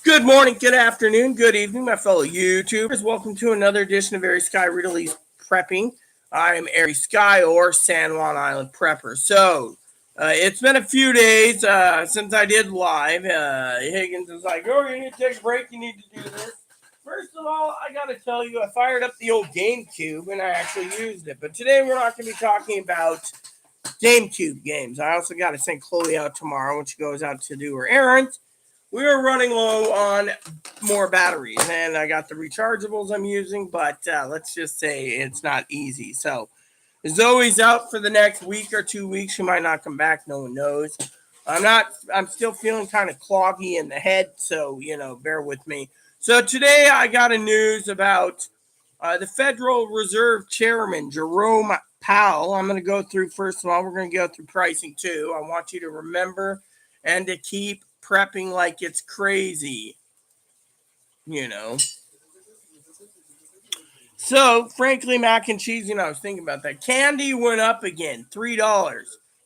Good morning, good afternoon, good evening, my fellow YouTubers. Welcome to another edition of Airy Sky Rita Prepping. I am Airy Sky or San Juan Island Prepper. So, it's been a few days since I did live. Higgins was like, oh, you need to take a break, you need to do this. First of all, I got to tell you, I fired up the old GameCube and I actually used it. But today we're not going to be talking about GameCube games. I also got to send Chloe out tomorrow when she goes out to do her errands. We are running low on more batteries, and I got the rechargeables I'm using, but let's just say it's not easy. So, Zoe's out for the next week or 2 weeks. She might not come back. No one knows. I'm still feeling kind of cloggy in the head, so, bear with me. So, today I got a news about the Federal Reserve Chairman, Jerome Powell. I'm going to go through, first of all, we're going to go through pricing too. I want you to remember and to keep prepping like it's crazy, So, frankly, mac and cheese, I was thinking about that. Candy went up again, $3.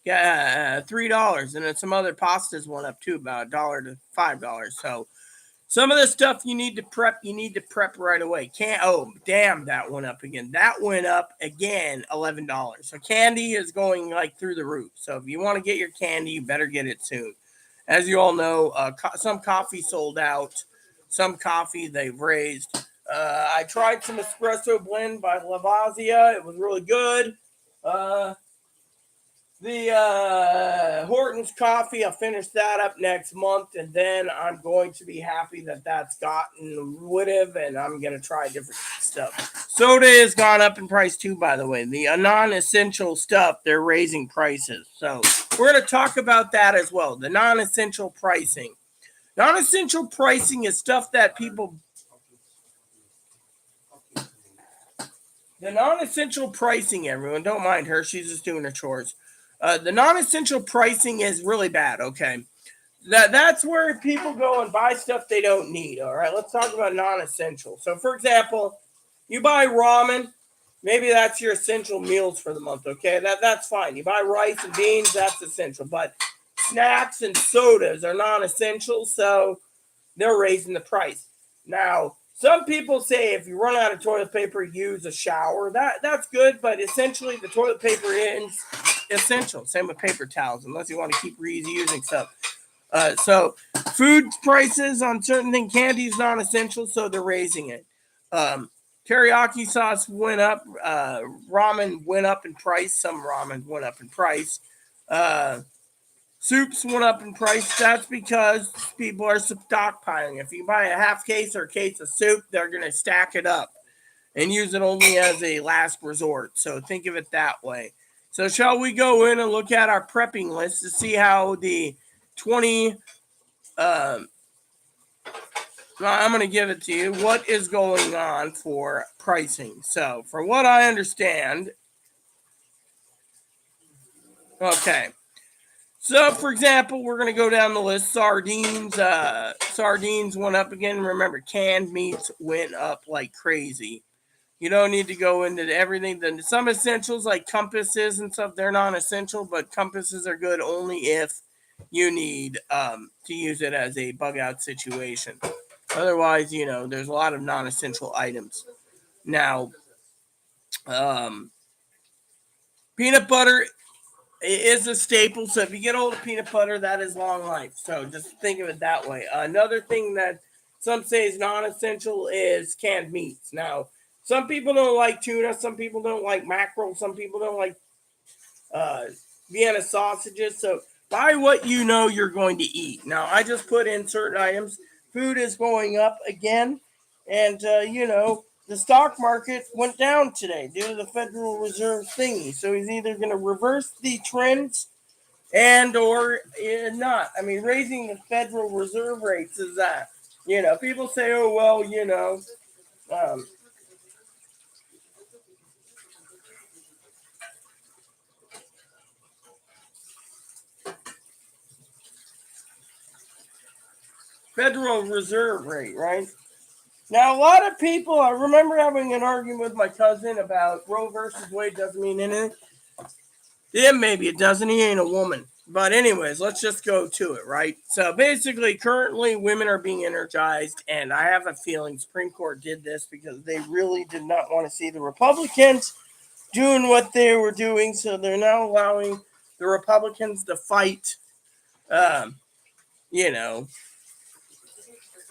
$3. And then some other pastas went up too, about $1 to $5. So, some of the stuff you need to prep right away. Damn, that went up again. That went up again, $11. So, candy is going like through the roof. So, if you want to get your candy, you better get it soon. As you all know, some coffee sold out. Some coffee they've raised. I tried some espresso blend by Lavazia. It was really good. The Horton's coffee, I'll finish that up next month, and then I'm going to be happy that that's gotten rid of, and I'm going to try different stuff. Soda has gone up in price too, by the way. The non-essential stuff, they're raising prices. So we're going to talk about that as well, the non-essential pricing. Non-essential pricing is stuff that people... The non-essential pricing, everyone, don't mind her. She's just doing her chores. The non-essential pricing is really bad, okay? That's where people go and buy stuff they don't need, all right? Let's talk about non-essential. So, for example, you buy ramen. Maybe that's your essential meals for the month, okay? That's fine. You buy rice and beans, that's essential. But snacks and sodas are non-essential, so they're raising the price. Now, some people say if you run out of toilet paper, use a shower. That's good, but essentially the toilet paper is essential. Same with paper towels, unless you want to keep reusing stuff. So food prices on certain things, candy is non-essential, so they're raising it. Teriyaki sauce went up. Ramen went up in price. Some ramen went up in price. Soups went up in price. That's because people are stockpiling. If you buy a half case or a case of soup, they're going to stack it up and use it only as a last resort. So think of it that way. So shall we go in and look at our prepping list to see how the 20... I'm going to give it to you. What is going on for pricing? So for what I understand... Okay. So, for example, we're going to go down the list. Sardines went up again. Remember, canned meats went up like crazy. You don't need to go into everything. Some essentials like compasses and stuff, they're non-essential, but compasses are good only if you need to use it as a bug-out situation. Otherwise, there's a lot of non-essential items. Now, peanut butter is a staple, so if you get hold of peanut butter, that is long life. So just think of it that way. Another thing that some say is non-essential is canned meats. Now, some people don't like tuna, some people don't like mackerel, some people don't like Vienna sausages. So buy what you know you're going to eat. Now, I just put in certain items. Food is going up again, and the stock market went down today due to the Federal Reserve thingy. So he's either going to reverse the trends or not. I mean, raising the Federal Reserve rates is that. People say, oh, well, Federal Reserve rate, right? Now, a lot of people, I remember having an argument with my cousin about Roe versus Wade doesn't mean anything. Yeah, maybe it doesn't. He ain't a woman. But anyways, let's just go to it, right? So basically, currently women are being energized, and I have a feeling Supreme Court did this because they really did not want to see the Republicans doing what they were doing, so they're now allowing the Republicans to fight, um, you know.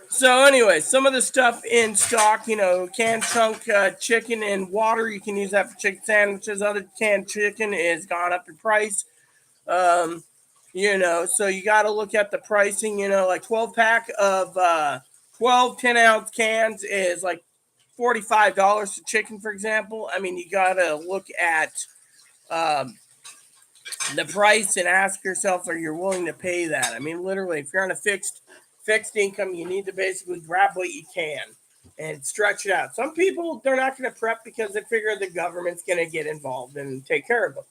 So anyway, some of the stuff in stock, canned chunk chicken and water, you can use that for chicken sandwiches. Other canned chicken is gone up in price. Um, so you got to look at the pricing, like 12 pack of 12 10-ounce cans is like $45 for chicken, for example. I mean, you got to look at um, the price and ask yourself, are you willing to pay that? I mean, literally, if you're on a fixed income, you need to basically grab what you can and stretch it out. Some people, they're not going to prep because they figure the government's going to get involved and take care of them.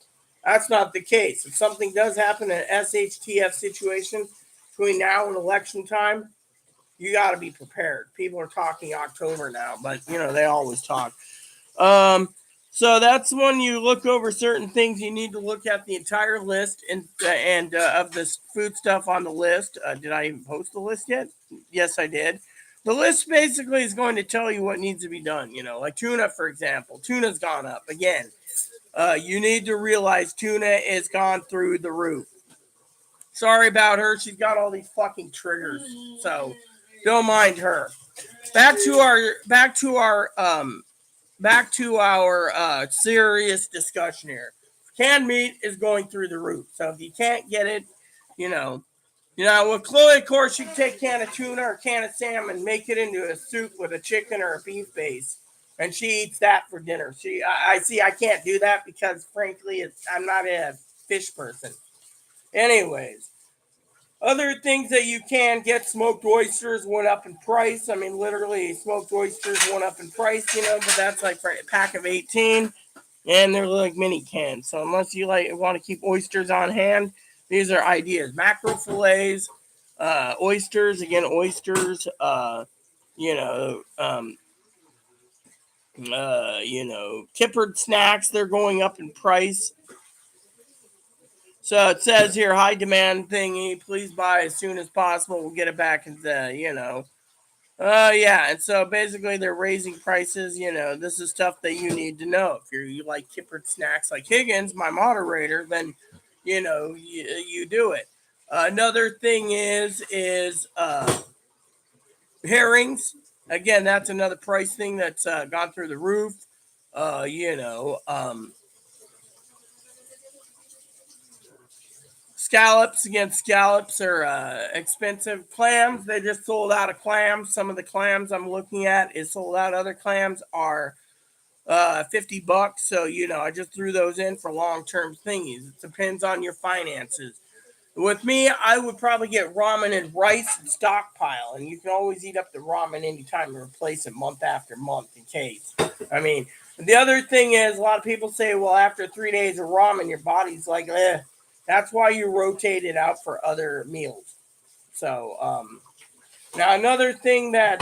That's not the case. If something does happen, an SHTF situation between now and election time, you got to be prepared. People are talking October now, but they always talk. Um, so that's when you look over certain things. You need to look at the entire list and of this food stuff on the list. Did I even post the list yet? Yes, I did. The list basically is going to tell you what needs to be done. Like tuna, for example. Tuna's gone up again. You need to realize tuna is gone through the roof. Sorry about her. She's got all these fucking triggers. So don't mind her. Back to our serious discussion here. Canned meat is going through the roof. So if you can't get it, with Chloe, of course, you can take a can of tuna or a can of salmon, make it into a soup with a chicken or a beef base, and she eats that for dinner. I can't do that because, frankly, I'm not a fish person. Anyways, other things that you can get, smoked oysters went up in price. I mean, literally, smoked oysters went up in price, but that's like for a pack of 18, and they're like mini cans. So unless you want to keep oysters on hand, these are ideas. Mackerel fillets, oysters, again, oysters, you know, um, kippered snacks, they're going up in price. So it says here, high demand thingy, please buy as soon as possible. We'll get it back in yeah. And so basically they're raising prices. This is stuff that you need to know. If you like kippered snacks like Higgins, my moderator, then, you do it. Another thing is herrings. Again, that's another price thing that's gone through the roof. Uh, you know, um, Scallops, again, scallops are expensive. Clams, they just sold out of clams. Some of the clams I'm looking at is sold out. Other clams are $50. So, I just threw those in for long-term thingies. It depends on your finances. With me, I would probably get ramen and rice and stockpile. And you can always eat up the ramen anytime and replace it month after month in case. I mean, the other thing is a lot of people say, well, after 3 days of ramen, your body's like, eh. That's why you rotate it out for other meals. So, now another thing that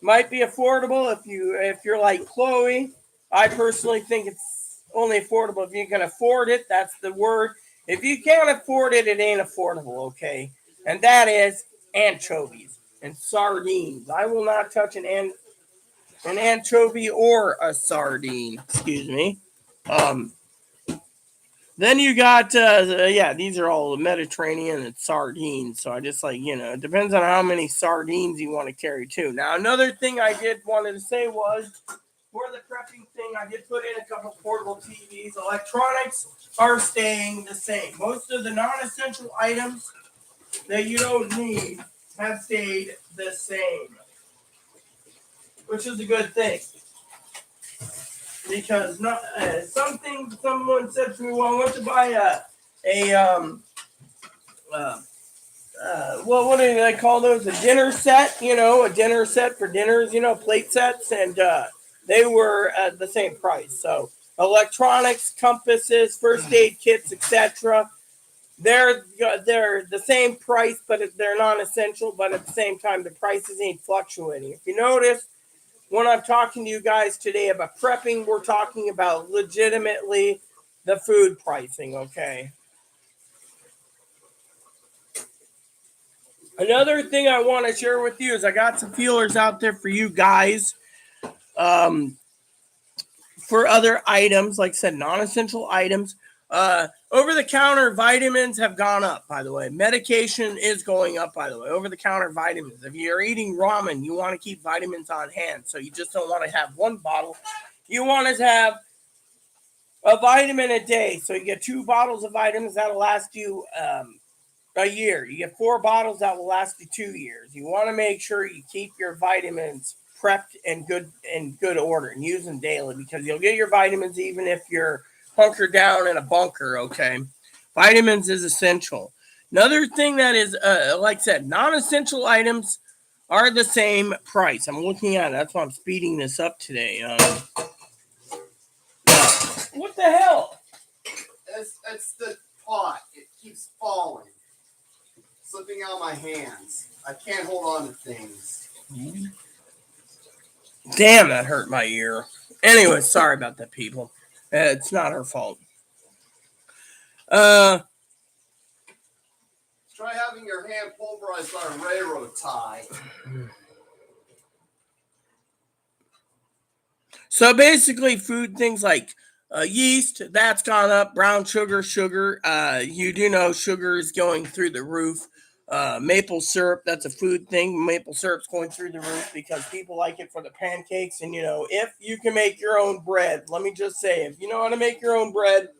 might be affordable if you're like Chloe, I personally think it's only affordable if you can afford it. That's the word. If you can't afford it, it ain't affordable, okay? And that is anchovies and sardines. I will not touch an anchovy or a sardine. Excuse me. Um, Then you got, these are all Mediterranean and sardines. So I just it depends on how many sardines you want to carry too. Now, another thing I did wanted to say was for the prepping thing, I did put in a couple portable TVs. Electronics are staying the same. Most of the non-essential items that you don't need have stayed the same, which is a good thing. Because someone said to me, well, I want to buy what do they call those? A dinner set, a dinner set for dinners, plate sets, and they were at the same price. So electronics, compasses, first aid kits, etc. They're the same price, but they're non-essential. But at the same time, the prices ain't fluctuating. If you notice, when I'm talking to you guys today about prepping, we're talking about legitimately the food pricing, okay? Another thing I want to share with you is I got some feelers out there for you guys. For other items, like I said, non-essential items. Over-the-counter vitamins have gone up, by the way. Medication is going up, by the way. Over-the-counter vitamins. If you're eating ramen, you want to keep vitamins on hand. So you just don't want to have one bottle. You want to have a vitamin a day. So you get 2 bottles of vitamins that'll last you a year. You get 4 bottles that will last you 2 years. You want to make sure you keep your vitamins prepped and good order and use them daily, because you'll get your vitamins even if you're hunkered down in a bunker. Okay, vitamins is essential. Another thing that is, like I said, non-essential items are the same price. I'm looking at it. That's why I'm speeding this up today. What the hell? It's the pot. It keeps falling, slipping out of my hands. I can't hold on to things. Damn, that hurt my ear. Anyway, sorry about that, people. It's not her fault. Try having your hand pulverized by a railroad tie. So basically, food things like yeast, that's gone up. Brown sugar. You do know sugar is going through the roof. Maple syrup, that's a food thing. Maple syrup's going through the roof because people like it for the pancakes. And, if you can make your own bread, let me just say, if you know how to make your own bread,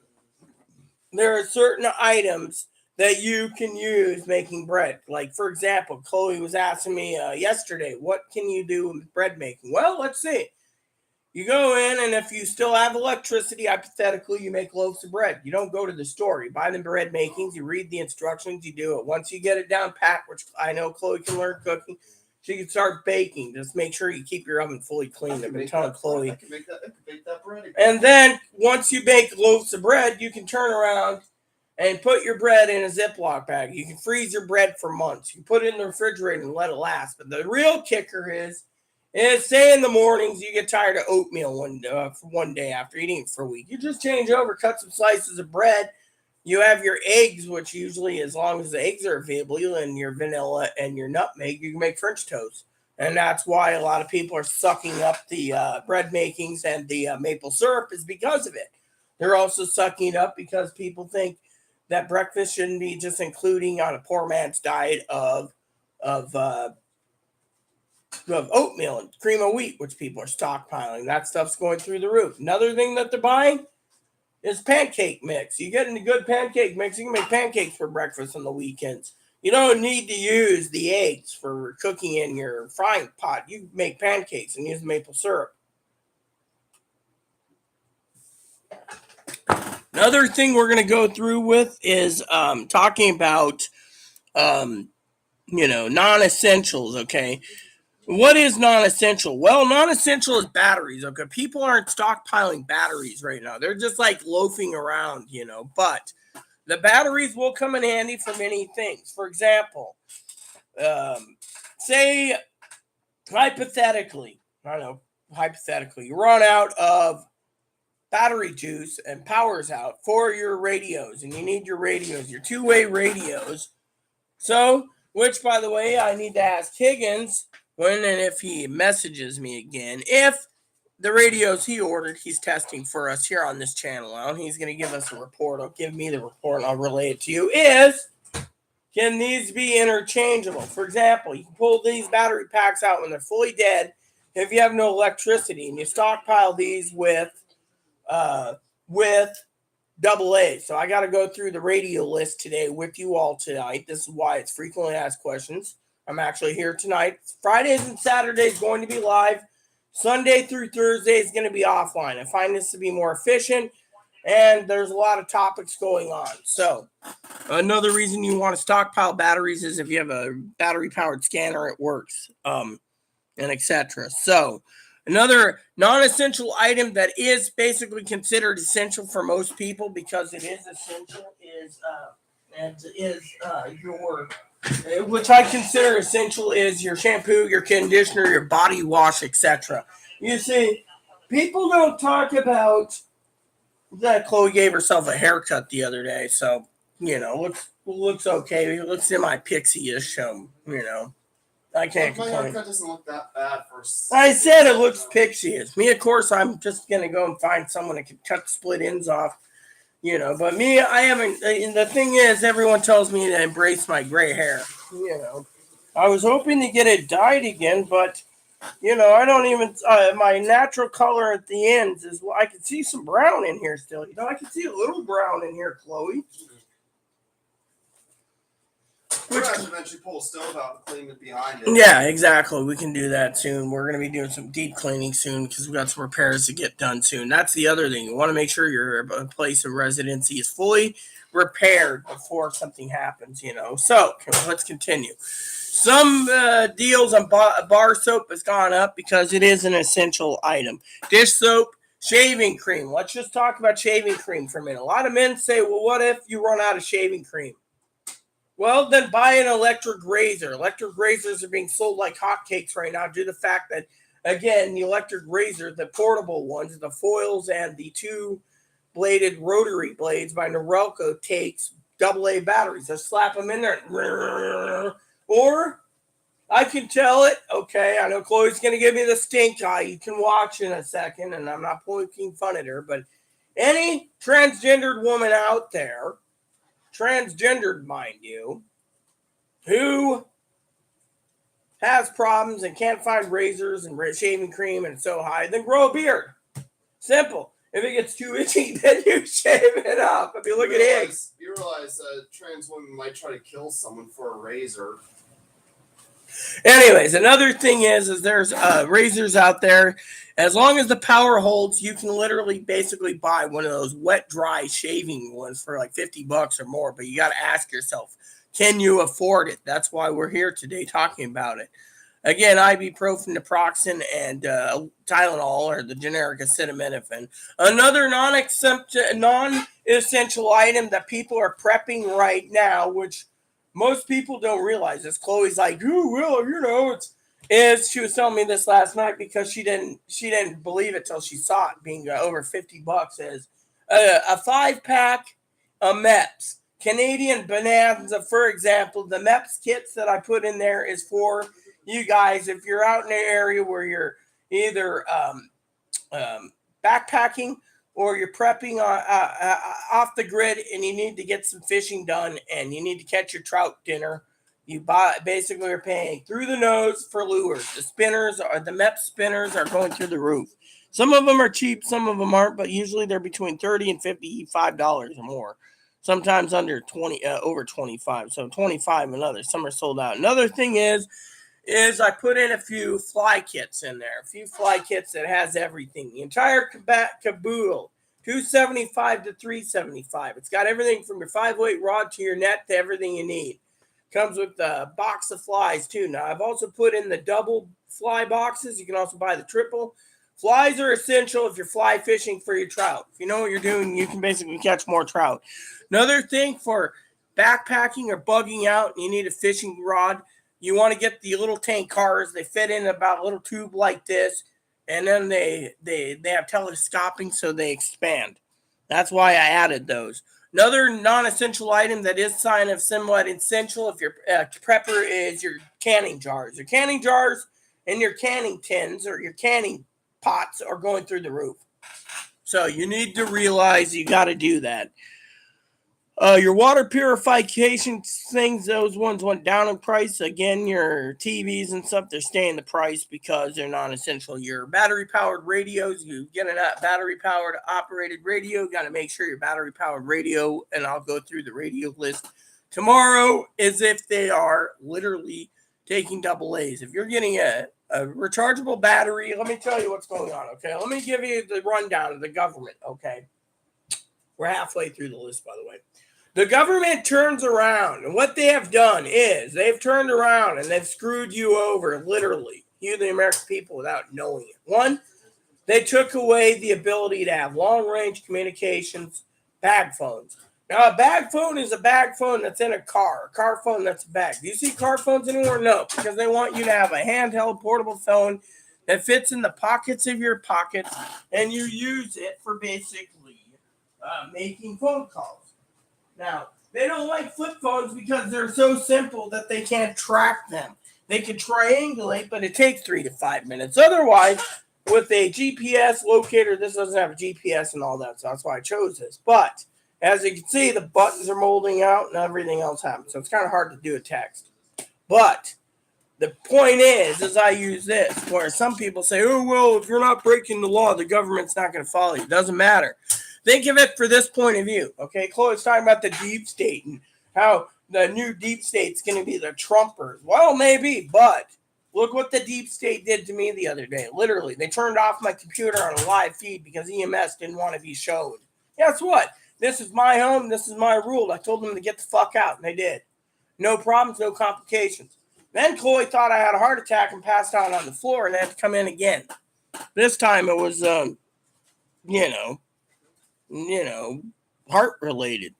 there are certain items that you can use making bread. Like, for example, Chloe was asking me yesterday, what can you do with bread making? Well, let's see. You go in, and if you still have electricity, hypothetically, you make loaves of bread. You don't go to the store. You buy the bread makings. You read the instructions. You do it. Once you get it down pat, which I know Chloe can learn cooking, she can start baking. Just make sure you keep your oven fully clean. I've been telling Chloe. I can make that bread again. And then once you bake loaves of bread, you can turn around and put your bread in a Ziploc bag. You can freeze your bread for months. You can put it in the refrigerator and let it last. But the real kicker is say in the mornings you get tired of oatmeal one day after eating it for a week. You just change over, cut some slices of bread. You have your eggs, which usually, as long as the eggs are available, and your vanilla and your nutmeg, you can make French toast. And that's why a lot of people are sucking up the bread makings and the maple syrup, is because of it. They're also sucking it up because people think that breakfast shouldn't be just including on a poor man's diet of oatmeal and cream of wheat, which people are stockpiling. That stuff's going through the roof. Another thing that they're buying is pancake mix. You get into good pancake mix, you can make pancakes for breakfast on the weekends. You don't need to use the eggs for cooking in your frying pot. You make pancakes and use maple syrup. Another thing we're going to go through with is talking about, non-essentials, okay? What is non-essential? Well, non-essential is batteries, okay? People aren't stockpiling batteries right now. They're just like loafing around, but the batteries will come in handy for many things. For example, say hypothetically, you run out of battery juice and power's out for your radios, and you need your radios, your two-way radios. So, which, by the way, I need to ask Higgins when and if he messages me again, if the radios he ordered, he's testing for us here on this channel, and he's going to give us a report. He'll give me the report, and I'll relay it to you, can these be interchangeable? For example, you can pull these battery packs out when they're fully dead if you have no electricity, and you stockpile these with AA. So I got to go through the radio list today with you all tonight. This is why it's frequently asked questions. I'm actually here tonight. Fridays and Saturdays going to be live. Sunday through Thursday is going to be offline. I find this to be more efficient, and there's a lot of topics going on. So another reason you want to stockpile batteries is if you have a battery-powered scanner, it works, and etc. So another non-essential item that is basically considered essential for most people because it is essential which I consider essential, is your shampoo, your conditioner, your body wash, etc. You see, people don't talk about that. Chloe gave herself a haircut the other day, so looks looks okay. It looks semi-pixie-ish, I can't My complain. haircut doesn't look that bad for. I said it looks pixie-ish. Me, of course, I'm just gonna go and find someone that can cut the split ends off, But me, I haven't. And the thing is, everyone tells me to embrace my gray hair. I was hoping to get it dyed again, but I don't even. My natural color at the ends is. I can see some brown in here still. I can see a little brown in here, Chloe. We're going to eventually pull a stove out and clean it behind it. Yeah, exactly. We can do that soon. We're going to be doing some deep cleaning soon because we got some repairs to get done soon. That's the other thing. You want to make sure your place of residency is fully repaired before something happens, So let's continue. Some deals on bar soap has gone up because it is an essential item. Dish soap, shaving cream. Let's just talk about shaving cream for a minute. A lot of men say, well, what if you run out of shaving cream? Well, then buy an electric razor. Electric razors are being sold like hotcakes right now due to the fact that, again, the electric razor, the portable ones, the foils and the two-bladed rotary blades by Norelco takes AA batteries. Just slap them in there. Or I can tell it. Okay, I know Chloe's going to give me the stink eye. You can watch in a second, and I'm not poking fun at her, but any transgendered woman out there, transgendered, mind you, who has problems and can't find razors and shaving cream and it's so high, then grow a beard. Simple. If it gets too itchy, then you shave it up. If you look at eggs. You realize trans women might try to kill someone for a razor. Anyways, another thing is there's razors out there. As long as the power holds, you can literally basically buy one of those wet, dry shaving ones for like $50 or more. But you got to ask yourself, can you afford it? That's why we're here today talking about it. Again, ibuprofen, naproxen, and Tylenol, or the generic acetaminophen. Another non-essential item that people are prepping right now, which most people don't realize this. Chloe's like, "Ooh, well, she was telling me this last night because she didn't believe it till she saw it being over $50. Is a 5-pack of MEPS. Canadian Bonanza, for example, the MEPS kits that I put in there is for you guys if you're out in an area where you're either backpacking or you're prepping off the grid and you need to get some fishing done and you need to catch your trout dinner. You basically are paying through the nose for lures. The MEP spinners are going through the roof. Some of them are cheap, some of them aren't, but usually they're between $30 and $55 or more. Sometimes under 20, over 25. So 25 and others. Some are sold out. Another thing is I put in a few fly kits in there. A few fly kits that has everything. The entire caboodle. $275 to $375. It's got everything from your 5-weight rod to your net to everything you need. Comes with a box of flies too. Now I've also put in the double fly boxes. You can also buy the triple. Flies are essential if you're fly fishing for your trout. If you know what you're doing, you can basically catch more trout. Another thing for backpacking or bugging out, and you need a fishing rod, you want to get the little tank cars. They fit in about a little tube like this, and then they have telescoping, so they expand. That's why I added those. Another non-essential item that is sign of somewhat essential if you're prepper is your canning jars. Your canning jars and your canning tins or your canning pots are going through the roof. So you need to realize you got to do that. Your water purification things, those ones went down in price. Again, your TVs and stuff, they're staying the price because they're non-essential. Your battery-powered radios, you get a battery-powered operated radio, got to make sure your battery-powered radio, and I'll go through the radio list tomorrow, as if they are literally taking AA's. If you're getting a rechargeable battery, let me tell you what's going on, okay? Let me give you the rundown of the government, okay? We're halfway through the list, by the way. The government turns around, and what they have done is they've turned around and they've screwed you over, literally, you, the American people, without knowing it. One, they took away the ability to have long-range communications, bag phones. Now, a bag phone is a bag phone that's in a car phone that's a bag. Do you see car phones anymore? No, because they want you to have a handheld portable phone that fits in the pockets of your pockets, and you use it for basically making phone calls. Now, They don't like flip phones because they're so simple that they can't track them. They can triangulate, but it takes 3 to 5 minutes. Otherwise, with a GPS locator, this doesn't have a GPS and all that, so that's why I chose this. But as you can see, the buttons are molding out and everything else happens. So it's kind of hard to do a text. But the point is I use this, where some people say, oh, well, if you're not breaking the law, the government's not going to follow you. It doesn't matter. Think of it for this point of view, okay? Chloe's talking about the deep state and how the new deep state's going to be the Trumpers. Well, maybe, but look what the deep state did to me the other day. Literally, they turned off my computer on a live feed because EMS didn't want to be shown. Guess what? This is my home. This is my rule. I told them to get the fuck out, and they did. No problems, no complications. Then Chloe thought I had a heart attack and passed out on the floor and had to come in again. This time it was, heart related.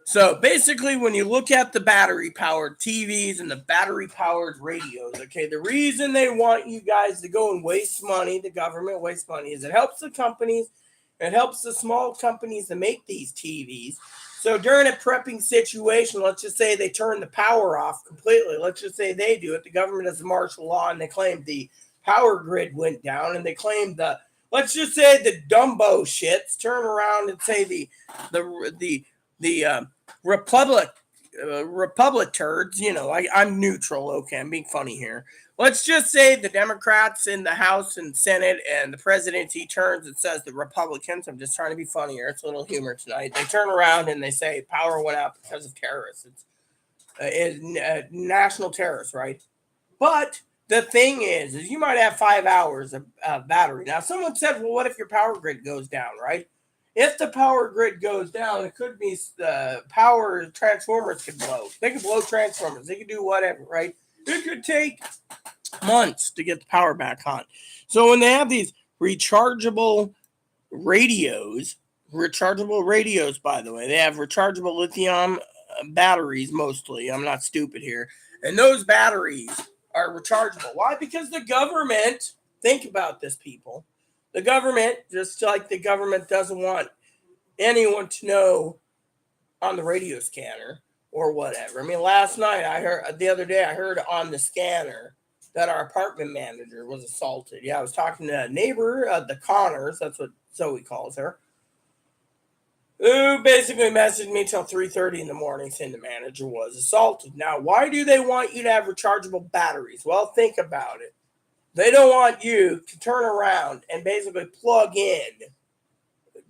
So basically, when you look at the battery powered TVs and the battery powered radios, okay, the reason they want you guys to go and waste money, the government waste money, is it helps the companies, it helps the small companies that make these TVs. So during a prepping situation, let's just say they turn the power off completely. Let's just say they do it. The government has a martial law and they claim the power grid went down and they claim let's just say the Dumbo shits turn around and say the Republic turds, I'm neutral. Okay, I'm being funny here. Let's just say the Democrats in the House and Senate and the presidency turns and says the Republicans, I'm just trying to be funny here. It's a little humor tonight. They turn around and they say power went out because of terrorists. It's national terrorists, right? But the thing is you might have 5 hours of battery. Now, someone said, well, what if your power grid goes down, right? If the power grid goes down, it could be the power transformers could blow. They could blow transformers. They could do whatever, right? It could take months to get the power back on. So when they have these rechargeable radios, by the way, they have rechargeable lithium batteries mostly. I'm not stupid here. And those batteries are rechargeable. Why? Because the government, think about this, people. The government, just like the government doesn't want anyone to know on the radio scanner or whatever. I mean, the other day I heard on the scanner that our apartment manager was assaulted. Yeah, I was talking to a neighbor, the Connors, that's what Zoe calls her, who basically messaged me till 3:30 in the morning saying the manager was assaulted. Now, why do they want you to have rechargeable batteries? Well, think about it. They don't want you to turn around and basically plug in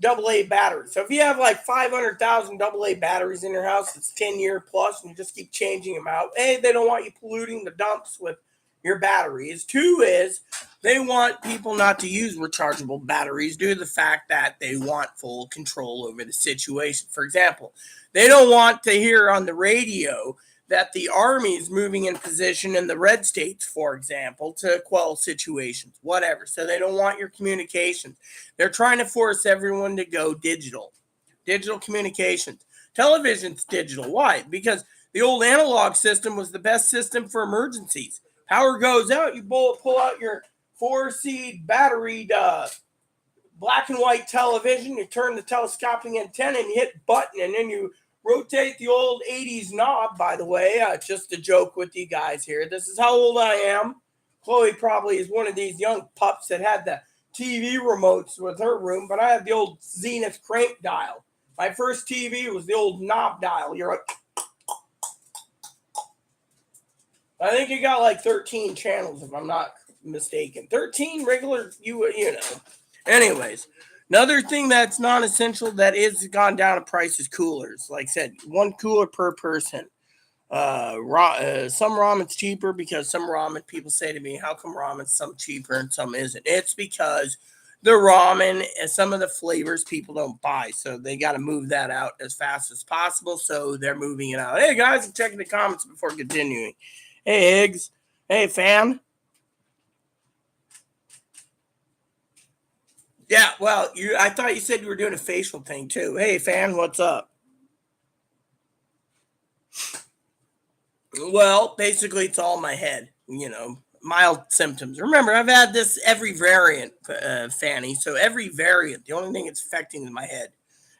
AA batteries. So if you have like 500,000 AA batteries in your house, it's 10-year plus, and you just keep changing them out. A, they don't want you polluting the dumps with your batteries. Two is they want people not to use rechargeable batteries due to the fact that they want full control over the situation. For example, they don't want to hear on the radio that the army is moving in position in the red states, for example, to quell situations, whatever. So they don't want your communications. They're trying to force everyone to go digital communications. Television's digital. Why? Because the old analog system was the best system for emergencies. Power goes out, you pull out your 4-seed battery black and white television, you turn the telescoping antenna and you hit button, and then you rotate the old 80s knob, by the way. Just a joke with you guys here. This is how old I am. Chloe probably is one of these young pups that had the TV remotes with her room, but I have the old Zenith crank dial. My first TV was the old knob dial. You're like, I think you got like 13 channels, if I'm not mistaken. 13 regular, you know. Anyways, another thing that's non-essential that is gone down in price is coolers. Like I said, one cooler per person. Some ramen's cheaper because some ramen, people say to me, how come ramen's some cheaper and some isn't? It's because the ramen and some of the flavors people don't buy. So they got to move that out as fast as possible. So they're moving it out. Hey, guys, I'm checking the comments before continuing. Hey, Eggs. Hey, fan. Yeah, well, I thought you said you were doing a facial thing too. Hey, fan, what's up? Well, basically, it's all my head. Mild symptoms. Remember, I've had this every variant, Fanny. So every variant, the only thing it's affecting is my head,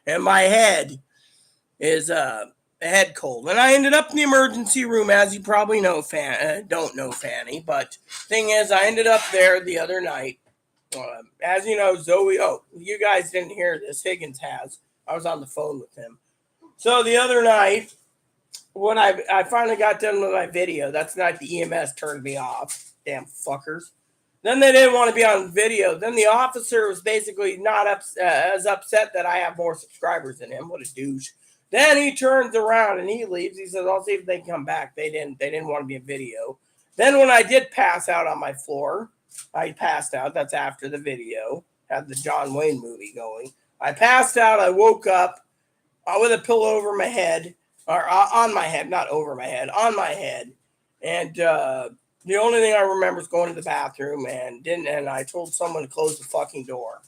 and my head is a head cold. And I ended up in the emergency room, as you probably know, don't know, Fanny. But thing is, I ended up there the other night. As you know, Zoe, you guys didn't hear this. Higgins has. I was on the phone with him. So the other night, when I finally got done with my video, that's the night the EMS turned me off. Damn fuckers. Then they didn't want to be on video. Then the officer was basically not as upset that I have more subscribers than him. What a douche. Then he turns around and he leaves. He says, "I'll see if they can come back." They didn't. They didn't want to be in video. Then when I did pass out on my floor, I passed out. That's after the video. Had the John Wayne movie going. I passed out. I woke up with a pillow over my head, or on my head, not over my head, on my head. And the only thing I remember is going to the bathroom and I told someone to close the fucking door.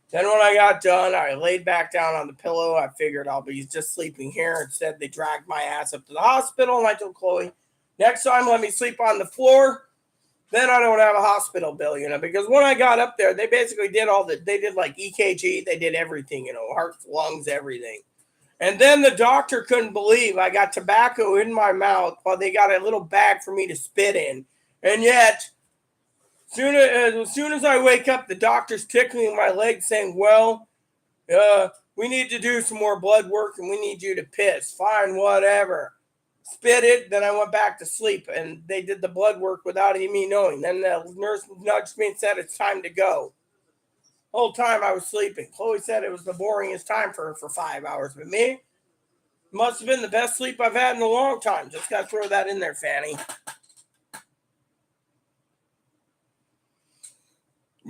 Then when I got done, I laid back down on the pillow. I figured I'll be just sleeping here. Instead, they dragged my ass up to the hospital, and I told Chloe, next time let me sleep on the floor. Then I don't have a hospital bill, because when I got up there, they basically did they did like EKG, they did everything, heart, lungs, everything. And then the doctor couldn't believe I got tobacco in my mouth while they got a little bag for me to spit in. And yet, as soon as I wake up, the doctor's tickling my leg saying, well, we need to do some more blood work and we need you to piss. Fine, whatever. Spit it, then I went back to sleep. And they did the blood work without even me knowing. Then the nurse nudged me and said, it's time to go. The whole time I was sleeping. Chloe said it was the boringest time for her for 5 hours. But me, must have been the best sleep I've had in a long time. Just got to throw that in there, Fanny.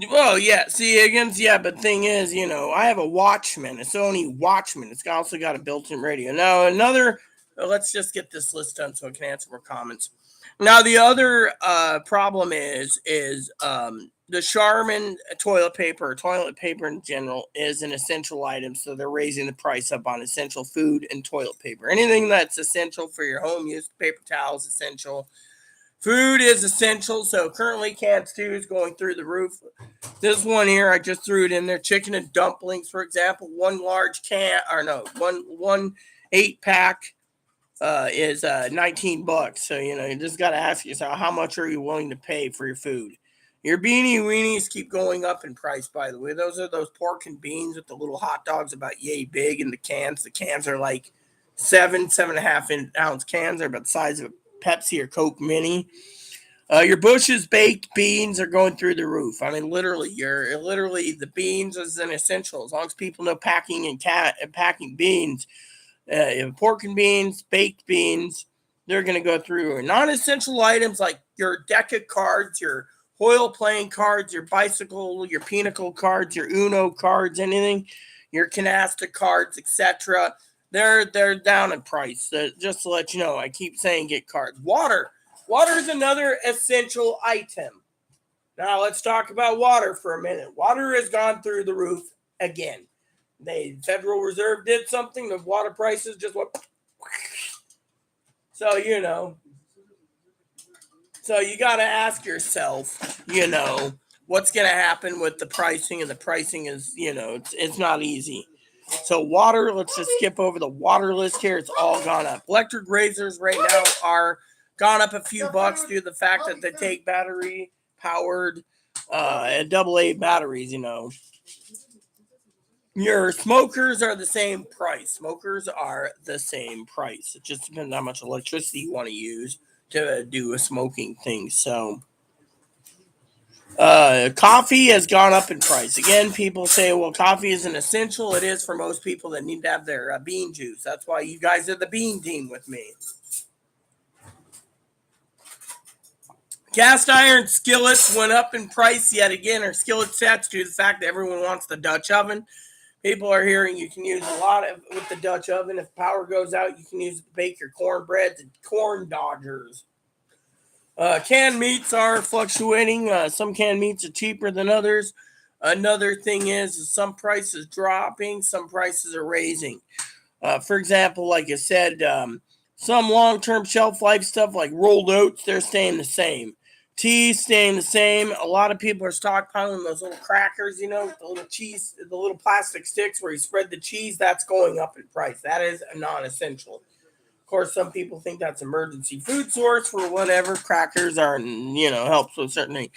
Well, yeah. See, Higgins, yeah, but thing is, I have a Watchman, a Sony Watchman. It's also got a built-in radio. Now, let's just get this list done so I can answer more comments. Now, the other problem is the Charmin toilet paper in general is an essential item, so they're raising the price up on essential food and toilet paper. Anything that's essential for your home use, paper towels, essential. Food is essential, so currently canned stew is going through the roof. This one here, I just threw it in there. Chicken and dumplings, for example, one 8-pack is $19. So, you just got to ask yourself, how much are you willing to pay for your food? Your beanie weenies keep going up in price, by the way. Those are those pork and beans with the little hot dogs about yay big in the cans. The cans are like 7.5 ounce cans. They're about the size of a Pepsi or Coke Mini. Your Bush's baked beans are going through the roof. I mean, literally, the beans is an essential. As long as people know packing and packing beans, pork and beans, baked beans, they're going to go through. Non-essential items like your deck of cards, your Hoyle playing cards, your bicycle, your Pinnacle cards, your Uno cards, anything, your canasta cards, etc. They're down in price. Just to let you know, I keep saying get cards. Water is another essential item. Now let's talk about water for a minute. Water has gone through the roof again. The Federal Reserve did something. The water prices just went. So So you got to ask yourself, what's going to happen with the pricing, and the pricing is, it's not easy. So water, let's just skip over the water list here. It's all gone up. Electric razors right now are gone up a few bucks due to the fact that they take battery powered and AA batteries, Your smokers are the same price. It just depends how much electricity you want to use to do a smoking thing. So coffee has gone up in price. Again, people say, well, coffee is an essential. It is for most people that need to have their bean juice. That's why you guys are the bean team with me. Cast iron skillets went up in price yet again, or skillet sets, due to the fact that everyone wants the Dutch oven. People are hearing you can use a lot with the Dutch oven. If power goes out, you can use it to bake your cornbreads and corn dodgers. Canned meats are fluctuating. Some canned meats are cheaper than others. Another thing is some prices dropping, some prices are raising. For example, like I said, some long-term shelf life stuff like rolled oats, they're staying the same. Tea staying the same. A lot of people are stockpiling those little crackers, the little cheese, the little plastic sticks where you spread the cheese. That's going up in price. That is a non-essential. course, some people think that's emergency food source for whatever. Crackers are, helps with certain things.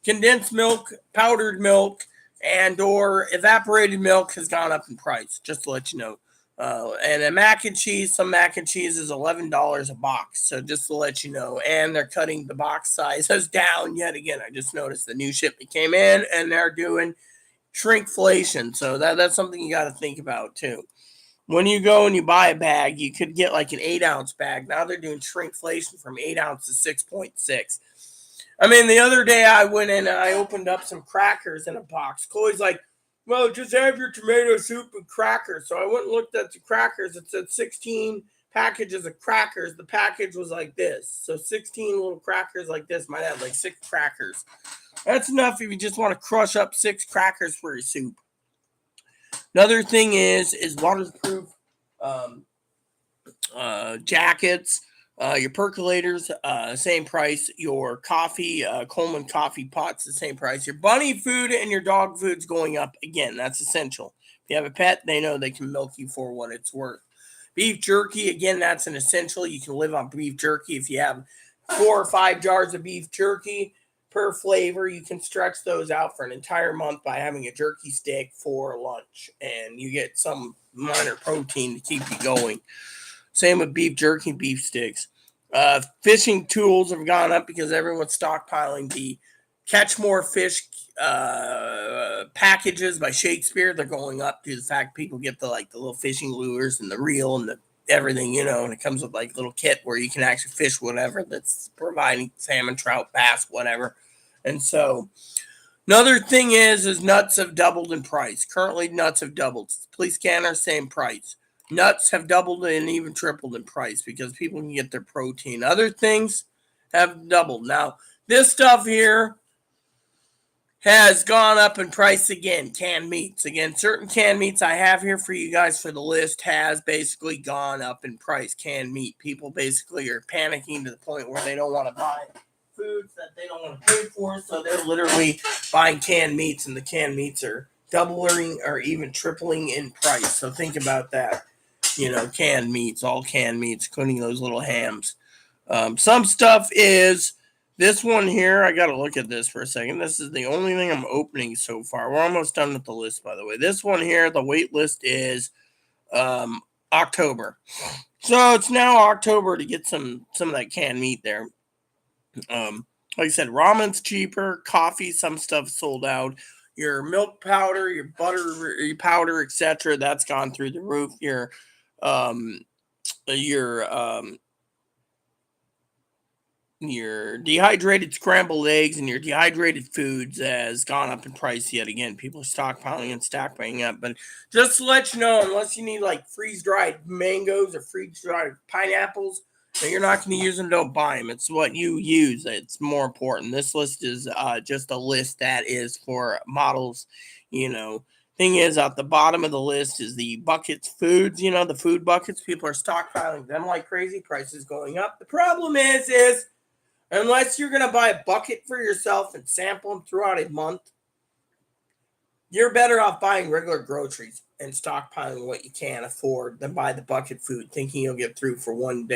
Condensed milk, powdered milk, and or evaporated milk has gone up in price, just to let you know. And a mac and cheese, some mac and cheese is $11 a box. So just to let you know. And they're cutting the box sizes down yet again. I just noticed the new shipment came in and they're doing shrinkflation. So that's something you got to think about too. When you go and you buy a bag, you could get like an 8-ounce bag. Now they're doing shrinkflation from 8 ounce to 6.6. I mean, the other day I went in and I opened up some crackers in a box. Chloe's like, well, just have your tomato soup and crackers. So I went and looked at the crackers. It said 16 packages of crackers. The package was like this. So 16 little crackers like this might have like 6 crackers. That's enough if you just want to crush up 6 crackers for your soup. Another thing is waterproof jackets. Your percolators, same price. Your coffee, Coleman coffee pots, the same price. Your bunny food and your dog food's going up again. That's essential. If you have a pet, they know they can milk you for what it's worth. Beef jerky, again, that's an essential. You can live on beef jerky. If you have 4 or 5 jars of beef jerky per flavor, you can stretch those out for an entire month by having a jerky stick for lunch, and you get some minor protein to keep you going. Same with beef jerky, beef sticks. Fishing tools have gone up because everyone's stockpiling the Catch More Fish packages by Shakespeare. They're going up due to the fact people get the little fishing lures and the reel and the everything, and it comes with like a little kit where you can actually fish whatever that's providing salmon, trout, bass, whatever. And so another thing is nuts have doubled in price. Currently, nuts have doubled. Police scanner, same price. Nuts have doubled and even tripled in price because people can get their protein. Other things have doubled. Now, this stuff here has gone up in price again. Canned meats. Again, certain canned meats I have here for you guys for the list has basically gone up in price. Canned meat. People basically are panicking to the point where they don't want to buy foods that they don't want to pay for, so they're literally buying canned meats, and the canned meats are doubling or even tripling in price. So think about that. Canned meats, all canned meats, including those little hams. Some stuff is this one here. I got to look at this for a second. This is the only thing I'm opening so far. We're almost done with the list, by the way. This one here, the wait list is October. So it's now October to get some of that canned meat there. Like I said, ramen's cheaper. Coffee, some stuff sold out. Your milk powder, your butter your powder, etc. That's gone through the roof. Your dehydrated scrambled eggs and your dehydrated foods has gone up in price yet again. People are stockpiling and stockpiling up. But just to let you know, unless you need like freeze-dried mangoes or freeze-dried pineapples, and you're not going to use them, don't buy them. It's what you use that's more important. This list is just a list that is for models, Thing is, at the bottom of the list is the buckets foods, the food buckets. People are stockpiling them like crazy. Prices going up. The problem is unless you're going to buy a bucket for yourself and sample them throughout a month, you're better off buying regular groceries and stockpiling what you can afford than buy the bucket food, thinking you'll get through for 1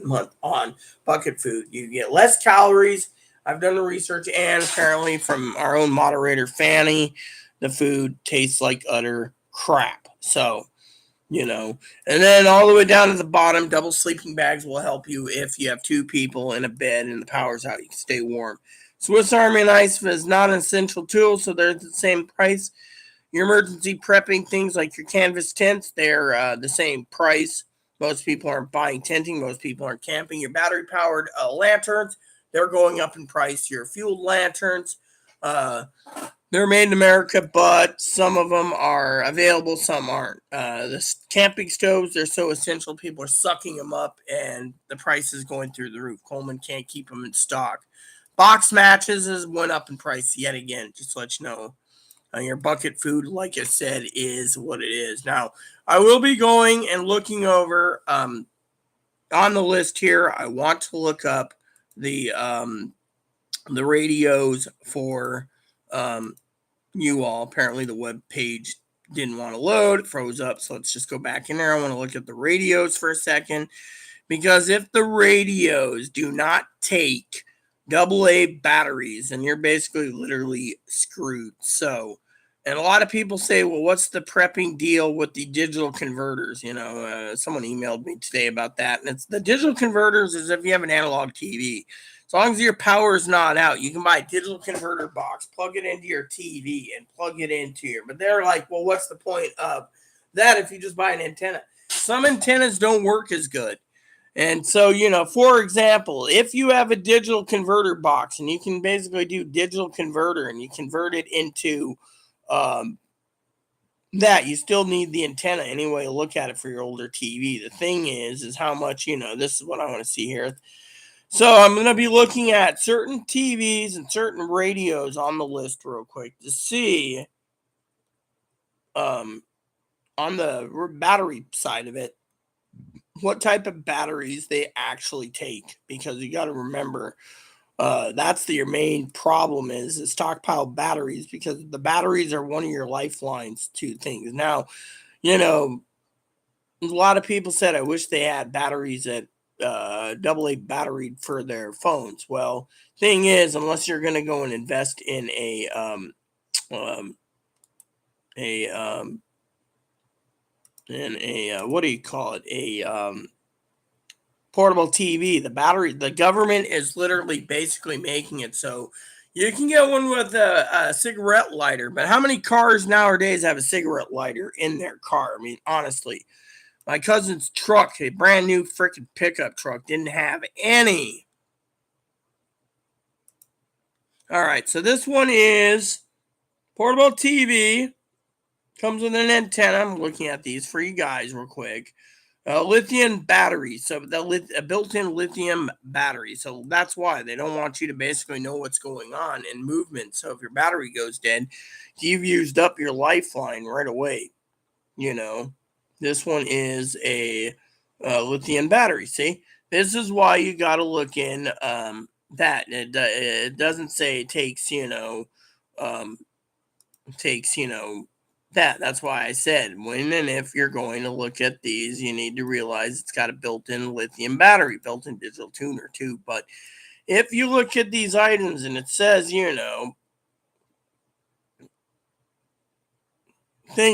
month on bucket food. You get less calories. I've done the research, and apparently from our own moderator, Fanny, the food tastes like utter crap. So, and then all the way down to the bottom, double sleeping bags will help you if you have 2 people in a bed and the power's out. You can stay warm. Swiss Army knife is not an essential tool, so they're the same price. Your emergency prepping things like your canvas tents, they're the same price. Most people aren't buying tenting. Most people aren't camping. Your battery-powered lanterns, they're going up in price. Your fueled lanterns, they're made in America, but some of them are available, some aren't. The camping stoves, they're so essential, people are sucking them up, and the price is going through the roof. Coleman can't keep them in stock. Box matches has went up in price yet again, just to let you know. Your bucket food, like I said, is what it is. Now, I will be going and looking over on the list here. I want to look up the radios for you all. Apparently, the web page didn't want to load. It froze up, so let's just go back in there. I want to look at the radios for a second Because if the radios do not take AA batteries, then you're basically literally screwed. So, and a lot of people say, well, what's the prepping deal with the digital converters? Someone emailed me today about that. And it's the digital converters is if you have an analog TV. As long as your power is not out, you can buy a digital converter box, plug it into your TV, and plug it into your. But they're like, well, what's the point of that if you just buy an antenna? Some antennas don't work as good. And so, for example, if you have a digital converter box and you can basically do digital converter and you convert it into that, you still need the antenna anyway to look at it for your older TV. The thing is how much, this is what I want to see here. So I'm going to be looking at certain TVs and certain radios on the list real quick to see on the battery side of it, what type of batteries they actually take, because you got to remember that's your main problem is stockpile batteries, because the batteries are one of your lifelines to things. Now, a lot of people said, I wish they had batteries that AA batteried for their phones. Well, thing is, unless you're going to go and invest in a what do you call it? Portable TV. The government is literally basically making it so you can get one with a cigarette lighter. But how many cars nowadays have a cigarette lighter in their car? I mean, honestly, my cousin's truck, a brand new freaking pickup truck, didn't have any. All right, so this one is portable TV. Comes with an antenna. I'm looking at these for you guys real quick. Lithium batteries. So a built-in lithium battery. So that's why they don't want you to basically know what's going on in movement. So if your battery goes dead, you've used up your lifeline right away. This one is a lithium battery. See, this is why you got to look in that. It doesn't say it takes, that's why I said when and if you're going to look at these, you need to realize it's got a built-in lithium battery, built-in digital tuner too. But if you look at these items and it says, thing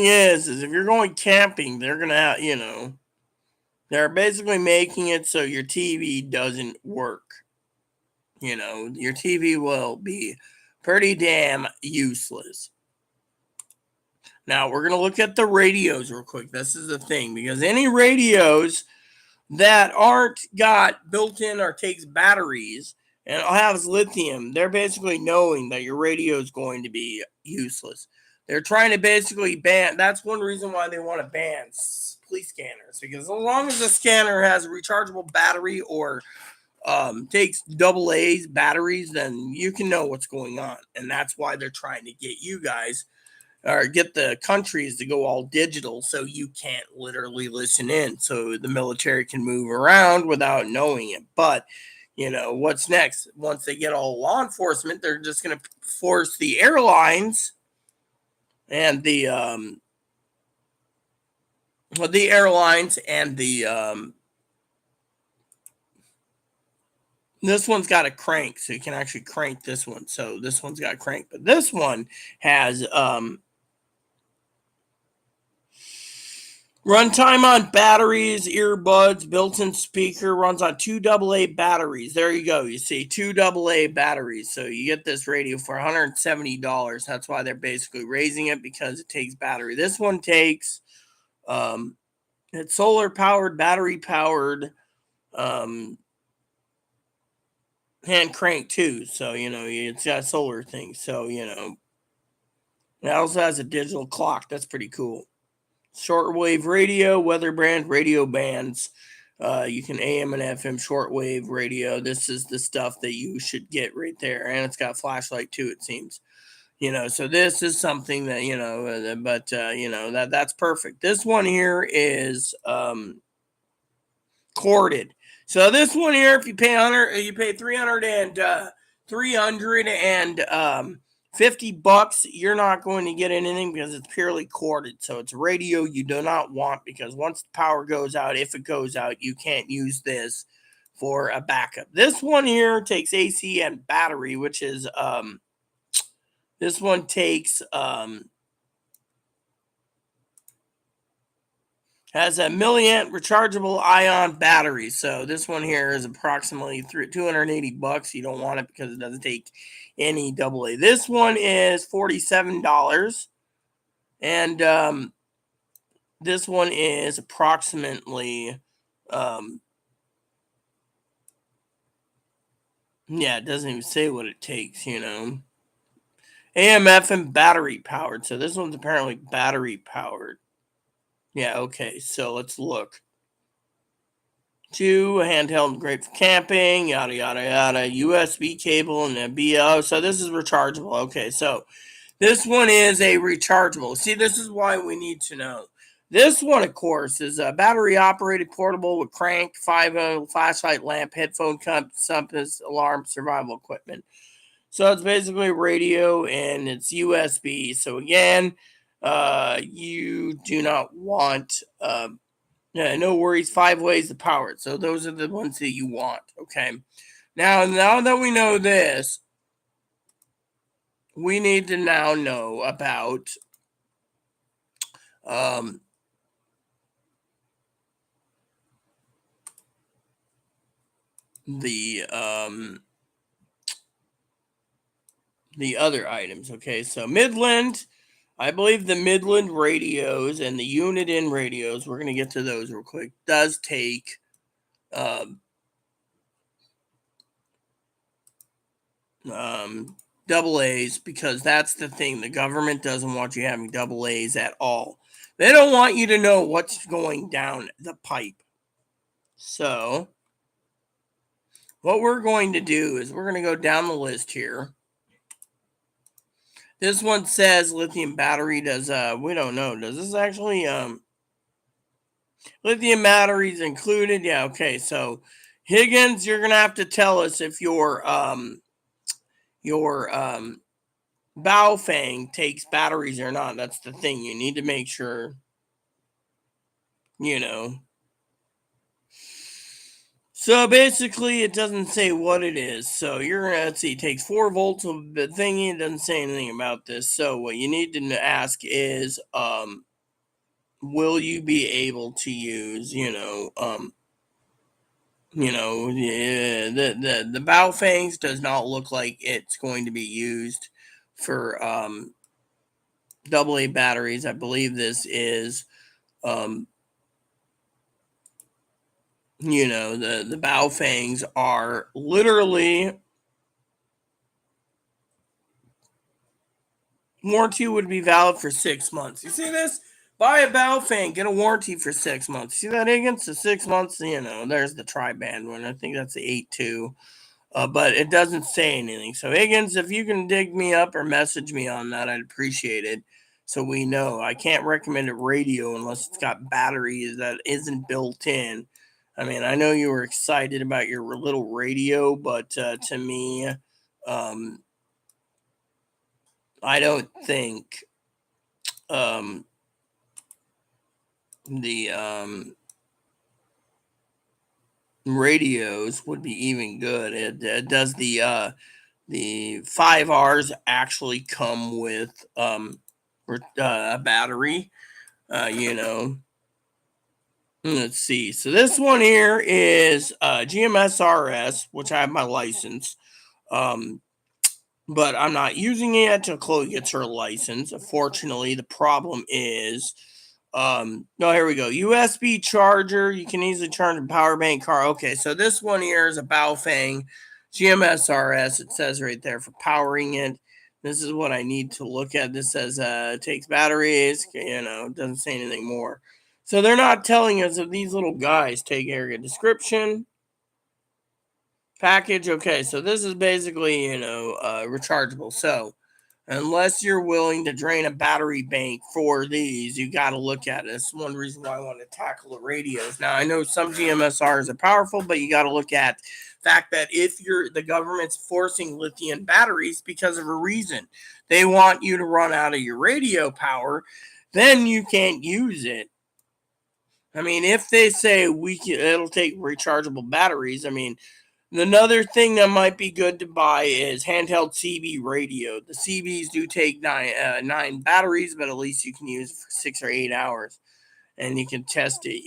is if you're going camping, they're gonna they're basically making it so your TV doesn't work. Your TV will be pretty damn useless. Now, we're going to look at the radios real quick. This is the thing, because any radios that aren't got built-in or takes batteries and has lithium, they're basically knowing that your radio is going to be useless. They're trying to basically ban. That's one reason why they want to ban police scanners, because as long as the scanner has a rechargeable battery or takes AA's batteries, then you can know what's going on. And that's why they're trying to get you guys or get the countries to go all digital so you can't literally listen in, so the military can move around without knowing it. But what's next? Once they get all law enforcement, they're just going to force the airlines and the this one's got a crank, so you can actually crank this one. So this one's got a crank, but this one has runtime on batteries, earbuds, built-in speaker, runs on 2 AA batteries. There you go. You see 2 AA batteries. So you get this radio for $170. That's why they're basically raising it, because it takes battery. This one takes it's solar powered, battery powered, hand crank too. So it's got a solar thing. So it also has a digital clock. That's pretty cool. Shortwave radio, weather band, radio bands. You can AM and FM shortwave radio. This is the stuff that you should get right there. And it's got a flashlight too, it seems. So this is something that, that's perfect. This one here is corded. So this one here, if you pay 350 $50, you're not going to get anything because it's purely corded. So it's a radio you do not want, because once the power goes out, if it goes out, you can't use this for a backup. This one here takes AC and battery, which is this one takes has a milliamp rechargeable ion battery. So this one here is approximately $280. You don't want it because it doesn't take any AA. This one is $47, and this one is approximately yeah, it doesn't even say what it takes, AM, FM, battery powered. So this one's apparently battery powered. Yeah, okay. So let's look. 2, handheld, great for camping, yada, yada, yada. USB cable and a BO. So this is rechargeable. Okay, so this one is a rechargeable. See, this is why we need to know. This one, of course, is a battery-operated portable with crank, 5-ohm flashlight, lamp, headphone compass, alarm, survival equipment. So it's basically a radio, and it's USB. So again, you do not want... yeah, no worries. 5 ways to power it. So those are the ones that you want. Okay. Now that we know this, we need to now know about the other items. Okay, so Midland, I believe the Midland radios and the Uniden radios, we're going to get to those real quick, does take double A's, because that's the thing. The government doesn't want you having double A's at all. They don't want you to know what's going down the pipe. So what we're going to do is we're going to go down the list here. This one says lithium battery. Does we don't know. Does this actually lithium batteries included? Yeah, okay. So Higgins, you're gonna have to tell us if your Baofeng takes batteries or not. That's the thing. You need to make sure, So basically, it doesn't say what it is. So you're going to, let's see, it takes 4 volts of the thingy. It doesn't say anything about this. So what you need to ask is, will you be able to use, the Baofangs does not look like it's going to be used for AA batteries. I believe this is the Baofangs are literally, warranty would be valid for 6 months. You see this? Buy a Baofang, get a warranty for 6 months. See that, Higgins? The 6 months, there's the tri-band one. I think that's the 8.2. But it doesn't say anything. So, Higgins, if you can dig me up or message me on that, I'd appreciate it. So we know. I can't recommend a radio unless it's got batteries that isn't built in. I mean, I know you were excited about your little radio, but to me, I don't think the radios would be even good. It does the 5Rs actually come with a battery? Let's see. So this one here is GMSRS, which I have my license. But I'm not using it until Chloe gets her license. Unfortunately, the problem is, here we go. USB charger. You can easily charge a power bank car. Okay, so this one here is a Baofeng GMSRS. It says right there for powering it. This is what I need to look at. This says takes batteries. It doesn't say anything more. So they're not telling us if these little guys take area description. Package, okay, so this is basically, rechargeable. So unless you're willing to drain a battery bank for these, you got to look at it. That's one reason why I want to tackle the radios. Now, I know some GMSRs are powerful, but you got to look at fact that if the government's forcing lithium batteries because of a reason, they want you to run out of your radio power, then you can't use it. I mean, if they say it'll take rechargeable batteries, I mean, another thing that might be good to buy is handheld CB radio. The CBs do take nine batteries, but at least you can use it for 6 or 8 hours, and you can test it,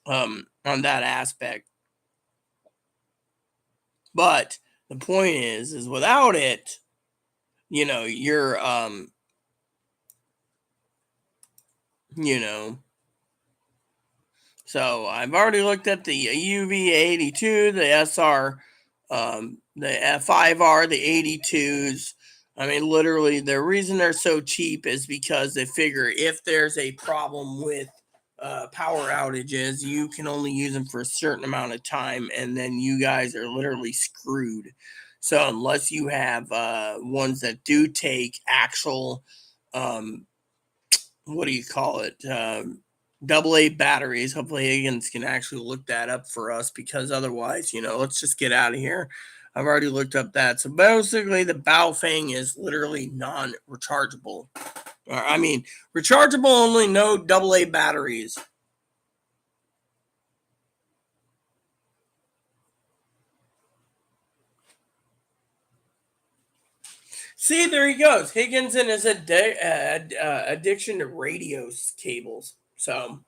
on that aspect. But the point is without it, you're, so I've already looked at the UV82, the SR, the F5R, the 82s. I mean, literally, the reason they're so cheap is because they figure if there's a problem with power outages, you can only use them for a certain amount of time, and then you guys are literally screwed. So unless you have ones that do take actual, what do you call it? AA batteries. Hopefully Higgins can actually look that up for us, because otherwise, let's just get out of here. I've already looked up that. So basically the Baofeng is literally non-rechargeable. I mean, rechargeable only, no AA batteries. See, there he goes. Higgins and his addiction to radio cables. So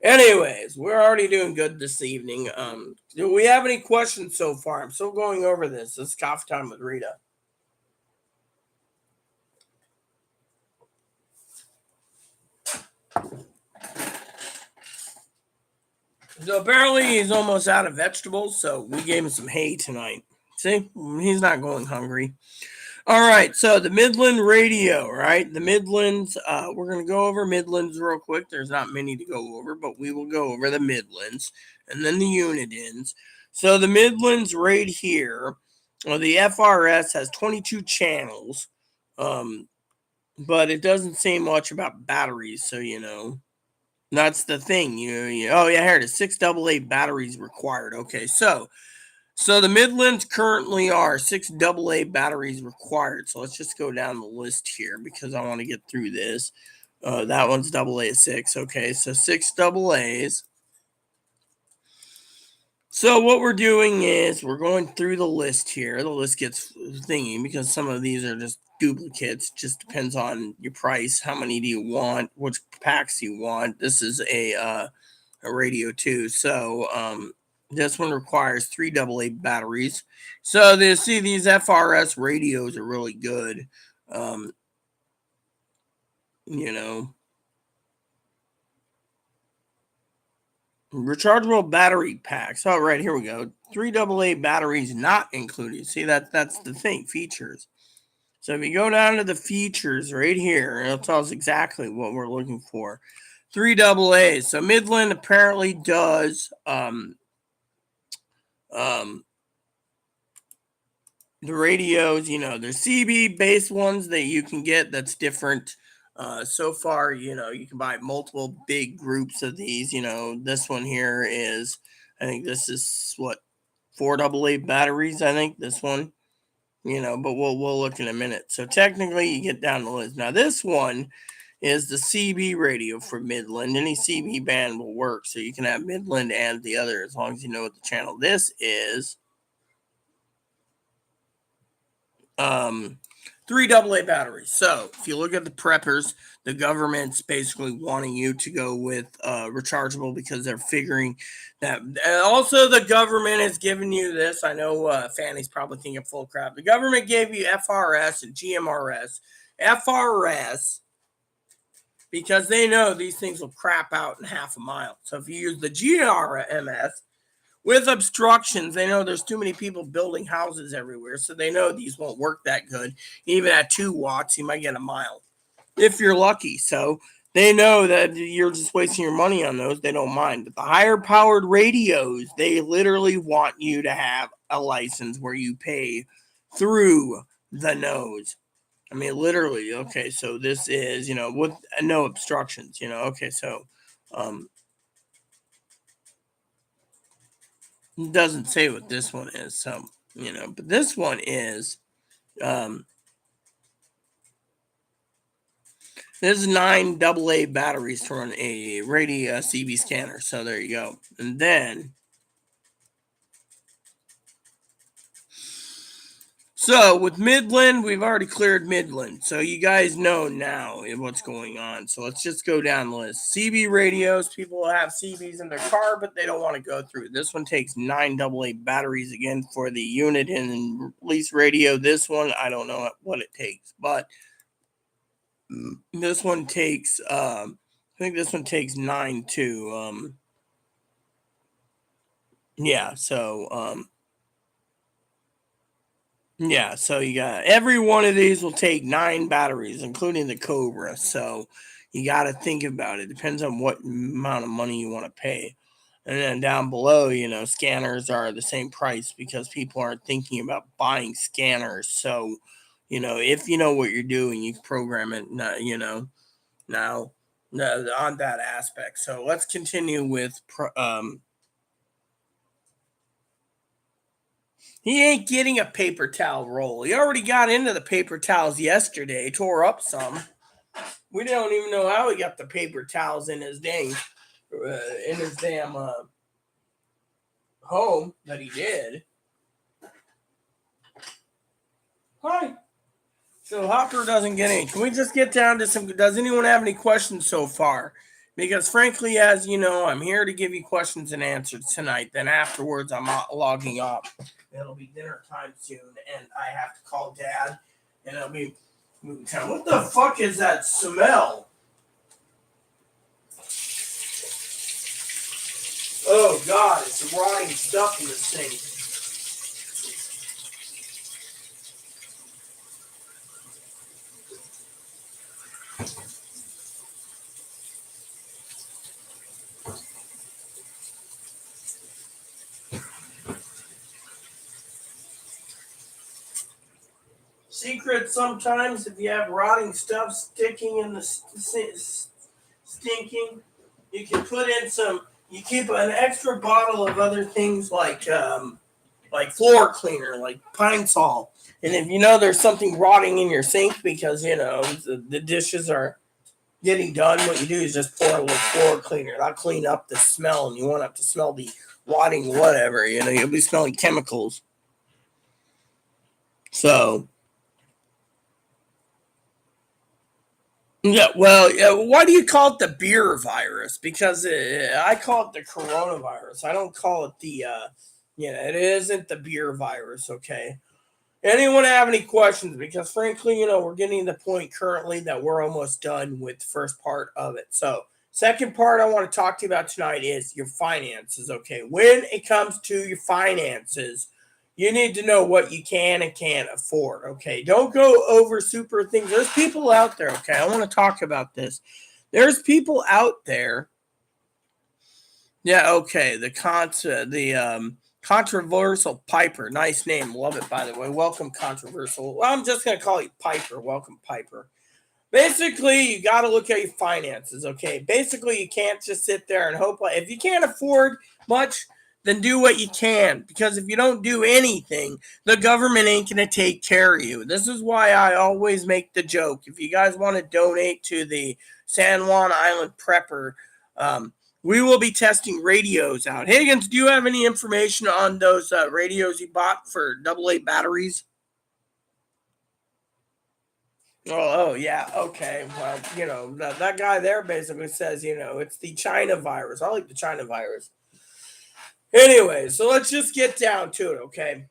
anyways, we're already doing good this evening. Do we have any questions so far? I'm still going over this. This is coffee time with Rita. So apparently he's almost out of vegetables, so we gave him some hay tonight. See, he's not going hungry. All right, so the Midland radio, right? The Midlands, we're going to go over Midlands real quick. There's not many to go over, but we will go over the Midlands and then the Unidens. So the Midlands right here, the FRS has 22 channels, but it doesn't say much about batteries, so that's the thing. Oh yeah, here it is. 6 AA batteries required. Okay, so the Midlands currently are 6 AA batteries required. So let's just go down the list here because I want to get through this. That one's AA 6. Okay, so 6 AAs. So what we're doing is we're going through the list here. The list gets thingy because some of these are just duplicates. Just depends on your price. How many do you want? Which packs you want? This is a radio too. So this one requires 3 AA batteries. So these FRS radios are really good. Rechargeable battery packs. All right, here we go. 3 AA batteries not included. See, that's the thing, features. So if you go down to the features right here, it'll tell us exactly what we're looking for. 3 AAs. So Midland apparently does the radios, there's CB based ones that you can get that's different. So far, you can buy multiple big groups of these. This one here is, I think this is what, 4 AA batteries. I think this one, but we'll look in a minute. So technically, you get down the list. Now this one is the CB radio for Midland. Any CB band will work, so you can have Midland and the other as long as you know what the channel. This is 3 AA batteries. So if you look at the preppers, the government's basically wanting you to go with rechargeable because they're figuring that. Also, the government is giving you this. I know Fanny's probably thinking full crap. The government gave you FRS and GMRS. FRS, because they know these things will crap out in half a mile. So if you use the GRMS, with obstructions, they know there's too many people building houses everywhere, so they know these won't work that good. Even at 2 watts, you might get a mile if you're lucky. So they know that you're just wasting your money on those. They don't mind. But the higher powered radios, they literally want you to have a license where you pay through the nose. I mean, literally. Okay, so this is, with no obstructions, okay, so It doesn't say what this one is, so but this one is this is 9 AA batteries to run a radio CB scanner. So there you go. And then so with Midland, we've already cleared Midland. So you guys know now what's going on. So let's just go down the list. CB radios, people have CBs in their car, but they don't want to go through. This one takes 9 AA batteries again for the unit and release radio. This one, I don't know what it takes, but this one takes I think this one takes 9 too. Yeah, so yeah, so you got every one of these will take 9 batteries, including the Cobra. So you got to think about it. Depends on what amount of money you want to pay. And then down below, scanners are the same price because people aren't thinking about buying scanners. So, if you know what you're doing, you can program it, now on that aspect. So let's continue with he ain't getting a paper towel roll. He already got into the paper towels yesterday, tore up some. We don't even know how he got the paper towels in his damn home that he did. Hi. So Hopper doesn't get any. Can we just get down to some? Does anyone have any questions so far? Because frankly, as you know, I'm here to give you questions and answers tonight. Then afterwards, I'm logging off. It'll be dinner time soon, and I have to call Dad, and I'll be moving town. What the fuck is that smell? Oh God, it's some rotting stuff in the sink. Secret sometimes if you have rotting stuff sticking in the stinking, you can put in some. You keep an extra bottle of other things like floor cleaner, like Pine Sol. And if you know there's something rotting in your sink because the dishes are getting done, what you do is just pour a little floor cleaner. That'll clean up the smell, and you won't have to smell the rotting whatever. You'll be smelling chemicals. So. Yeah, well, why do you call it the beer virus? Because I call it the coronavirus. I don't call it it isn't the beer virus, okay? Anyone have any questions? Because frankly, we're getting to the point currently that we're almost done with the first part of it. So, second part I want to talk to you about tonight is your finances, okay? When it comes to your finances, you need to know what you can and can't afford, okay? Don't go over super things. There's people out there, okay? I want to talk about this. There's people out there. Yeah, okay. Controversial Piper. Nice name. Love it, by the way. Welcome, Controversial. Well, I'm just going to call you Piper. Welcome, Piper. Basically, you got to look at your finances, okay? Basically, you can't just sit there and hope. If you can't afford much, then do what you can. Because if you don't do anything, the government ain't going to take care of you. This is why I always make the joke. If you guys want to donate to the San Juan Island Prepper, we will be testing radios out. Higgins, do you have any information on those radios you bought for AA batteries? Oh, yeah. Okay. Well, that guy there basically says, it's the China virus. I like the China virus. Anyway, so let's just get down to it, okay?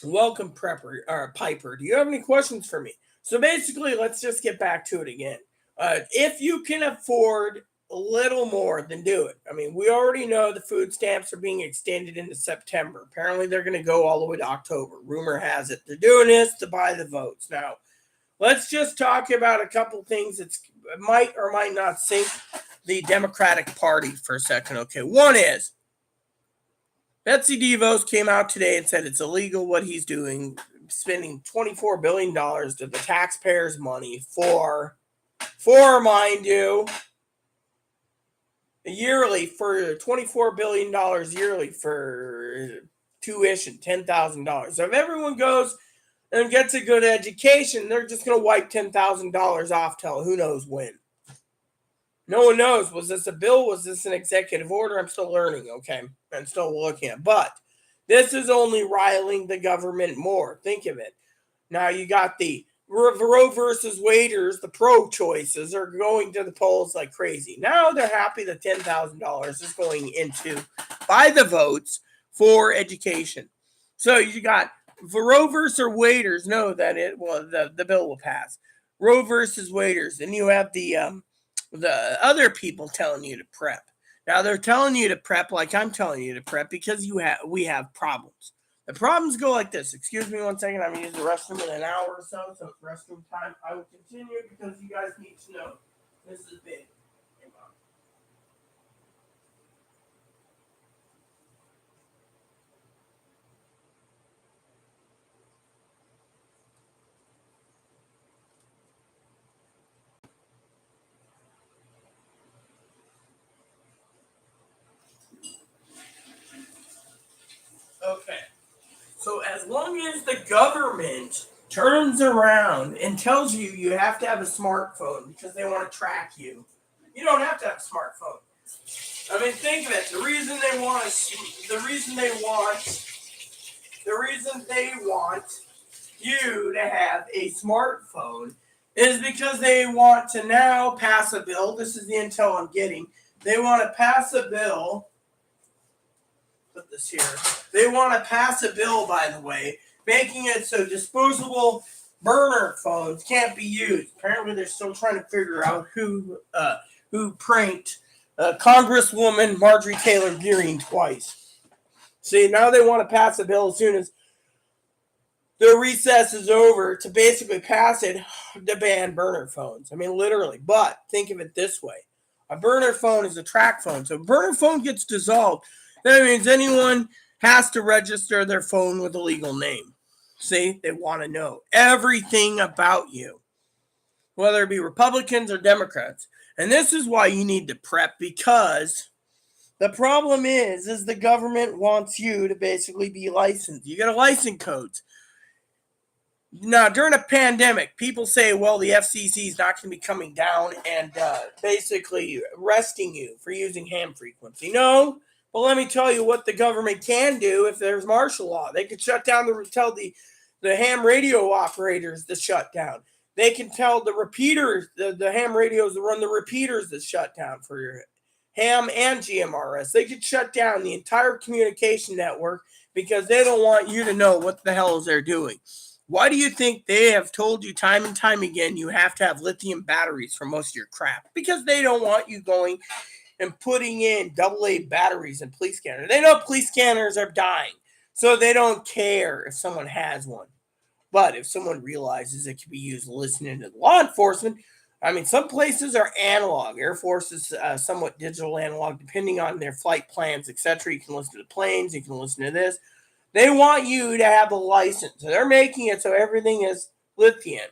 Welcome, Piper. Do you have any questions for me? So basically, let's just get back to it again. If you can afford a little more, then do it. I mean, we already know the food stamps are being extended into September. Apparently, they're going to go all the way to October. Rumor has it they're doing this to buy the votes. Now, let's just talk about a couple things that might or might not sink the Democratic Party for a second. Okay, one is Betsy DeVos came out today and said it's illegal what he's doing, spending $24 billion of the taxpayers' money for, mind you, yearly for $24 billion yearly for tuition, $10,000. So if everyone goes and gets a good education, they're just going to wipe $10,000 off till who knows when. No one knows. Was this a bill? Was this an executive order? I'm still learning, okay? I'm still looking at. But this is only riling the government more. Think of it. Now you got the Roe versus Wadeers, the pro-choices are going to the polls like crazy. Now they're happy that $10,000 is going into, by the votes, for education. So you got Roe versus Wadeers know that the bill will pass. Roe versus Wadeers, and you have the other people telling you to prep. Now they're telling you to prep like I'm telling you to prep because we have problems. The problems go like this. Excuse me 1 second. I'm going to use the restroom in an hour or so. So it's restroom time. I will continue because you guys need to know this is big. Okay. So as long as the government turns around and tells you you have to have a smartphone because they want to track you, you don't have to have a smartphone. I mean, think of it. The reason they want you to have a smartphone is because they want to now pass a bill. This is the intel I'm getting. They want to pass a bill. Put this here. They want to pass a bill, by the way, making it so disposable burner phones can't be used. Apparently, they're still trying to figure out who pranked Congresswoman Marjorie Taylor Greene twice. See, now they want to pass a bill as soon as the recess is over to basically pass it to ban burner phones. I mean, literally. But think of it this way. A burner phone is a track phone. So if a burner phone gets dissolved, that means anyone has to register their phone with a legal name. See, they want to know everything about you, whether it be Republicans or Democrats. And this is why you need to prep, because the problem is the government wants you to basically be licensed. You got a license codes. Now, during a pandemic, people say, well, the FCC is not going to be coming down and basically arresting you for using ham frequency. No, but let me tell you what the government can do if there's martial law. They could shut down tell the ham radio operators to shut down. They can tell the repeaters, the ham radios that run the repeaters to shut down for your ham and GMRS. They could shut down the entire communication network because they don't want you to know what the hell is they're doing. Why do you think they have told you time and time again you have to have lithium batteries for most of your crap? Because they don't want you going and putting in AA batteries in police scanners. They know police scanners are dying, so they don't care if someone has one. But if someone realizes it can be used listening to law enforcement, I mean, some places are analog. Air Force is somewhat digital analog, depending on their flight plans, etc. You can listen to the planes, you can listen to this. They want you to have a license. So they're making it so everything is lithium.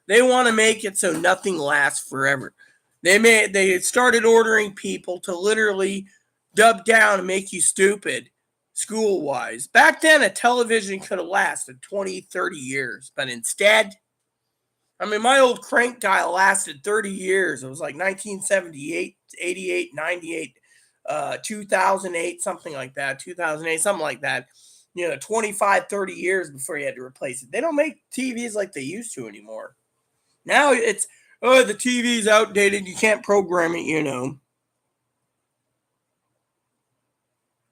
They want to make it so nothing lasts forever. They started ordering people to literally dub down and make you stupid school-wise. Back then, a television could have lasted 20, 30 years. But instead, I mean, my old crank dial lasted 30 years. It was like 1978, 88, 98, 2008, something like that. 2008, something like that. 25, 30 years before you had to replace it. They don't make TVs like they used to anymore. Now it's, the TV's outdated. You can't program it,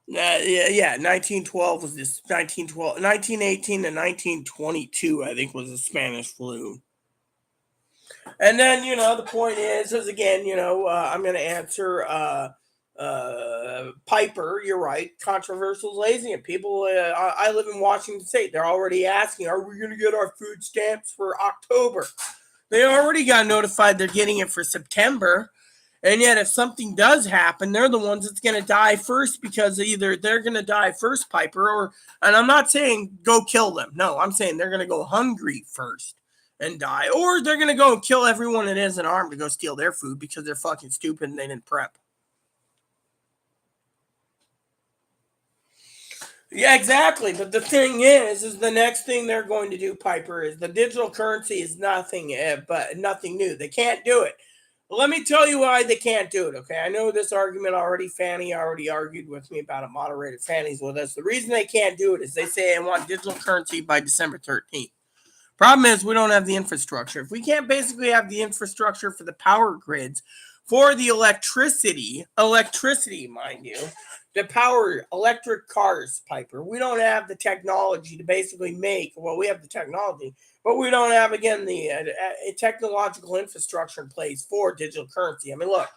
Yeah, 1912 was this, 1918 to 1922, I think, was the Spanish flu. And then, the point is again, I'm going to answer Piper, you're right. Controversial is lazy. And people, I live in Washington State. They're already asking, are we going to get our food stamps for October? They already got notified they're getting it for September. And yet, if something does happen, they're the ones that's going to die first, because either they're going to die first, Piper, and I'm not saying go kill them. No, I'm saying they're going to go hungry first and die. Or they're going to go and kill everyone that isn't armed to go steal their food because they're fucking stupid and they didn't prep. Yeah, exactly. But the thing is the next thing they're going to do, Piper, is the digital currency is nothing, but nothing new. They can't do it. Well, let me tell you why they can't do it. Okay, I know this argument already. Fanny already argued with me about it. Moderated Fanny's with us. The reason they can't do it is they say they want digital currency by December 13th. Problem is, we don't have the infrastructure. If we can't basically have the infrastructure for the power grids, for the electricity, mind you, to power electric cars, Piper, we don't have the technology to basically make, well, we have the technology, but we don't have, again, the technological infrastructure in place for digital currency. I mean, look,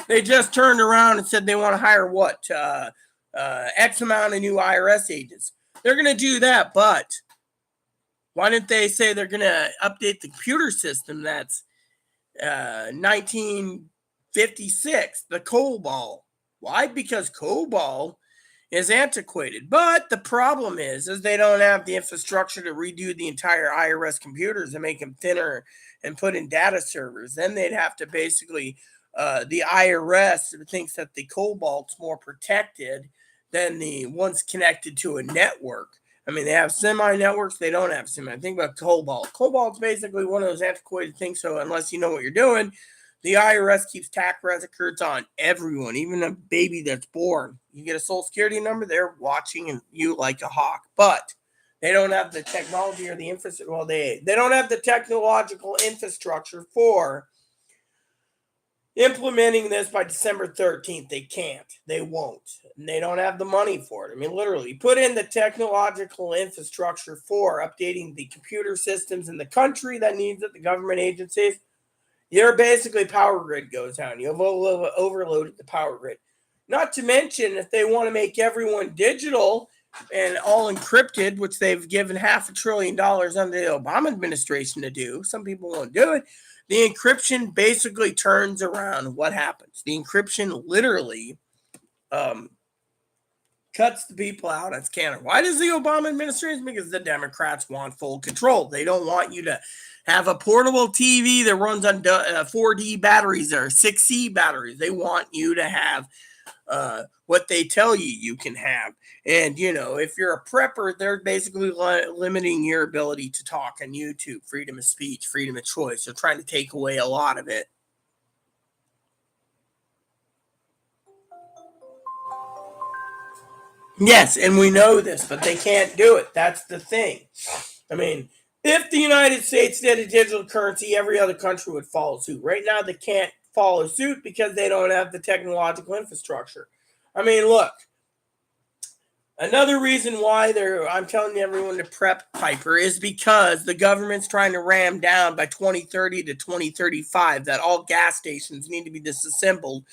they just turned around and said they want to hire what? X amount of new IRS agents. They're going to do that, but why didn't they say they're going to update the computer system that's 1956, the COBOL? Why? Because COBOL is antiquated. But the problem is they don't have the infrastructure to redo the entire IRS computers and make them thinner and put in data servers. Then they'd have to basically, the IRS thinks that the COBOL's more protected than the ones connected to a network. I mean, they have semi-networks. They don't have semi. Think about Cobalt. Cobalt's basically one of those antiquated things. So unless you know what you're doing, the IRS keeps tax records on everyone, even a baby that's born. You get a social security number, they're watching you like a hawk. But they don't have the technology or the infrastructure. Well, they don't have the technological infrastructure for implementing this by December 13th. They can't. They won't. And they don't have the money for it. I mean, literally, put in the technological infrastructure for updating the computer systems in the country that needs it, the government agencies. Your basically power grid goes down. You've overloaded the power grid. Not to mention, if they want to make everyone digital and all encrypted, which they've given $500 billion under the Obama administration to do, some people won't do it. The encryption basically turns around what happens. The encryption literally cuts the people out as counter. Why does the Obama administration? Because the Democrats want full control. They don't want you to have a portable TV that runs on 4D batteries or 6C batteries. They want you to have what they tell you can have. And, you know, if you're a prepper, they're basically limiting your ability to talk on YouTube, freedom of speech, freedom of choice. They're trying to take away a lot of it. Yes, and we know this, but they can't do it. That's the thing. I mean, if the United States did a digital currency, every other country would follow suit. Right now, they can't follow suit because they don't have the technological infrastructure. I mean, look, another reason why I'm telling everyone to prep, Piper, is because the government's trying to ram down by 2030 to 2035 that all gas stations need to be disassembled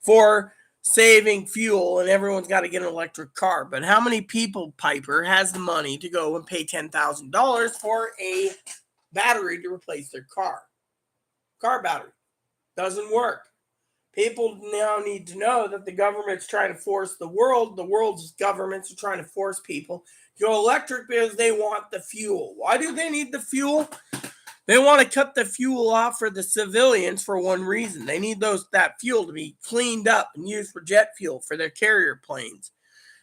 for saving fuel, and everyone's got to get an electric car. But how many people, Piper, has the money to go and pay $10,000 for a battery to replace their car? Car battery doesn't work. People now need to know that the government's trying to force the world's governments are trying to force people to go electric because they want the fuel. Why do they need the fuel? They want to cut the fuel off for the civilians for one reason. They need that fuel to be cleaned up and used for jet fuel for their carrier planes.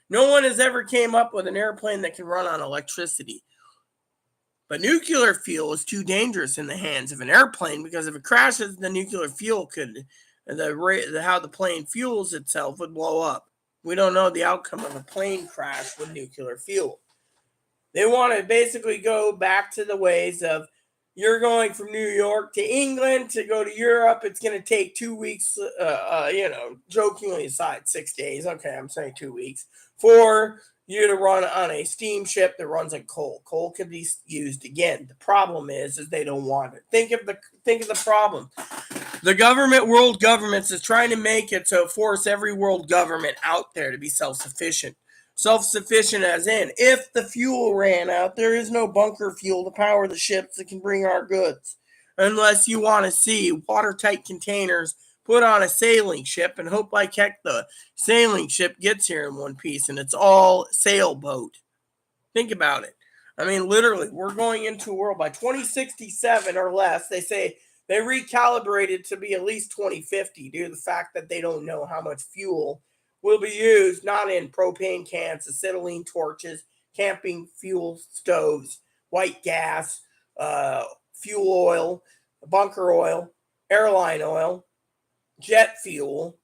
No one has ever came up with an airplane that can run on electricity. But nuclear fuel is too dangerous in the hands of an airplane because if it crashes, the nuclear fuel how the plane fuels itself would blow up. We don't know the outcome of a plane crash with nuclear fuel. They want to basically go back to the ways of you're going from New York to England to go to Europe. It's going to take 2 weeks, jokingly aside, 6 days. Okay, I'm saying 2 weeks for you to run on a steamship that runs on coal. Coal can be used again. The problem is they don't want it. Think of the problem. The world governments is trying to make it so force every world government out there to be self-sufficient. Self-sufficient as in, if the fuel ran out, there is no bunker fuel to power the ships that can bring our goods. Unless you want to see watertight containers put on a sailing ship and hope like heck the sailing ship gets here in one piece and it's all sailboat. Think about it. I mean, literally, we're going into a world by 2067 or less. They say they recalibrated to be at least 2050 due to the fact that they don't know how much fuel will be used not in propane cans, acetylene torches, camping fuel stoves, white gas, fuel oil, bunker oil, airline oil, jet fuel,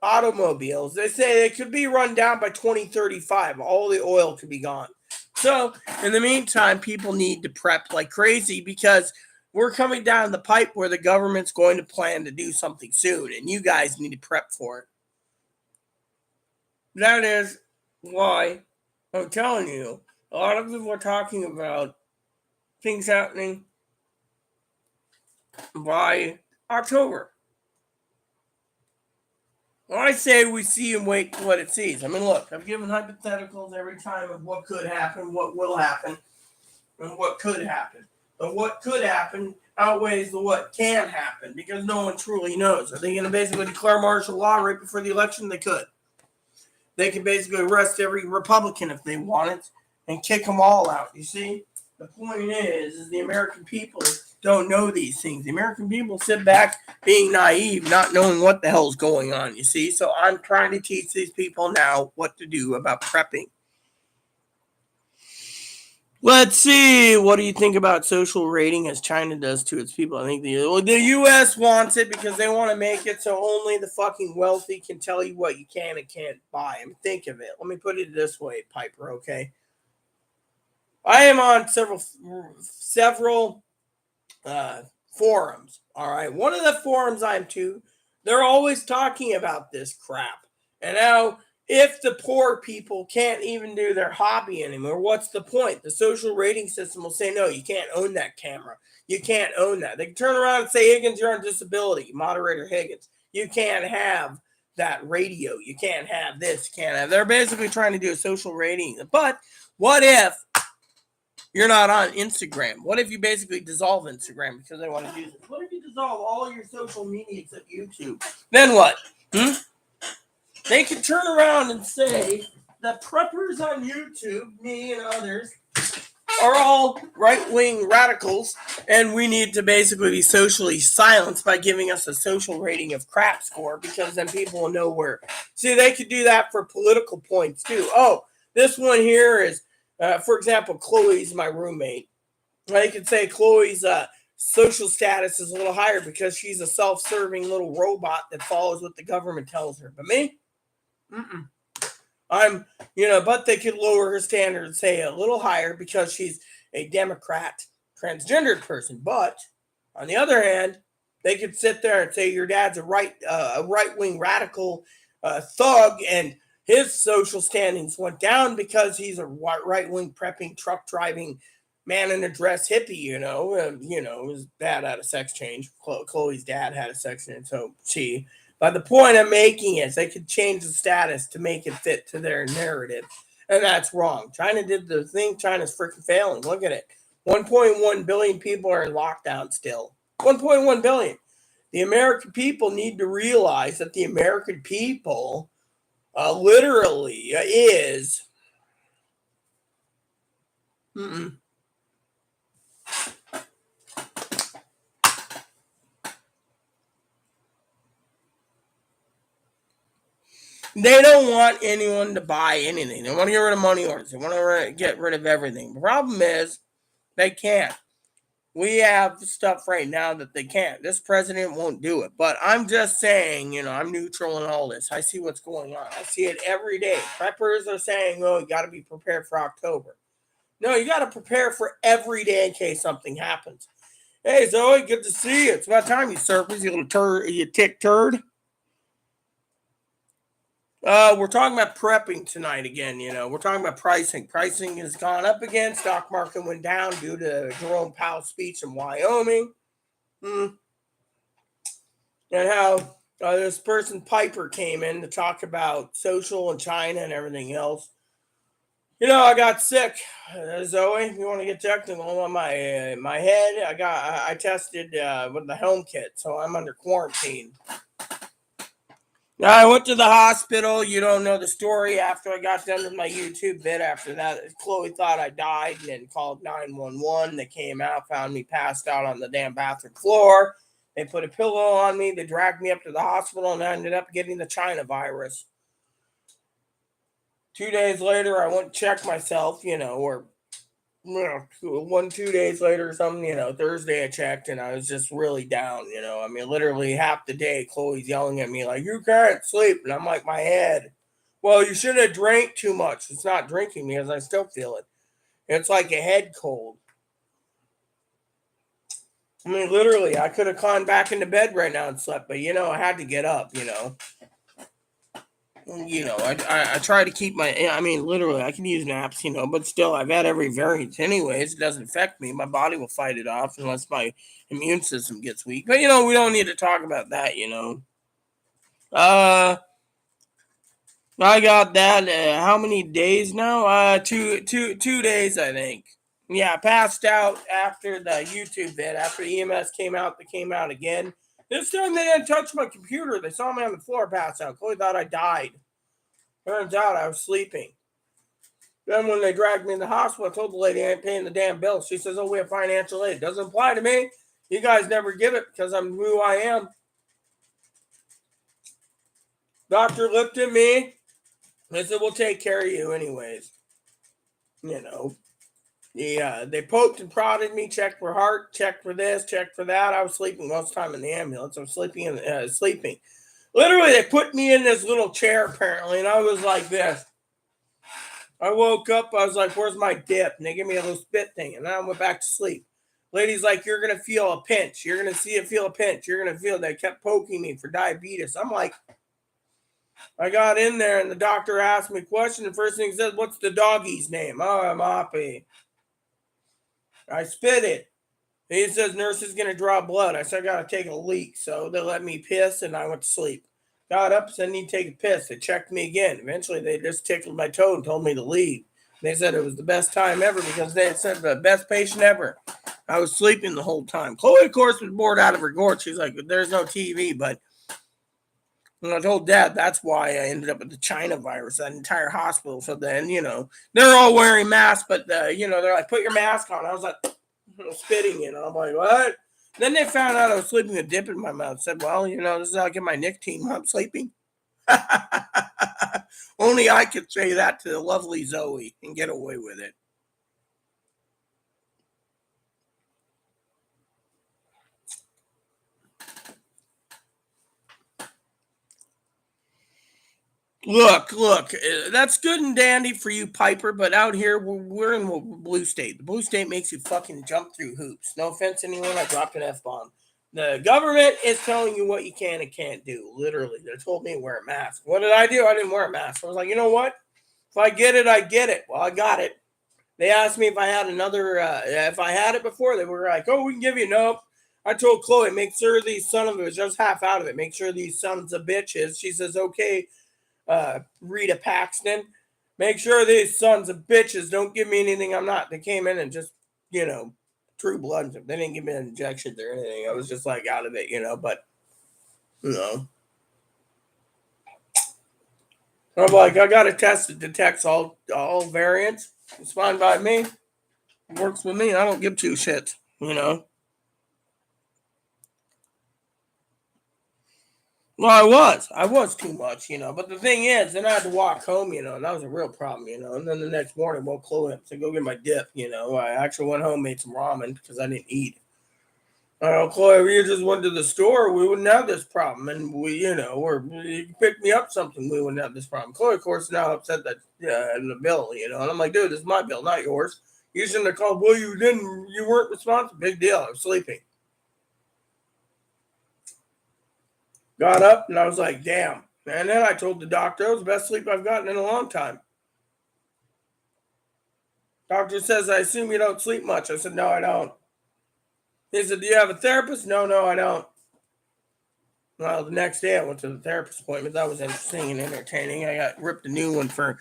automobiles. They say it could be run down by 2035. All the oil could be gone. So, in the meantime, people need to prep like crazy because we're coming down the pipe where the government's going to plan to do something soon, and you guys need to prep for it. That is why I'm telling you, a lot of people are talking about things happening by October. When I say we see and wait for what it sees, I mean, look, I've given hypotheticals every time of what could happen, what will happen, and what could happen. But what could happen outweighs the what can happen because no one truly knows. Are they going to basically declare martial law right before the election? They could. They could basically arrest every Republican if they wanted and kick them all out. You see? The point is the American people don't know these things. The American people sit back being naive, not knowing what the hell's going on, you see? So I'm trying to teach these people now what to do about prepping. Let's see. What do you think about social rating as China does to its people? I think the U.S. wants it because they want to make it so only the fucking wealthy can tell you what you can and can't buy. I mean, think of it. Let me put it this way, Piper, okay? I am on several forums, all right? One of the forums I'm to, they're always talking about this crap. And now, if the poor people can't even do their hobby anymore, what's the point? The social rating system will say, no, you can't own that camera. You can't own that. They can turn around and say, Higgins, you're on disability. Moderator Higgins, you can't have that radio. You can't have this. You can't have. They're basically trying to do a social rating. But what if you're not on Instagram? What if you basically dissolve Instagram because they want to do this? What if you dissolve all your social media except YouTube? Then what? They can turn around and say that preppers on YouTube, me and others, are all right-wing radicals, and we need to basically be socially silenced by giving us a social rating of crap score because then people will know where. See, they could do that for political points too. Oh, this one here is, for example, Chloe's my roommate. They could say Chloe's social status is a little higher because she's a self-serving little robot that follows what the government tells her. But me? But they could lower her standard and say a little higher because she's a Democrat transgendered person. But on the other hand, they could sit there and say your dad's a right-wing radical thug and his social standings went down because he's a right-wing prepping, truck driving man in a dress hippie, his dad had a sex change. Chloe's dad had a sex change, so she. But the point I'm making is they could change the status to make it fit to their narrative. And that's wrong. China did the thing. China's freaking failing. Look at it. 1.1 billion people are in lockdown still. 1.1 billion. The American people need to realize that the American people literally is... They don't want anyone to buy anything. They want to get rid of money orders. They want to get rid of everything. The problem is they can't. We have stuff right now that they can't. This president won't do it. But I'm just saying, I'm neutral in all this. I see what's going on. I see it every day. Preppers are saying, you got to be prepared for October. No, you got to prepare for every day in case something happens. Hey, Zoe, good to see you. It's about time you surface, you little turd, you tick turd. We're talking about prepping tonight again. We're talking about pricing. Pricing has gone up again. Stock market went down due to Jerome Powell's speech in Wyoming. And how this person, Piper, came in to talk about social and China and everything else. I got sick. Zoe, you want to get technical on my head? I tested with the home kit, so I'm under quarantine. Now, I went to the hospital. You don't know the story. After I got done with my YouTube vid, after that, Chloe thought I died and then called 911. They came out, found me passed out on the damn bathroom floor. They put a pillow on me. They dragged me up to the hospital, and I ended up getting the China virus. 2 days later, I went to check myself, or 2 days later or something, Thursday I checked and I was just really down, I mean, literally half the day, Chloe's yelling at me like, you can't sleep. And I'm like, my head. Well, you shouldn't have drank too much. It's not drinking because I still feel it. It's like a head cold. I mean, literally, I could have gone back into bed right now and slept, but I had to get up. I try to keep I mean, literally, I can use naps, but still, I've had every variant anyways. It doesn't affect me. My body will fight it off unless my immune system gets weak. But, we don't need to talk about that. I got that. How many days now? 2 days, I think. Yeah, passed out after the YouTube vid. After EMS came out, they came out again. This time they didn't touch my computer. They saw me on the floor pass out. Chloe thought I died. Turns out I was sleeping. Then when they dragged me in the hospital, I told the lady I ain't paying the damn bill. She says, oh, we have financial aid. Doesn't apply to me. You guys never give it because I'm who I am. Doctor looked at me. They said, we'll take care of you anyways. They poked and prodded me, checked for heart, checked for this, checked for that. I was sleeping most of the time in the ambulance. I was sleeping. Literally, they put me in this little chair, apparently, and I was like this. I woke up, I was like, where's my dip? And they gave me a little spit thing, and then I went back to sleep. Lady's like, you're going to feel a pinch. You're going to feel a pinch. You're going to feel. They kept poking me for diabetes. I'm like, I got in there, and the doctor asked me a question. The first thing he said, what's the doggy's name? Oh, I'm Oppie. I spit it. He says, nurse is going to draw blood. I said, I got to take a leak. So they let me piss, and I went to sleep. Got up, said, I need to take a piss. They checked me again. Eventually, they just tickled my toe and told me to leave. They said it was the best time ever because they said the best patient ever. I was sleeping the whole time. Chloe, of course, was bored out of her gourd. She's like, there's no TV. But when I told Dad, that's why I ended up with the China virus, that entire hospital. So then, they're all wearing masks, but, they're like, put your mask on. I was like, spitting, I'm like, what? Then they found out I was sleeping with a dip in my mouth. Said, well, this is how I get my nicotine when I'm sleeping. Only I could say that to the lovely Zoe and get away with it. Look, that's good and dandy for you, Piper, but out here, we're in the blue state. The blue state makes you fucking jump through hoops. No offense to anyone, I dropped an F-bomb. The government is telling you what you can and can't do. Literally, they told me to wear a mask. What did I do? I didn't wear a mask. I was like, you know what? If I get it, I get it. Well, I got it. They asked me if I had if I had it before. They were like, oh, we can give you. Nope. I told Chloe, make sure these son of it was just half out of it. Make sure these sons of bitches. She says, okay, Rita Paxton, make sure these sons of bitches don't give me anything I'm not. They came in and just, true blood. They didn't give me an injection or anything. I was just like out of it, but, I'm like, I got a test that detects all variants. It's fine by me. It works with me. I don't give two shits, Well, I was too much, But the thing is, then I had to walk home, and that was a real problem, And then the next morning, woke Chloe up to go get my dip, I actually went home, made some ramen because I didn't eat. Chloe, if you just went to the store, we wouldn't have this problem. And or you picked me up something, we wouldn't have this problem. Chloe, of course, now upset that the bill, And I'm like, dude, this is my bill, not yours. You shouldn't have called. Well, you weren't responsible. Big deal. I was sleeping. Got up and I was like, damn. And then I told the doctor it was the best sleep I've gotten in a long time. Doctor says, I assume you don't sleep much. I said, no, I don't. He said, do you have a therapist? No, I don't. Well, the next day I went to the therapist appointment. That was interesting and entertaining. I got ripped a new one for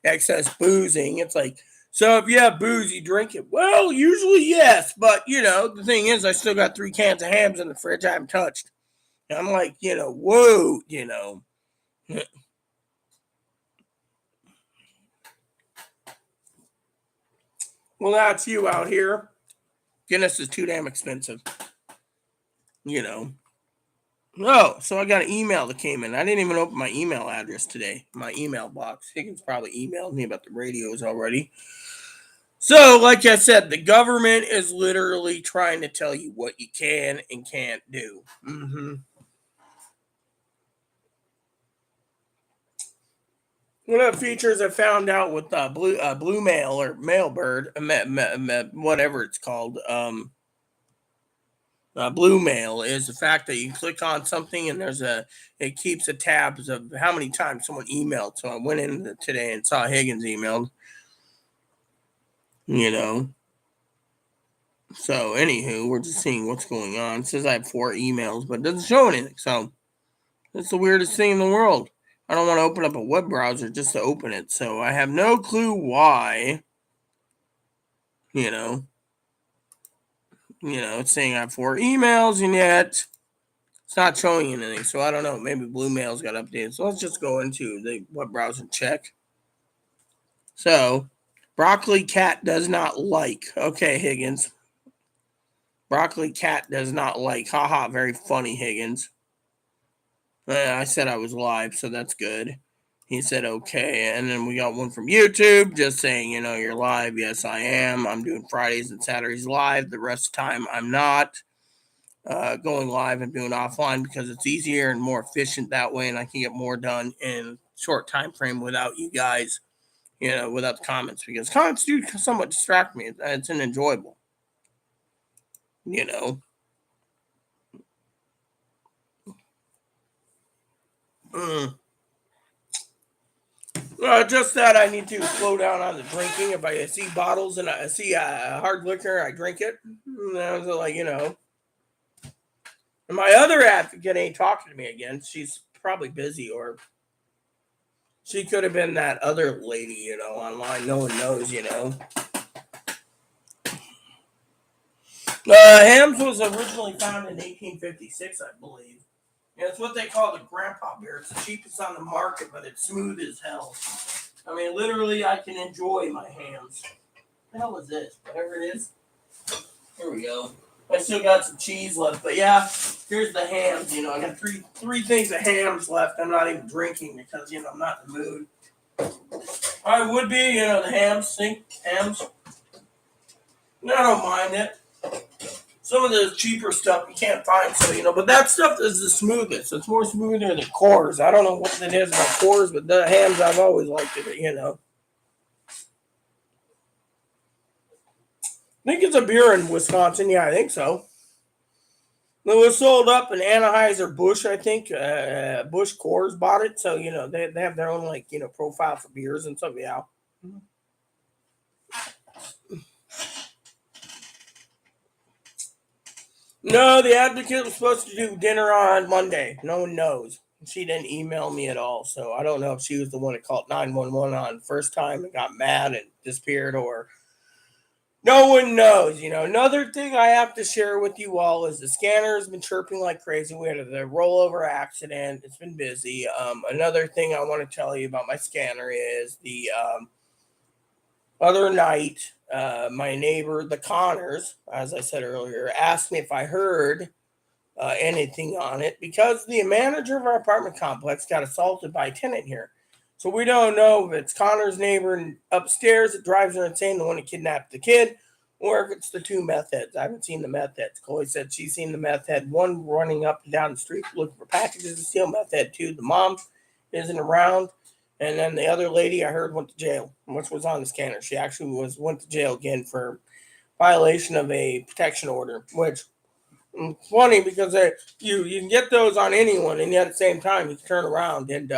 excess boozing. It's like, so if you have booze, you drink it. Well, usually yes. But, the thing is, I still got 3 cans of hams in the fridge I haven't touched. And I'm like, whoa, Well, that's you out here. Guinness is too damn expensive. Oh, so I got an email that came in. I didn't even open my email address today. My email box. Higgins probably emailed me about the radios already. So, like I said, the government is literally trying to tell you what you can and can't do. One of the features I found out with blue mail or mailbird, whatever it's called, blue mail is the fact that you click on something and it keeps a tabs of how many times someone emailed. So I went in today and saw Higgins emailed, you know. So anywho, we're just seeing what's going on. It says I have 4 emails, but it doesn't show anything. So that's the weirdest thing in the world. I don't want to open up a web browser just to open it. So I have no clue why, you know. It's saying I have 4 emails and yet it's not showing anything. So I don't know. Maybe Blue Mail's got updated. So let's just go into the web browser and check. So Broccoli Cat does not like. Okay, Higgins. Broccoli Cat does not like. Haha, very funny, Higgins. I said I was live, so that's good. He said okay. And then we got one from YouTube just saying, you're live. Yes, I am. I'm doing Fridays and Saturdays live. The rest of the time, I'm not. Going live and doing offline because it's easier and more efficient that way, and I can get more done in short time frame without you guys, without the comments, because comments do somewhat distract me. It's unenjoyable, you know. Mm. Just that I need to slow down on the drinking. If I see bottles and I see hard liquor, I drink it. And I was like, And my other advocate ain't talking to me again. She's probably busy, or she could have been that other lady, online. No one knows. Hams was originally found in 1856, I believe. Yeah, it's what they call the grandpa beer. It's the cheapest on the market, but it's smooth as hell. I mean, literally, I can enjoy my hams. What the hell is this? Whatever it is. Here we go. I still got some cheese left, but yeah, here's the hams. I got three things of hams left. I'm not even drinking because I'm not in the mood. I would be, the hams, hams. No, I don't mind it. Some of the cheaper stuff you can't find, so but that stuff is the smoothest. It's more smoother than Coors. I don't know what it is about Coors, but the hams I've always liked it. I think it's a beer in Wisconsin. Yeah, I think so. It was sold up in Anheuser-Busch, I think. Busch Coors bought it, so they have their own profile for beers and stuff. Yeah. No, the advocate was supposed to do dinner on Monday. No one knows. She didn't email me at all, so I don't know if she was the one that called 911 on the first time and got mad and disappeared, or no one knows. Another thing I have to share with you all is the scanner has been chirping like crazy. We had the rollover accident. It's been busy. Another thing I want to tell you about my scanner is the other night, my neighbor, the Connors, as I said earlier, asked me if I heard anything on it because the manager of our apartment complex got assaulted by a tenant here. So we don't know if it's Connor's neighbor upstairs that drives her insane, the one that kidnapped the kid, or if it's the 2 meth heads. I haven't seen the meth heads. Chloe said she's seen the meth head, one running up and down the street looking for packages to steal. Meth head 2, the mom isn't around. And then the other lady I heard went to jail, which was on the scanner. She actually went to jail again for violation of a protection order, which funny because you can get those on anyone, and yet at the same time you can turn around and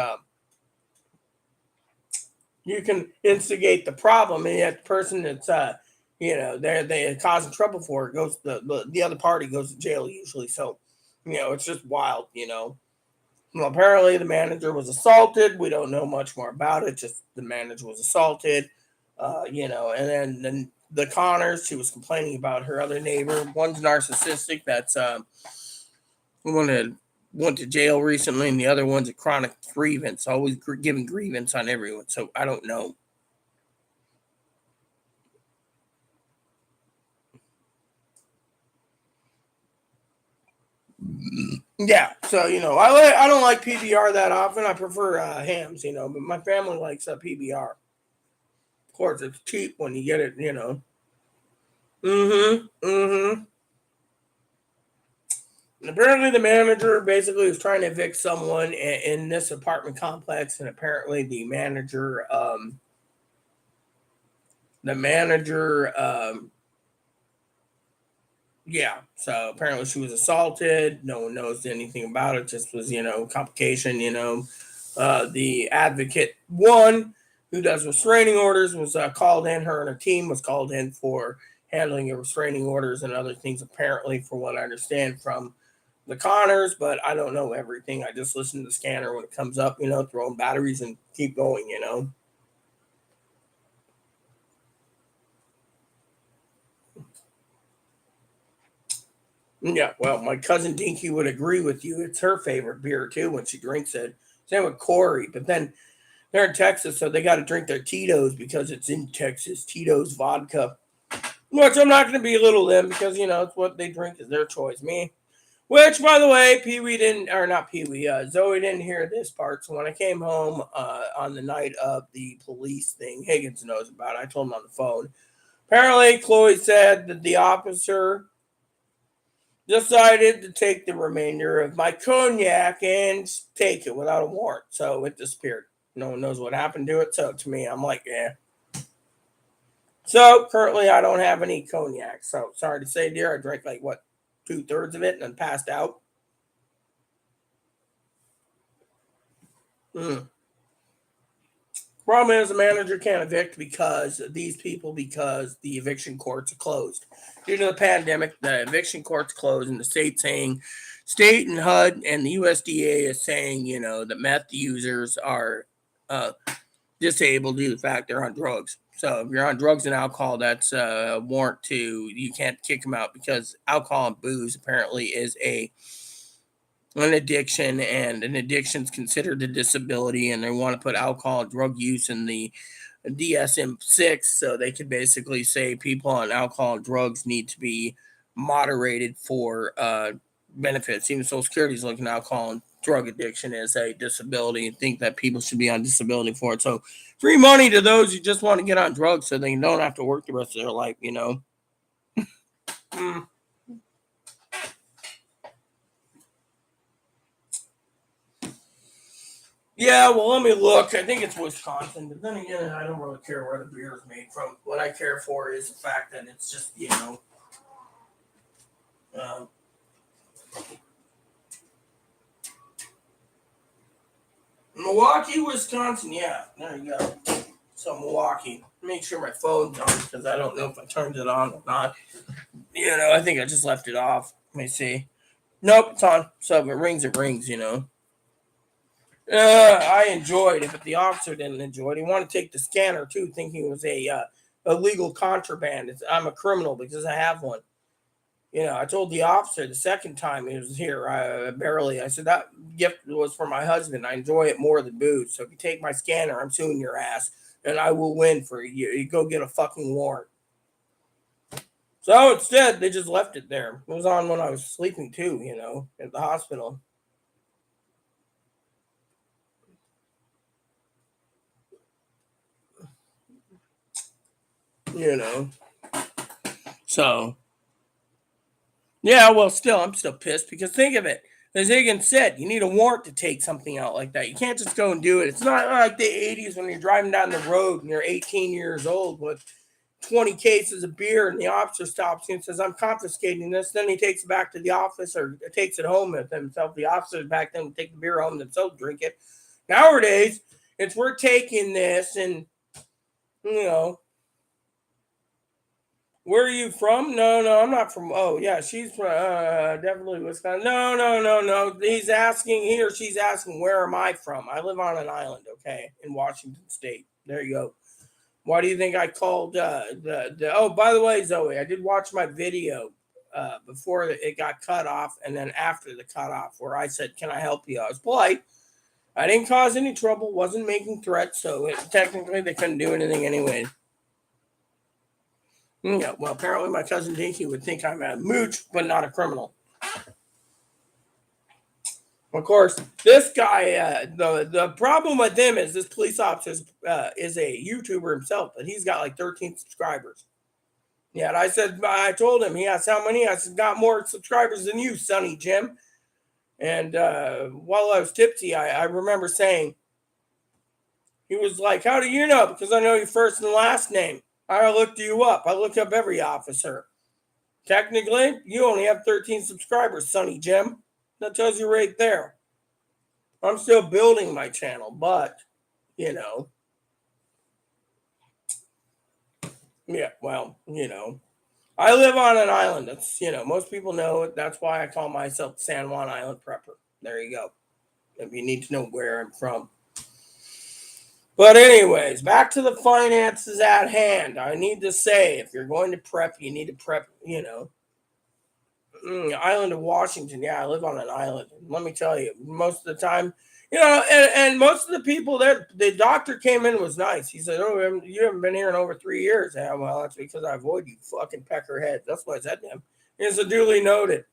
you can instigate the problem, and yet the person that's they're causing trouble for it goes the other party goes to jail usually. So it's just wild. Well, apparently the manager was assaulted. We don't know much more about it. Just the manager was assaulted. And then the Connors, she was complaining about her other neighbor. One's narcissistic. That's one that went to jail recently, and the other one's a chronic grievance, always giving grievance on everyone. So I don't know. Yeah, so I don't like PBR that often. I prefer hams, but my family likes PBR. Of course, it's cheap when you get it. Mm-hmm. Mm-hmm. And apparently, the manager basically was trying to evict someone in this apartment complex, and apparently, the manager, yeah. So apparently, she was assaulted. No one knows anything about it. Just was, complication. The advocate one who does restraining orders was called in. Her and her team was called in for handling the restraining orders and other things. Apparently, for what I understand from the Connors, but I don't know everything. I just listen to the scanner when it comes up, throwing batteries and keep going. Yeah, well, my cousin Dinky would agree with you. It's her favorite beer too when she drinks it. Same with Corey, but then they're in Texas, so they got to drink their Tito's because it's in Texas. Tito's vodka, which I'm not going to belittle them because it's what they drink is their choice. Me, which, by the way, Pee Wee didn't, or not Pee Wee, Zoe didn't hear this part. So when I came home on the night of the police thing, Higgins knows about it. I told him on the phone. Apparently, Chloe said that the officer decided to take the remainder of my cognac and take it without a warrant. So it disappeared. No one knows what happened to it. So to me, I'm like, yeah. So currently, I don't have any cognac. So sorry to say, dear, I drank like what, 2/3 of it and then passed out. Mm. Problem is, the manager can't evict because the eviction courts are closed. Due to the pandemic, the eviction courts closed, and the state and HUD and the USDA is saying, that meth users are uh, disabled due to the fact they're on drugs. So if you're on drugs and alcohol, that's a warrant to you can't kick them out because alcohol and booze apparently is an addiction, and an addiction is considered a disability, and they want to put alcohol and drug use in the DSM-6, so they could basically say people on alcohol and drugs need to be moderated for benefits. Even Social Security is looking at alcohol and drug addiction as a disability and think that people should be on disability for it. So free money to those who just want to get on drugs so they don't have to work the rest of their life. Mm. Yeah, well, let me look. I think it's Wisconsin, but then again, I don't really care where the beer is made from. What I care for is the fact that it's just, um, Milwaukee, Wisconsin. Yeah, there you go. So Milwaukee. Make sure my phone's on because I don't know if I turned it on or not. I think I just left it off. Let me see. Nope, it's on. So if it rings, it rings. I enjoyed it, but the officer didn't enjoy it. He wanted to take the scanner too, thinking it was a illegal contraband. I'm a criminal because I have one. I told the officer the second time he was here, I said that gift was for my husband. I enjoy it more than booze. So if you take my scanner, I'm suing your ass, and I will win for you. You go get a fucking warrant. So instead, they just left it there. It was on when I was sleeping too, at the hospital. You know. So yeah, well, I'm still pissed because think of it. As Higgins said, you need a warrant to take something out like that. You can't just go and do it. It's not like the 80s when you're driving down the road and you're 18 years old with 20 cases of beer and the officer stops you and says, I'm confiscating this. Then he takes it back to the office or takes it home with himself. The officer's back then take the beer home themselves, drink it. Nowadays, it's we're taking this and, you know, where are you from? No, no, I'm not from. Oh, yeah, she's from definitely Wisconsin. No, no, no, no. He or she's asking, where am I from? I live on an island, okay, in Washington State. There you go. Why do you think I called the? Oh, by the way, Zoe, I did watch my video before it got cut off, and then after the cutoff, where I said, "Can I help you?" I was polite. I didn't cause any trouble. Wasn't making threats, so technically they couldn't do anything anyway. Yeah, well, apparently my cousin Dinky would think I'm a mooch, but not a criminal. Of course, this guy, the problem with him is this police officer is a YouTuber himself, but he's got like 13 subscribers. Yeah, and I told him, he asked how many. I said, got more subscribers than you, Sonny Jim. And while I was tipsy, I remember saying, he was like, how do you know? Because I know your first and last name. I looked you up. I look up every officer. Technically, you only have 13 subscribers, Sonny Jim. That tells you right there. I'm still building my channel, but, you know. Yeah, well, you know. I live on an island. That's, you know, most people know it. That's why I call myself San Juan Island Prepper. There you go. If you need to know where I'm from. But anyways, back to the finances at hand. I need to say, if you're going to prep, you need to prep, you know. Island of Washington. Yeah, I live on an island. Let me tell you, most of the time, you know, and most of the people there, the doctor came in was nice. He said, oh, you haven't been here in over 3 years. Yeah, well, that's because I avoid you fucking peckerheads. That's what I said to him. It's a duly noted.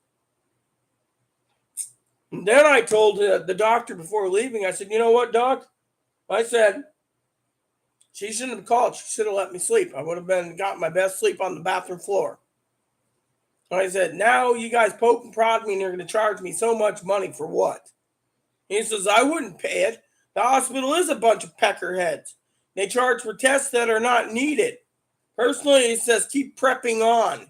And then I told the doctor before leaving, I said, you know what, doc? I said, she shouldn't have called. She should have let me sleep. I would have got my best sleep on the bathroom floor. And I said, now you guys poke and prod me and you're going to charge me so much money for what? He says, I wouldn't pay it. The hospital is a bunch of peckerheads. They charge for tests that are not needed. Personally, he says, keep prepping on.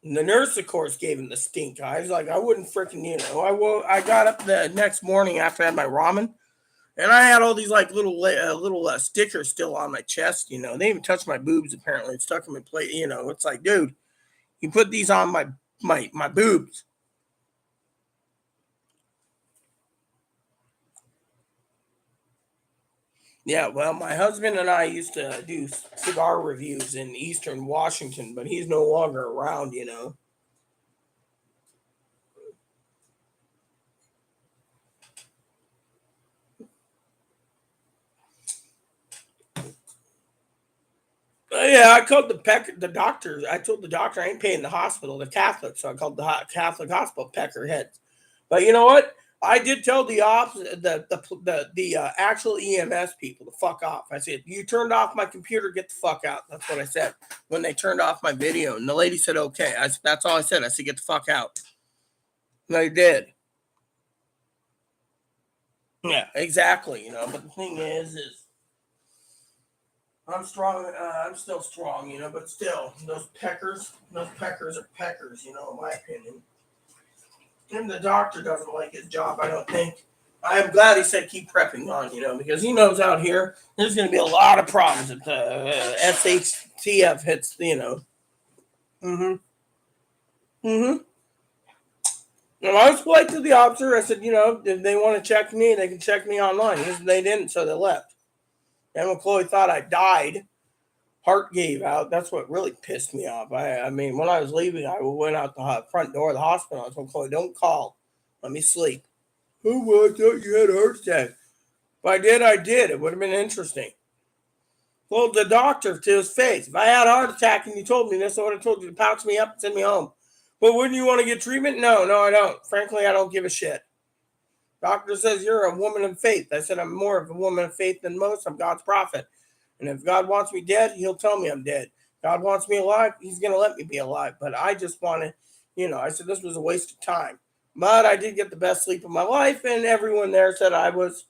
And the nurse, of course, gave him the stink eye. He's like, I wouldn't freaking, you know. I got up the next morning after I had my ramen. And I had all these like little stickers still on my chest, you know. They even touched my boobs apparently. It stuck them in place, you know. It's like, dude, you put these on my boobs. Yeah, well, my husband and I used to do cigar reviews in Eastern Washington, but he's no longer around, you know. Yeah, I called the doctor. I told the doctor I ain't paying the hospital, the Catholic, so I called the Catholic hospital peckerheads. But you know what? I did tell the actual EMS people to fuck off. I said, you turned off my computer, get the fuck out. That's what I said when they turned off my video. And the lady said, okay. I said, that's all I said. I said, get the fuck out. And they did. Yeah, exactly. You know, but the thing is I'm strong. I'm still strong, you know, but still, those peckers are peckers, you know, in my opinion. And the doctor doesn't like his job, I don't think. I am glad he said keep prepping on, you know, because he knows out here there's going to be a lot of problems if the SHTF hits, you know. Mm-hmm. And I was polite to the officer. I said, you know, if they want to check me, they can check me online. They didn't, so they left. And when Chloe thought I died, heart gave out. That's what really pissed me off. I mean, when I was leaving, I went out the front door of the hospital. I told Chloe, don't call. Let me sleep. Oh, well, I thought you had a heart attack. If I did, I did. It would have been interesting. Told the doctor to his face. If I had a heart attack and you told me this, I would have told you to pouch me up and send me home. But wouldn't you want to get treatment? No, I don't. Frankly, I don't give a shit. Doctor says you're a woman of faith. I said I'm more of a woman of faith than most. I'm God's prophet. And if God wants me dead, he'll tell me I'm dead. God wants me alive, he's going to let me be alive. But I just want to, you know, I said this was a waste of time. But I did get the best sleep of my life, and everyone there said I was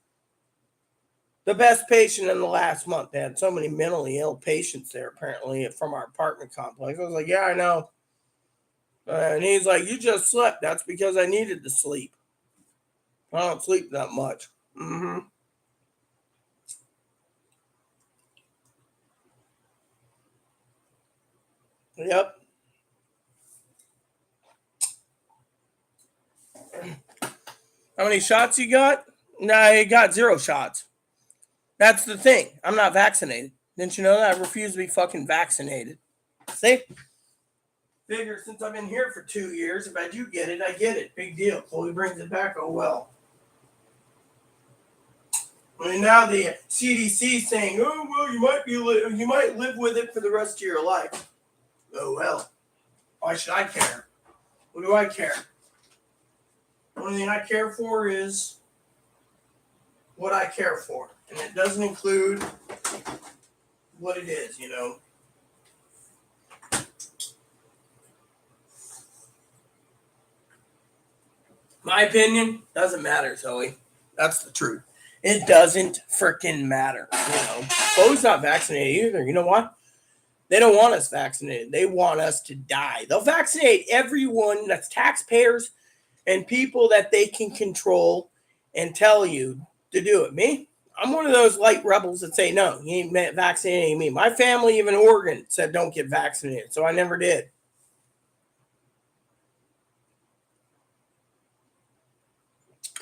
the best patient in the last month. They had so many mentally ill patients there, apparently, from our apartment complex. I was like, yeah, I know. And he's like, you just slept. That's because I needed to sleep. I don't sleep that much. Mm-hmm. Yep. How many shots you got? Nah, I got 0 shots. That's the thing. I'm not vaccinated. Didn't you know that? I refuse to be fucking vaccinated. See? Figure since I've been here for 2 years, if I do get it, I get it. Big deal. Chloe brings it back. Oh well. I mean, now the CDC saying, oh well, you might live with it for the rest of your life. Oh well. Why should I care? What do I care? The only thing I care for is what I care for. And it doesn't include what it is, you know. My opinion doesn't matter, Zoe. That's the truth. It doesn't freaking matter, you know. Bo's not vaccinated either. You know what? They don't want us vaccinated. They want us to die. They'll vaccinate everyone that's taxpayers and people that they can control and tell you to do it. Me? I'm one of those light rebels that say, no, you ain't vaccinating me. My family, even Oregon, said don't get vaccinated, so I never did.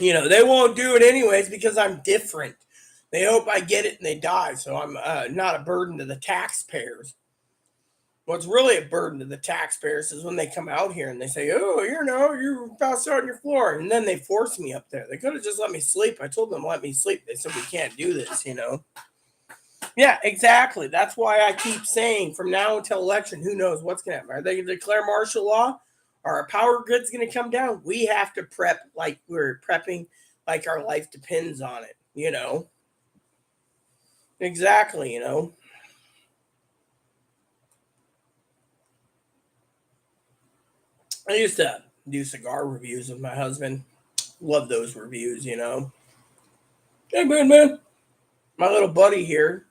You know, they won't do it anyways because I'm different. They hope I get it and they die, so I'm not a burden to the taxpayers. What's really a burden to the taxpayers is when they come out here and they say, oh, you know, you're passed out on your floor. And then they force me up there. They could have just let me sleep. I told them to let me sleep. They said, we can't do this, you know. Yeah, exactly. That's why I keep saying from now until election, who knows what's going to happen. Are they going to declare martial law? Are our power grids going to come down? We have to prep like we're prepping, like our life depends on it, you know. Exactly, you know. I used to do cigar reviews with my husband. Love those reviews, you know. Hey, man. My little buddy here,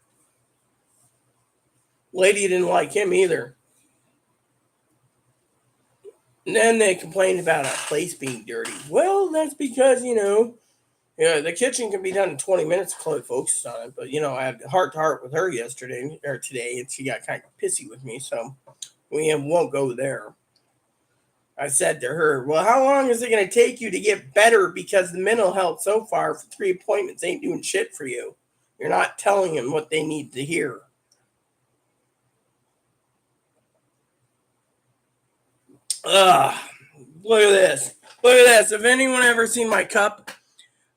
lady didn't like him either. And then they complained about our place being dirty. Well, that's because, you know, the kitchen can be done in 20 minutes, Chloe focuses on it. But, you know, I had heart to heart with her yesterday or today, and she got kind of pissy with me. So we won't go there. I said to her, well, how long is it going to take you to get better? Because the mental health so far for 3 appointments ain't doing shit for you. You're not telling them what they need to hear. Ugh. Look at this. Look at this. Have anyone ever seen my cup?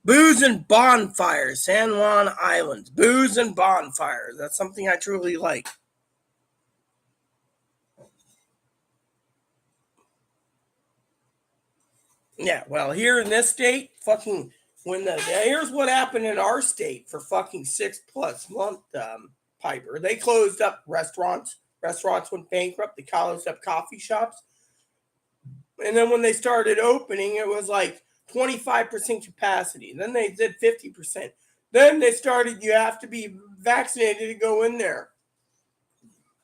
Booze and bonfires. San Juan Islands. Booze and bonfires. That's something I truly like. Yeah, well, here in this state, fucking here's what happened in our state for fucking 6+ month, Piper. They closed up restaurants. Restaurants went bankrupt. They closed up coffee shops. And then when they started opening, it was like 25% capacity. Then they did 50%. Then they started, you have to be vaccinated to go in there.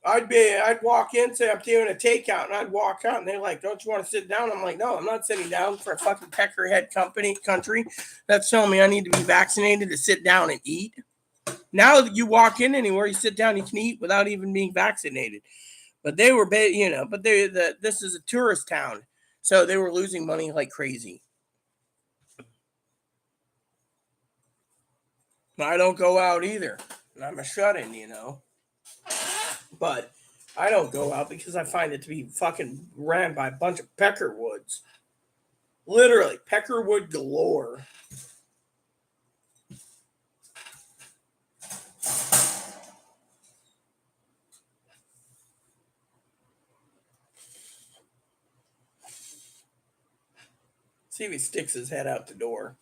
I'd walk in, say I'm doing a takeout, and I'd walk out, and they're like, "Don't you want to sit down?" I'm like, "No, I'm not sitting down for a fucking peckerhead country that's telling me I need to be vaccinated to sit down and eat." Now that you walk in anywhere, you sit down, you can eat without even being vaccinated. But they were, you know, but this is a tourist town, so they were losing money like crazy. I don't go out either, and I'm a shut-in, you know. But I don't go out because I find it to be fucking ran by a bunch of peckerwoods. Literally, peckerwood galore. See if he sticks his head out the door.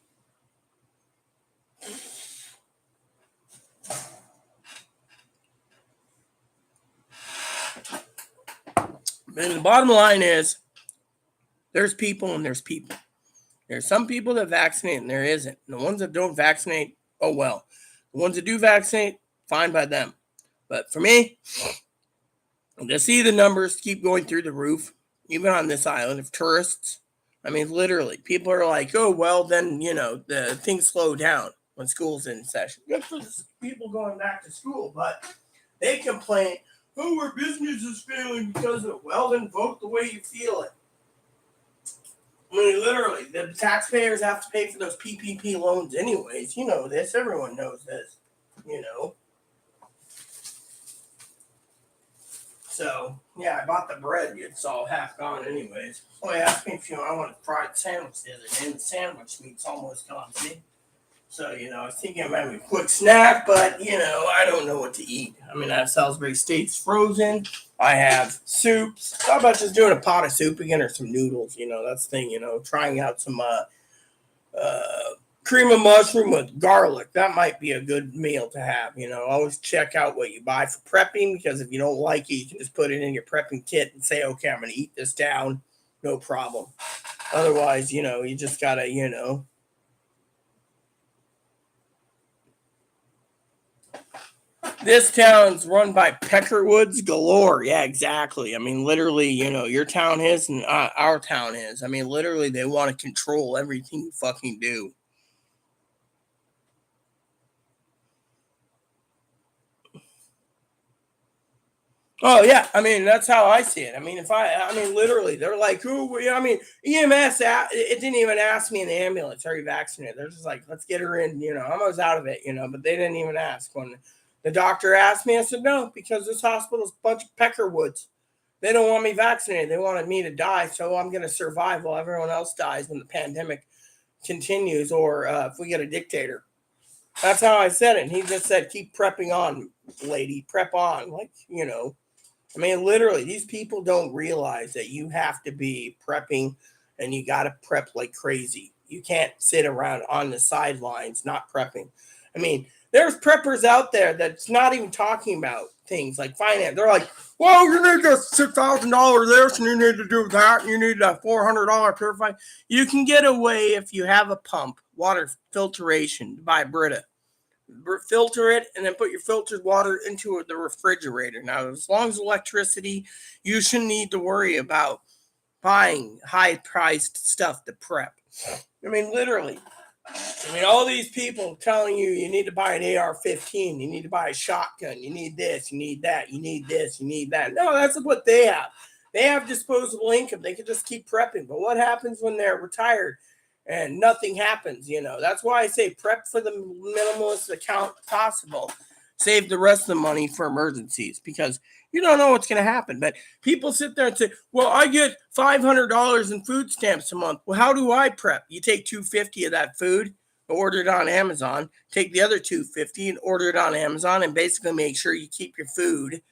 And the bottom line is, there's people and there's people. There's some people that vaccinate and there isn't. And the ones that don't vaccinate, oh well. The ones that do vaccinate, fine by them. But for me, to see the numbers keep going through the roof, even on this island of tourists, I mean, literally, people are like, oh, well, then, you know, the things slow down when school's in session. Good for the people going back to school, but they complain, oh, our business is failing because of, well, then vote the way you feel it. I mean, literally, the taxpayers have to pay for those PPP loans anyways. You know this. Everyone knows this, you know. So, yeah, I bought the bread. It's all half gone anyways. So they asked me if I want a fried sandwich the other day, and the sandwich meat's almost gone, see? So, you know, I was thinking of having a quick snack, but, you know, I don't know what to eat. I mean, I have Salisbury steaks frozen. I have soups. How about just doing a pot of soup again or some noodles? You know, that's the thing, you know, trying out some Cream of mushroom with garlic. That might be a good meal to have. Always check out what you buy for prepping, because if you don't like it, you can just put it in your prepping kit and say, okay, I'm going to eat this down. No problem. Otherwise, you just got to, This town's run by Peckerwoods galore. Yeah, exactly. I mean, literally, your town is and our town is. I mean, literally, they want to control everything you fucking do. Oh yeah, I mean that's how I see it. I mean, literally, they're like, "Who?" I mean, EMS. It didn't even ask me in the ambulance, "Are you vaccinated?" They're just like, "Let's get her in." I was out of it, but they didn't even ask. When the doctor asked me, I said no, because this hospital's a bunch of Peckerwoods. They don't want me vaccinated. They wanted me to die, so I'm going to survive while everyone else dies when the pandemic continues, or if we get a dictator. That's how I said it. And he just said, "Keep prepping on, lady. Prep on." I mean, literally, these people don't realize that you have to be prepping, and you got to prep like crazy. You can't sit around on the sidelines not prepping. I mean, there's preppers out there that's not even talking about things like finance. They're like, well, you need this $6,000 this, and you need to do that, and you need a $400 purifier. You can get away if you have a pump, water filtration by Brita. Filter it, and then put your filtered water into the refrigerator. Now, as long as electricity, you shouldn't need to worry about buying high-priced stuff to prep. I mean, literally. All these people telling you need to buy an AR-15, you need to buy a shotgun, you need this, you need that, you need this, you need that. No, that's what they have. They have disposable income. They can just keep prepping. But what happens when they're retired and nothing happens? That's why I say prep for the minimalist account possible. Save the rest of the money for emergencies, because you don't know what's going to happen. But people sit there and say, well, I get $500 in food stamps a month. Well, how do I prep? You take $250 of that food, order it on Amazon, take the other $250 and order it on Amazon, and basically make sure you keep your food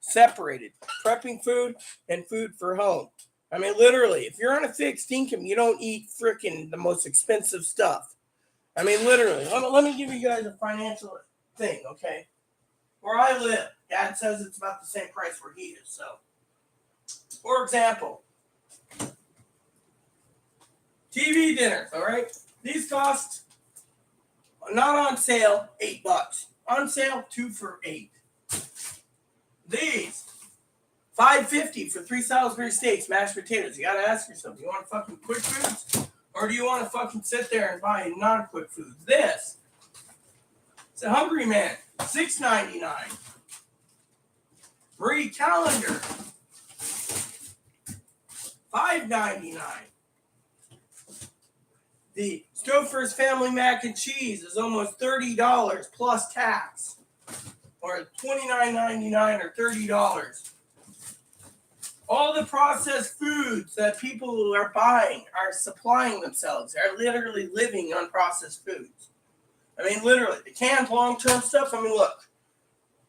separated. Prepping food and food for home. I mean, literally, if you're on a fixed income, you don't eat freaking the most expensive stuff. I mean, literally. Let me give you guys a financial thing, okay? Where I live, Dad says it's about the same price where he is. So, for example, TV dinners, all right? These cost, not on sale, $8. On sale, 2 for $8. These, $5.50 for 3 Salisbury steaks, mashed potatoes. You gotta ask yourself, do you want fucking quick foods? Or do you want to fucking sit there and buy non-quick foods? This, it's a Hungry Man, $6.99. Marie Calendar, $5.99. The Stouffer's Family Mac and Cheese is almost $30 plus tax, or $29.99 or $30. All the processed foods that people are buying are supplying themselves. They're literally living on processed foods. I mean, literally, the canned long-term stuff. I mean, look,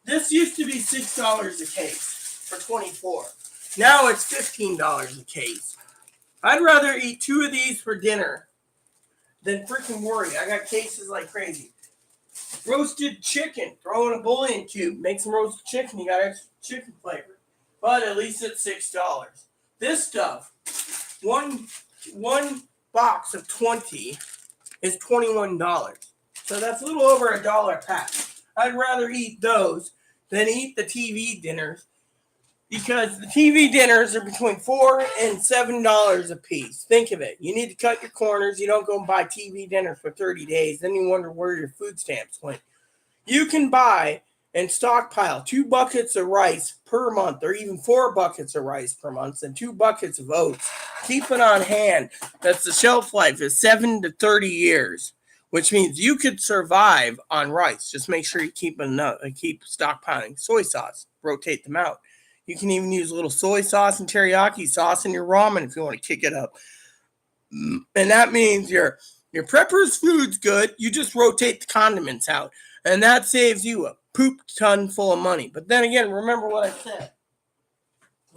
this used to be $6 a case for 24. Now it's $15 a case. I'd rather eat 2 of these for dinner than freaking worry. I got cases like crazy. Roasted chicken. Throw in a bouillon cube. Make some roasted chicken. You got extra chicken flavor. But at least it's $6. This stuff, one box of 20 is $21. So that's a little over $1 a pack. I'd rather eat those than eat the TV dinners, because the TV dinners are between $4 and $7 a piece. Think of it. You need to cut your corners. You don't go and buy TV dinners for 30 days. Then you wonder where your food stamps went. You can buy and stockpile 2 buckets of rice per month, or even 4 buckets of rice per month, and 2 buckets of oats. Keep it on hand. That's the shelf life is 7 to 30 years, which means you could survive on rice. Just make sure you keep stockpiling. Soy sauce. Rotate them out. You can even use a little soy sauce and teriyaki sauce in your ramen if you want to kick it up. And that means your prepper's food's good. You just rotate the condiments out. And that saves you a poop ton full of money. But then again, remember what I said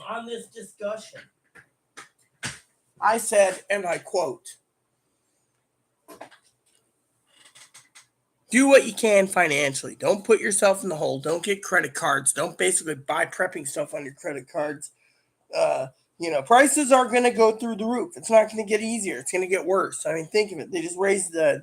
on this discussion. I said, and I quote, Do what you can financially. Don't put yourself in the hole. Don't get credit cards. Don't basically buy prepping stuff on your credit cards. Prices are going to go through the roof. It's not going to get easier. It's going to get worse. I mean, think of it. They just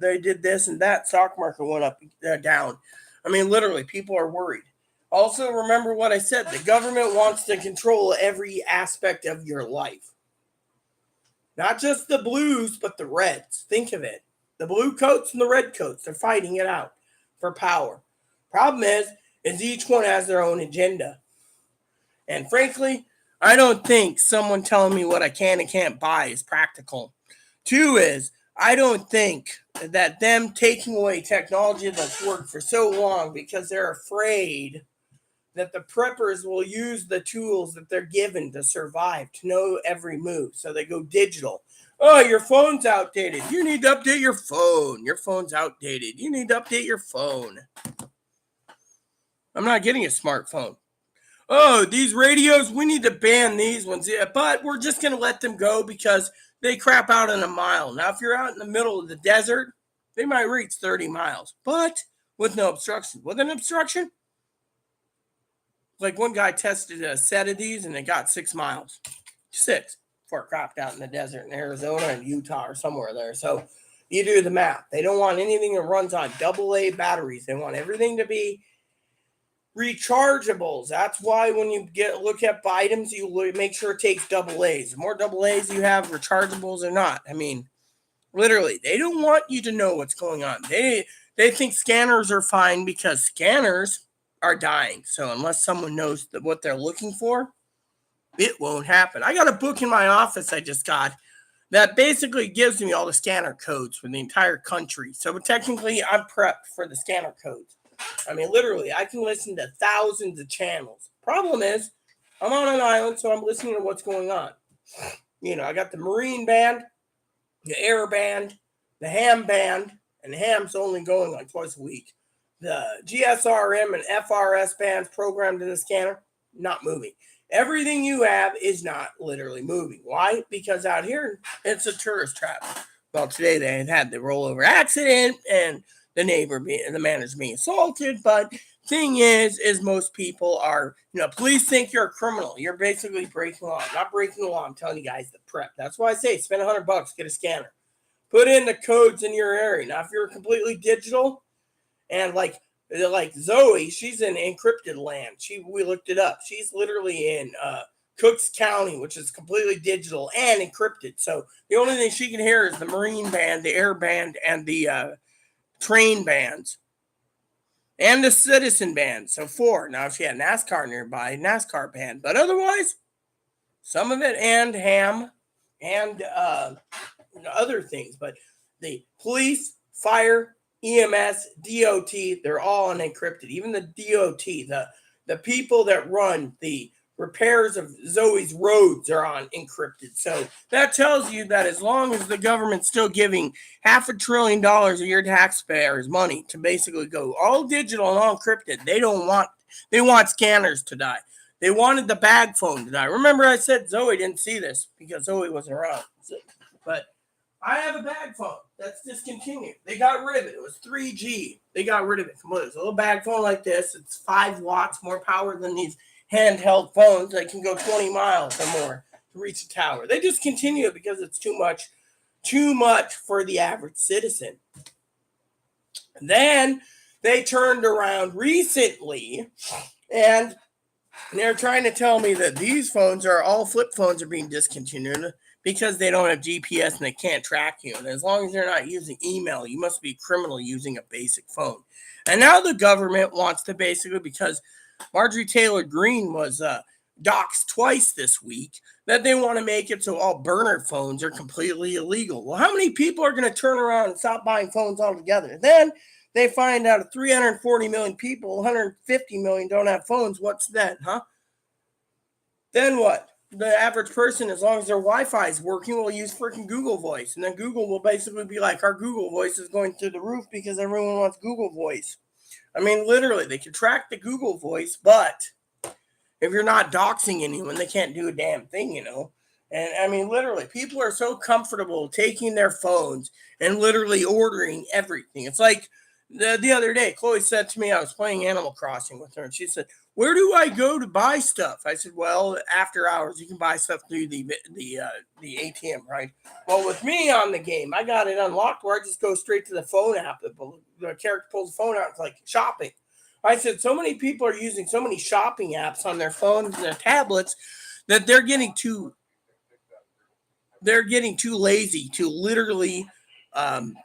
they did this and that. Stock market went up, down. I mean, literally, people are worried. Also, remember what I said. The government wants to control every aspect of your life. Not just the blues, but the reds. Think of it. The blue coats and the red coats, they're fighting it out for power. Problem is each one has their own agenda. And frankly, I don't think someone telling me what I can and can't buy is practical. Two is, I don't think that them taking away technology that's worked for so long because they're afraid that the preppers will use the tools that they're given to survive, to know every move. So they go digital. Oh, your phone's outdated. You need to update your phone. Your phone's outdated. You need to update your phone. I'm not getting a smartphone. Oh, these radios, we need to ban these ones. Yeah, but we're just going to let them go because they crap out in a mile. Now, if you're out in the middle of the desert, they might reach 30 miles, but with no obstruction. With an obstruction, like one guy tested a set of these and they got 6 miles. 6 before it crapped out in the desert in Arizona and Utah or somewhere there. So you do the math. They don't want anything that runs on AA batteries. They want everything to be rechargeables. That's why when you look at items, you make sure it takes AA's. The more AA's you have, rechargeables or not. I mean, literally, they don't want you to know what's going on. They think scanners are fine because scanners are dying. So unless someone knows what they're looking for, it won't happen. I got a book in my office I just got that basically gives me all the scanner codes for the entire country. So technically, I'm prepped for the scanner codes. I mean, literally, I can listen to thousands of channels. Problem is, I'm on an island, so I'm listening to what's going on. I got the Marine band, the Air band, the Ham band, and the Ham's only going like twice a week. The GSRM and FRS bands programmed in the scanner, not moving. Everything you have is not literally moving. Why? Because out here, it's a tourist trap. Well, today they had the rollover accident and the manager's being assaulted. But thing is most people are, police think you're a criminal. You're basically breaking the law. I'm not breaking the law. I'm telling you guys to prep. That's why I say spend $100, get a scanner. Put in the codes in your area. Now, if you're completely digital and like Zoe, she's in encrypted land. We looked it up. She's literally in Cooks County, which is completely digital and encrypted. So the only thing she can hear is the Marine band, the Air band, and the train bands, and the Citizen band. So 4. Now, if she had NASCAR nearby, NASCAR band. But otherwise, some of it and Ham and other things. But the police, fire, EMS, DOT, they're all unencrypted. Even the DOT, the people that run the repairs of Zoe's roads are on encrypted. So that tells you that as long as the government's still giving $500 billion of your taxpayers money to basically go all digital and all encrypted, they want scanners to die. They wanted the bag phone to die. Remember I said Zoe didn't see this because Zoe wasn't around. But I have a bag phone that's discontinued. They got rid of it. It was 3G. They got rid of it. It's a little bag phone like this. It's 5 watts more power than these handheld phones that can go 20 miles or more to reach a tower. They discontinue it because it's too much for the average citizen. And then they turned around recently and they're trying to tell me that these phones all flip phones are being discontinued because they don't have GPS and they can't track you. And as long as they're not using email, you must be a criminal using a basic phone. And now the government wants to basically, because Marjorie Taylor Greene was doxxed twice this week, that they want to make it so all burner phones are completely illegal. Well, how many people are going to turn around and stop buying phones altogether? Then they find out 340 million people, 150 million don't have phones. What's that, huh? Then what? The average person, as long as their Wi-Fi is working, will use freaking Google Voice. And then Google will basically be like, our Google Voice is going through the roof because everyone wants Google Voice. I mean, literally, they can track the Google Voice, but if you're not doxing anyone, they can't do a damn thing, And I mean, literally, people are so comfortable taking their phones and literally ordering everything. It's like the other day, Chloe said to me, I was playing Animal Crossing with her, and she said, "Where do I go to buy stuff?" I said, "Well, after hours, you can buy stuff through the ATM, right?" Well, with me on the game, I got it unlocked where I just go straight to the phone app. The character pulls the phone out. It's like shopping. I said, so many people are using so many shopping apps on their phones and their tablets that they're getting too lazy to literally and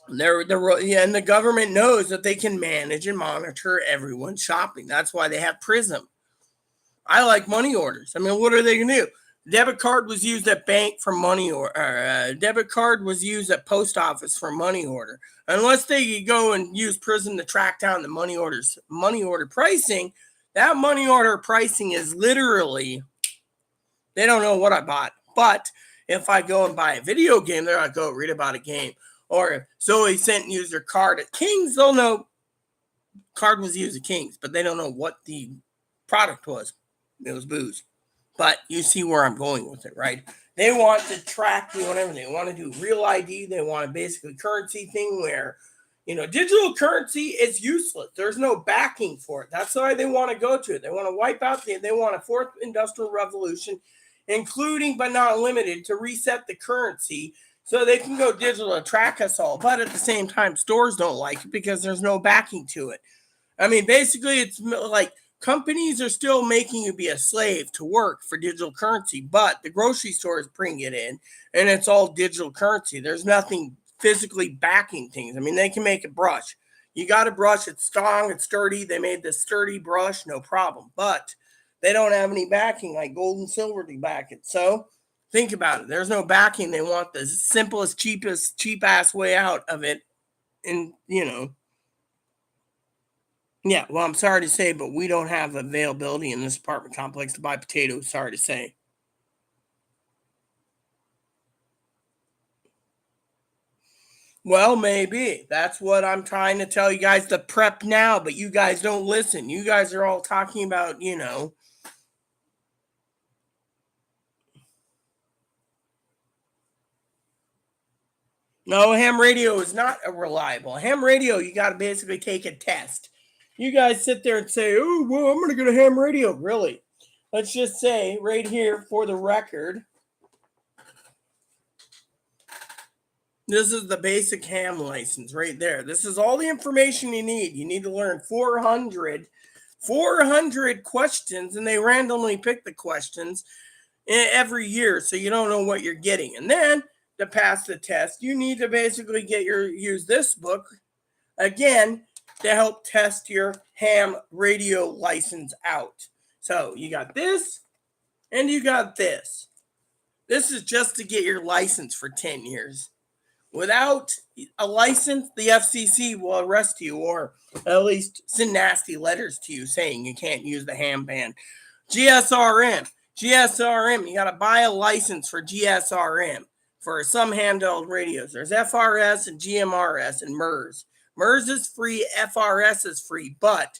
the government knows that they can manage and monitor everyone's shopping. That's why they have Prism. I like money orders. I mean, what are they going to do? Debit card was used at bank for money debit card was used at post office for money order. Unless they go and use Prism to track down the money order pricing, that money order pricing is literally, they don't know what I bought. But if I go and buy a video game, they're going to go read about a game. Or if Zoe sent and used her card at King's, they'll know card was used at King's, but they don't know what the product was. It was booze. But you see where I'm going with it, right? They want to track you on everything. They want to do real ID. They want a basically currency thing where, digital currency is useless. There's no backing for it. That's why they want to go to it. They want to wipe out they want a fourth industrial revolution, including but not limited to reset the currency so they can go digital to track us all. But at the same time, stores don't like it because there's no backing to it. I mean, basically, it's like companies are still making you be a slave to work for digital currency, but the grocery stores bring it in, and it's all digital currency. There's nothing physically backing things. I mean, they can make a brush. You got a brush, it's strong, it's sturdy. They made this sturdy brush, no problem. But they don't have any backing like gold and silver to back it. So think about it. There's no backing. They want the simplest, cheapest, cheap-ass way out of it. And, yeah, well, I'm sorry to say, but we don't have availability in this apartment complex to buy potatoes. Sorry to say. Well, maybe. That's what I'm trying to tell you guys to prep now, but you guys don't listen. You guys are all talking about, No, ham radio is not a reliable. Ham radio, you got to basically take a test. You guys sit there and say, "Oh, well, I'm going to go to ham radio." Really? Let's just say right here for the record, this is the basic ham license right there. This is all the information you need. You need to learn 400 questions, and they randomly pick the questions every year, so you don't know what you're getting. And then to pass the test, you need to basically use this book again to help test your ham radio license out. So you got this and you got this. This is just to get your license for 10 years. Without a license, the FCC will arrest you or at least send nasty letters to you saying you can't use the ham ban. GSRM, you got to buy a license for GSRM for some handheld radios. There's FRS and GMRS and MERS. MERS is free, FRS is free, but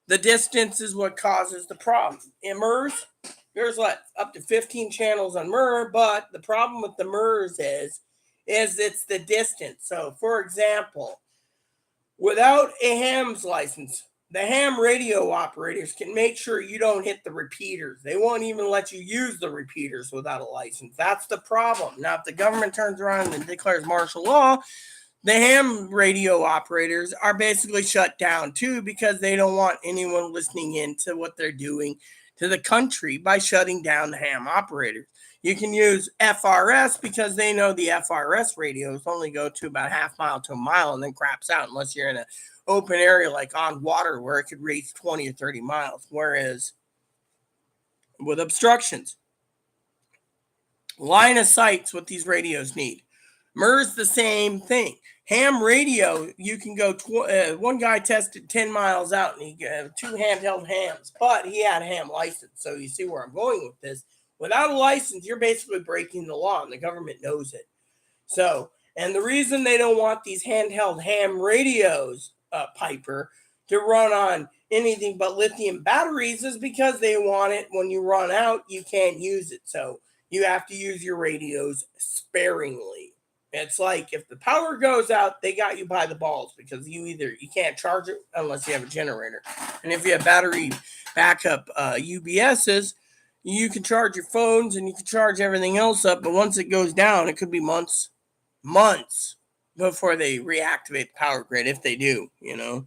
the distance is what causes the problem. In MERS, there's up to 15 channels on MERS, but the problem with the MERS is it's the distance. So, for example, without a ham's license, the ham radio operators can make sure you don't hit the repeaters. They won't even let you use the repeaters without a license. That's the problem. Now, if the government turns around and declares martial law, the ham radio operators are basically shut down too because they don't want anyone listening in to what they're doing to the country by shutting down the ham operators. You can use FRS because they know the FRS radios only go to about half mile to a mile and then craps out unless you're in an open area like on water where it could reach 20 or 30 miles. Whereas with obstructions, line of sight's what these radios need. MERS the same thing. Ham radio, you can go. One guy tested 10 miles out and he got 2 handheld hams, but he had a ham license. So you see where I'm going with this. Without a license, you're basically breaking the law, and the government knows it. So, and the reason they don't want these handheld ham radios, Piper, to run on anything but lithium batteries is because they want it when you run out, you can't use it. So you have to use your radios sparingly. It's like if the power goes out, they got you by the balls because you can't charge it unless you have a generator. And if you have battery backup UBSs, you can charge your phones and you can charge everything else up. But once it goes down, it could be months before they reactivate the power grid, if they do, you know.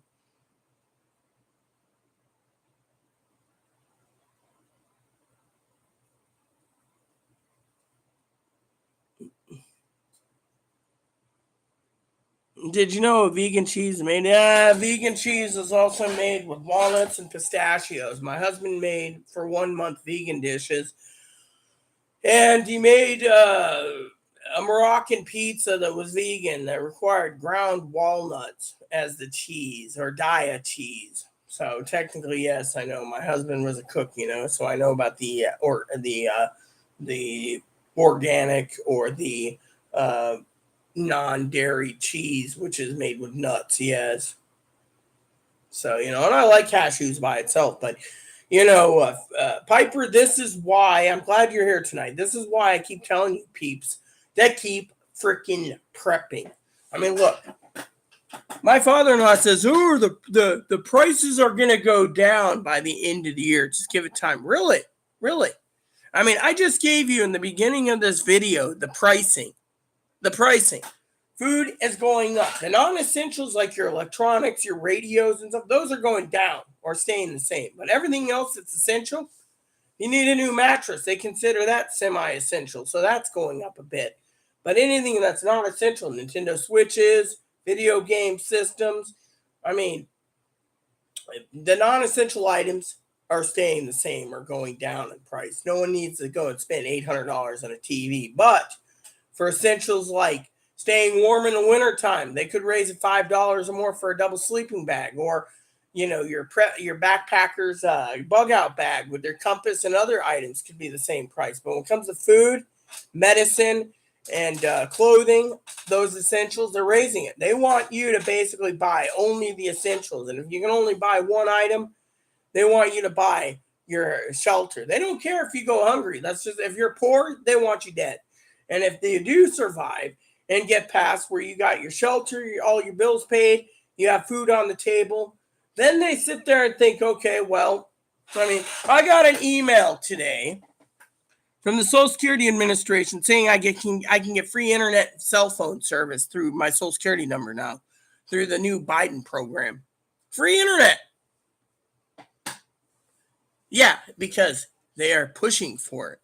Did you know vegan cheese is made? Yeah, vegan cheese is also made with walnuts and pistachios. My husband made for 1 month vegan dishes, and he made a Moroccan pizza that was vegan that required ground walnuts as the cheese or Daya cheese. So technically, yes, I know my husband was a cook, you know, so I know about the organic or the non-dairy cheese, which is made with nuts. Yes. So, you know, and I like cashews by itself, but you know, Piper, this is why I'm glad you're here tonight. This is why I keep telling you peeps that keep freaking prepping. I mean, look, my father-in-law says, "Oh, the prices are gonna go down by the end of the year. Just give it time." Really, really. I mean, I just gave you in the beginning of this video the pricing. The pricing. Food is going up. The non-essentials like your electronics, your radios and stuff, those are going down or staying the same. But everything else that's essential, you need a new mattress. They consider that semi-essential. So that's going up a bit. But anything that's not essential, Nintendo Switches, video game systems, I mean, the non-essential items are staying the same or going down in price. No one needs to go and spend $800 on a TV. But for essentials like staying warm in the wintertime, they could raise it $5 or more for a double sleeping bag, or you know, your backpacker's bug out bag with their compass and other items could be the same price. But when it comes to food, medicine, and clothing, those essentials, they're raising it. They want you to basically buy only the essentials, and if you can only buy one item, they want you to buy your shelter. They don't care if you go hungry. That's just, if you're poor, they want you dead. And if they do survive and get past where you got your shelter, all your bills paid, you have food on the table, then they sit there and think, okay, well, I mean, I got an email today from the Social Security Administration saying I can get free internet cell phone service through my Social Security number now, through the new Biden program. Free internet. Yeah, because they are pushing for it.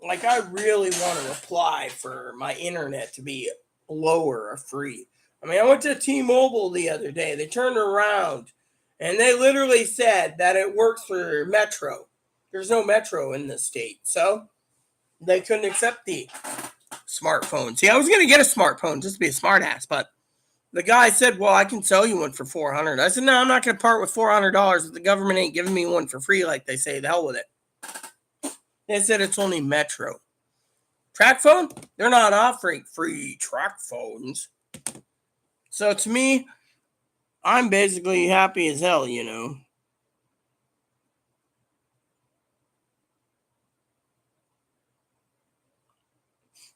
Like, I really want to apply for my internet to be lower or free. I mean, I went to T-Mobile the other day. They turned around and they literally said that it works for Metro. There's no Metro in the state. So they couldn't accept the smartphone. See, I was going to get a smartphone just to be a smartass, but the guy said, well, I can sell you one for $400. I said, no, I'm not going to part with $400 if the government ain't giving me one for free like they say. The hell with it. They said it's only Metro. Track phone? They're not offering free track phones. So to me, I'm basically happy as hell, you know.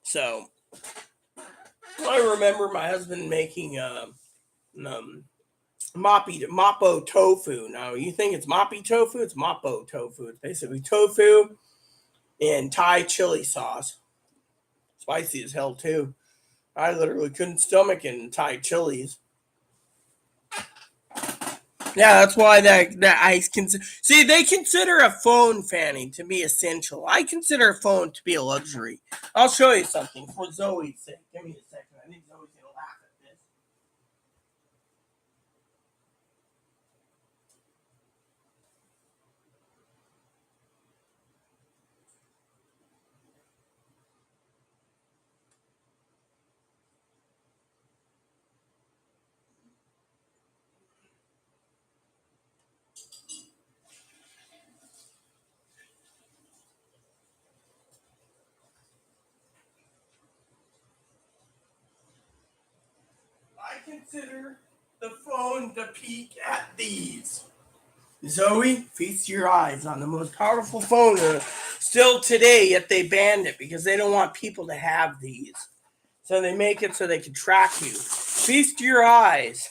So I remember my husband making Mappo tofu. Now, you think it's Moppy tofu? It's Mappo tofu. It's basically tofu and Thai chili sauce. Spicy as hell, too. I literally couldn't stomach it in Thai chilies. Yeah, that's why that I can see they consider a phone, Fanny, to be essential. I consider a phone to be a luxury. I'll show you something for Zoe's sake. Give me a second. I think Zoe's gonna laugh at this. I consider the phone to peek at these. Zoe, feast your eyes on the most powerful phone Still today, yet they banned it because they don't want people to have these. So they make it so they can track you. Feast your eyes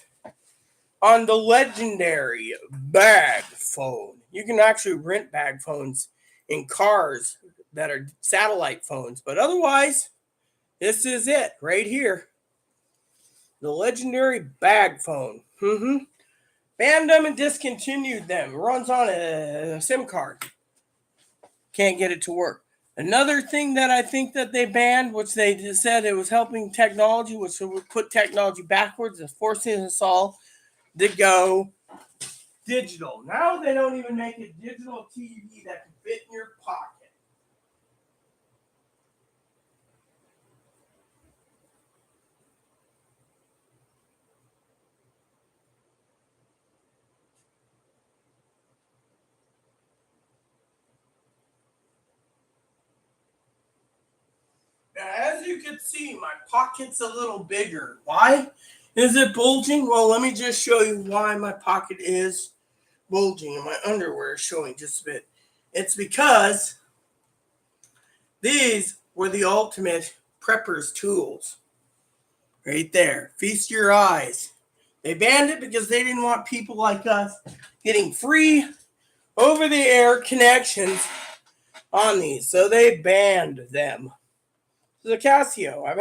on the legendary bag phone. You can actually rent bag phones in cars that are satellite phones. But otherwise, this is it right here. The legendary bag phone. Banned them and discontinued them. It runs on a SIM card. Can't get it to work. Another thing that I think that they banned, which they just said it was helping technology, which would put technology backwards, is forcing us all to go digital. Now they don't even make a digital TV that can fit in your pocket. Now, as you can see, my pocket's a little bigger. Why is it bulging? Well, let me just show you why my pocket is bulging and my underwear is showing just a bit. It's because these were the ultimate prepper's tools. Right there. Feast your eyes. They banned it because they didn't want people like us getting free over-the-air connections on these. So they banned them. The Casio. I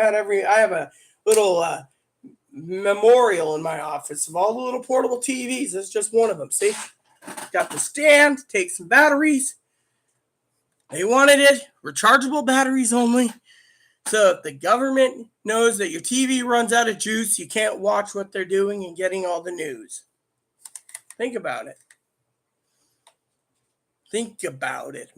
have a little memorial in my office of all the little portable TVs. That's just one of them. See? Got the stand, take some batteries. They wanted it. Rechargeable batteries only. So if the government knows that your TV runs out of juice, you can't watch what they're doing and getting all the news. Think about it. Think about it.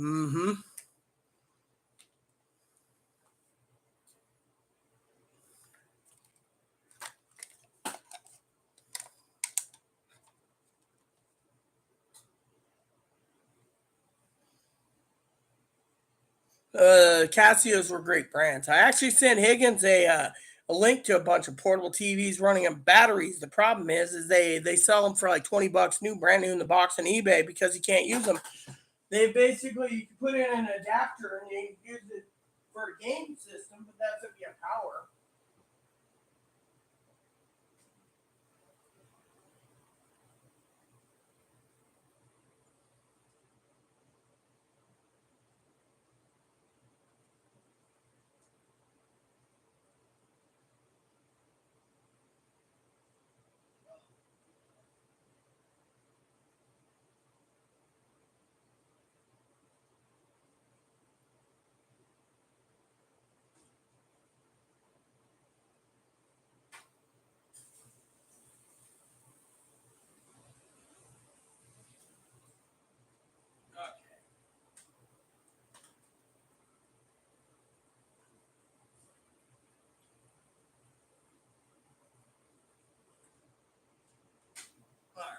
Casios were great brands. I actually sent Higgins a link to a bunch of portable TVs running on batteries. The problem is they sell them for like $20 new, brand new in the box on eBay because you can't use them. They basically, you can put in an adapter and you can use it for a game system, but that's if you have power. All right.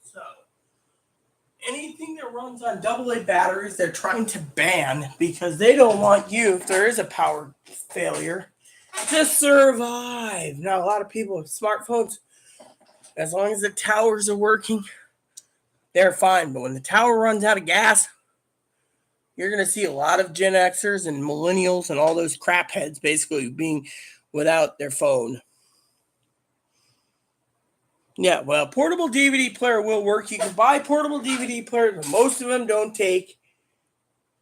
So anything that runs on AA batteries, they're trying to ban because they don't want you, if there is a power failure, to survive. Now, a lot of people with smartphones, as long as the towers are working, they're fine. But when the tower runs out of gas, you're going to see a lot of Gen Xers and millennials and all those crap heads basically being without their phone. Yeah, well, portable DVD player will work. You can buy portable DVD players, but most of them don't take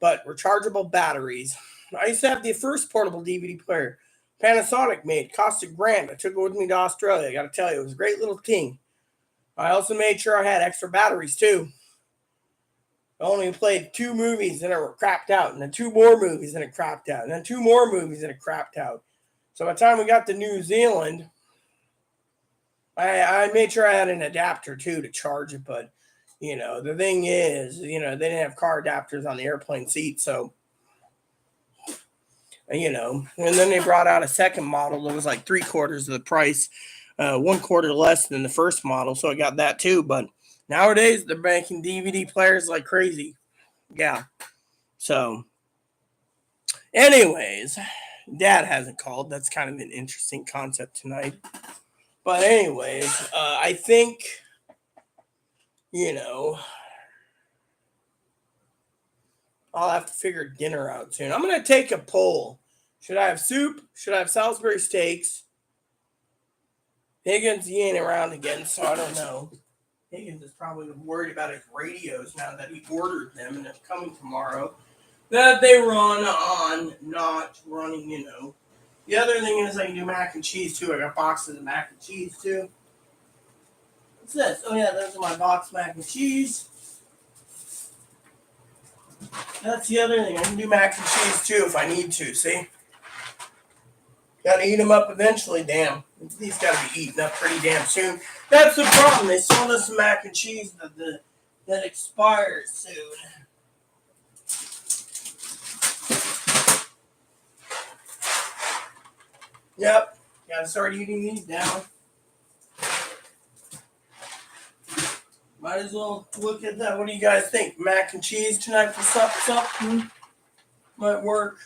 but rechargeable batteries. I used to have the first portable DVD player Panasonic made, cost $1,000. I took it with me to Australia. I got to tell you, it was a great little thing. I also made sure I had extra batteries too. I only played 2 movies and it were crapped out, and then 2 more movies and it crapped out, and then 2 more movies and it crapped out. So by the time we got to New Zealand, I made sure I had an adapter too to charge it, but the thing is, they didn't have car adapters on the airplane seat, so and then they brought out a second model that was like 3/4 of the price, 1/4 less than the first model, so I got that too. But nowadays they're making DVD players like crazy. Yeah. So, anyways, Dad hasn't called. That's kind of an interesting concept tonight. But anyways, I think you know I'll have to figure dinner out soon. I'm gonna take a poll. Should I have soup? Should I have Salisbury steaks? Higgins, he ain't around again, so I don't know. Higgins is probably worried about his radios now that he ordered them and they're coming tomorrow. That they run on not running, The other thing is I can do mac and cheese too. I got boxes of mac and cheese too. What's this? Oh yeah, those are my box mac and cheese. That's the other thing. I can do mac and cheese too if I need to, see? Gotta eat them up eventually, damn. These gotta be eaten up pretty damn soon. That's the problem. They sold us some mac and cheese that expires soon. Yep. Gotta start eating these now. Might as well look at that. What do you guys think? Mac and cheese tonight for something? Might work.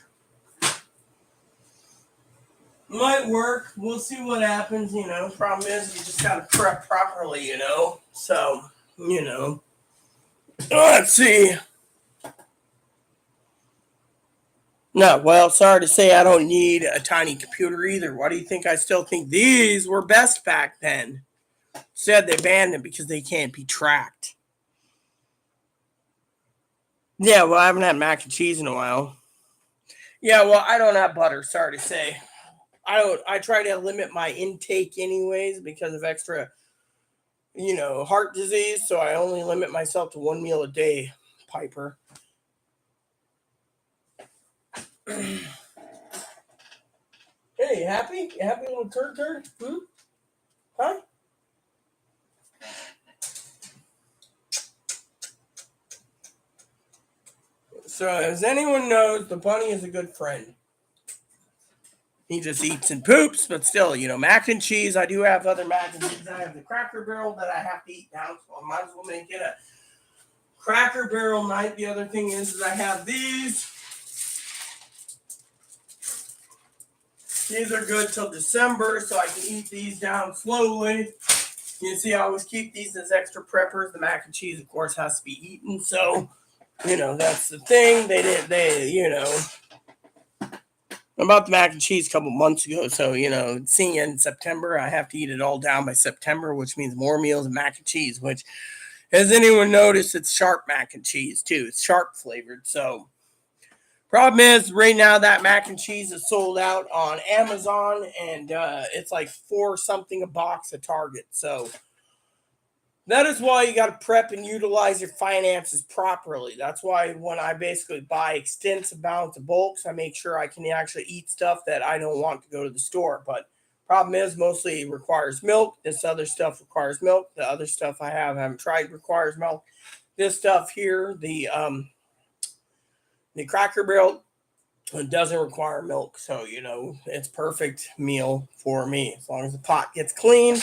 Might work. We'll see what happens, Problem is, you just gotta prep properly, So, Let's see. No, well, sorry to say I don't need a tiny computer either. Why do you think I still think these were best back then? Said they banned them because they can't be tracked. Yeah, well, I haven't had mac and cheese in a while. Yeah, well, I don't have butter, sorry to say. I try to limit my intake anyways because of extra, heart disease, so I only limit myself to one meal a day, Piper. Hey, you happy? You happy, little turd? Huh? So, as anyone knows, the bunny is a good friend. He just eats and poops, but still, mac and cheese. I do have other mac and cheese. I have the Cracker Barrel that I have to eat now, so I might as well make it a Cracker Barrel night. The other thing is I have these. These are good till December, so I can eat these down slowly. You see, I always keep these as extra preppers. The mac and cheese, of course, has to be eaten, so, that's the thing. I bought the mac and cheese a couple months ago, so, seeing it in September, I have to eat it all down by September, which means more meals of mac and cheese, which, has anyone noticed, it's sharp mac and cheese, too. It's sharp flavored, so... Problem is, right now, that mac and cheese is sold out on Amazon, and it's like $4 something a box at Target. So that is why you got to prep and utilize your finances properly. That's why when I basically buy extensive amounts of bulks, I make sure I can actually eat stuff that I don't want to go to the store. But problem is, mostly it requires milk. This other stuff requires milk. The other stuff I haven't tried requires milk. This stuff here, the Cracker Barrel, it doesn't require milk, so it's perfect meal for me. As long as the pot gets clean,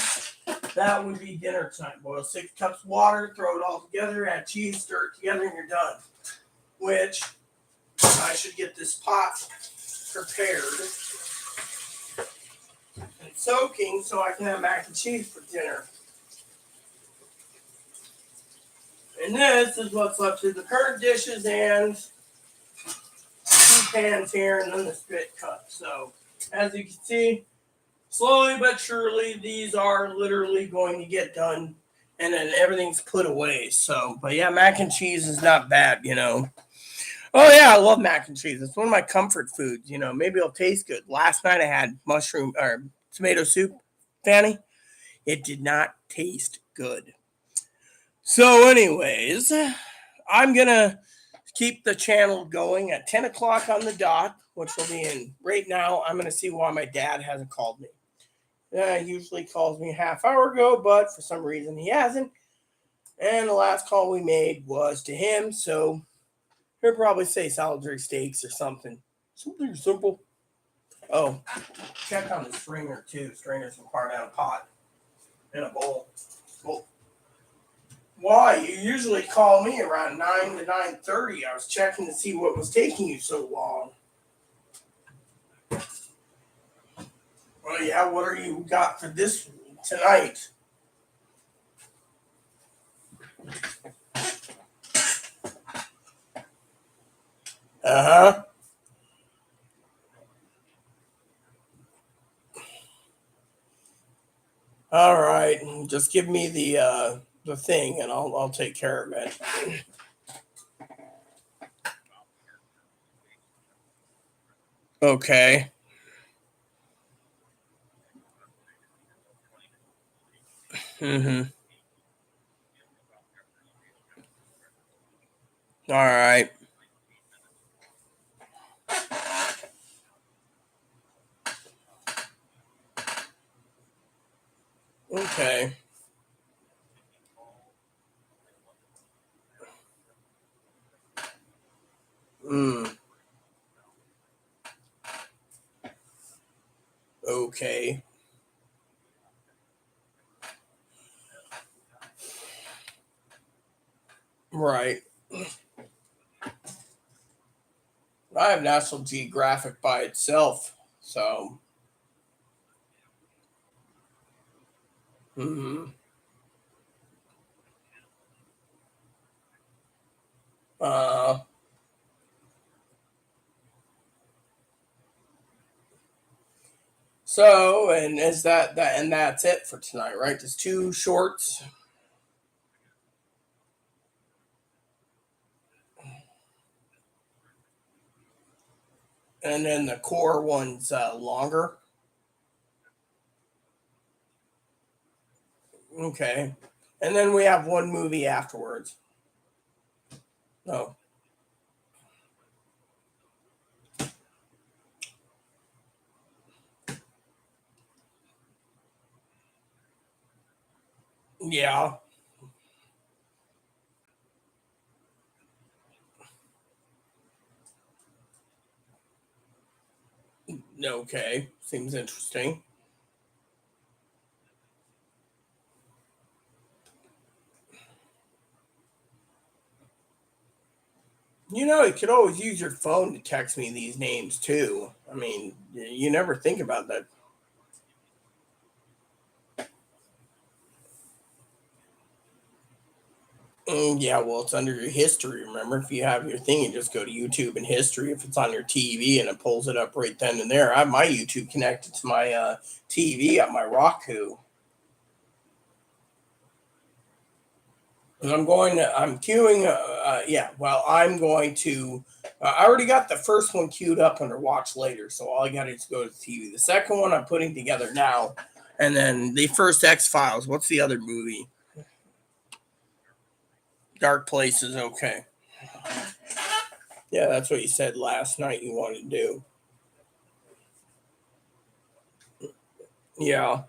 that would be dinner tonight. Boil 6 cups of water, throw it all together, add cheese, stir it together, and you're done. Which I should get this pot prepared and soaking so I can have mac and cheese for dinner. And this is what's left of the current dishes and pans here, and then the spit cup. So as you can see, slowly but surely these are literally going to get done, and then everything's put away. So, but yeah, mac and cheese is not bad. Oh yeah, I love mac and cheese. It's one of my comfort foods. Maybe it'll taste good. Last night I had mushroom or tomato soup, Fanny. It did not taste good. So anyways, I'm gonna keep the channel going at 10 o'clock on the dot, which will be in right now. I'm going to see why my dad hasn't called me. He usually calls me a half hour ago, but for some reason he hasn't. And the last call we made was to him, so he'll probably say Salisbury steaks or something. Something simple. Oh, check on the stringer too. Stringers required out a pot and a bowl. Well, why? You usually call me around 9 to 9:30. I was checking to see what was taking you so long. Well, yeah, what are you got for this tonight? Uh-huh. All right. Just give me the thing and I'll take care of it. Okay. Mm-hmm. All right. Okay. Mm. Okay. Right. I have National Geographic by itself. So, mm-hmm. uh so and is that and that's it for tonight, right? Just two shorts and then the core one's longer. Okay. And then we have one movie afterwards. Oh, yeah. Okay. Seems interesting. You could always use your phone to text me these names too. I mean, you never think about that. Yeah, well, it's under your history. Remember, if you have your thing, you just go to YouTube and history. If it's on your TV and it pulls it up right then and there, I have my YouTube connected to my TV on my Roku. And I'm queuing. Yeah, well, I'm going to. I already got the first one queued up under Watch Later, so all I got to do is go to the TV. The second one I'm putting together now, and then the first X Files. What's the other movie? Dark Places. Okay. Yeah, that's what you said last night you wanted to do. Yeah.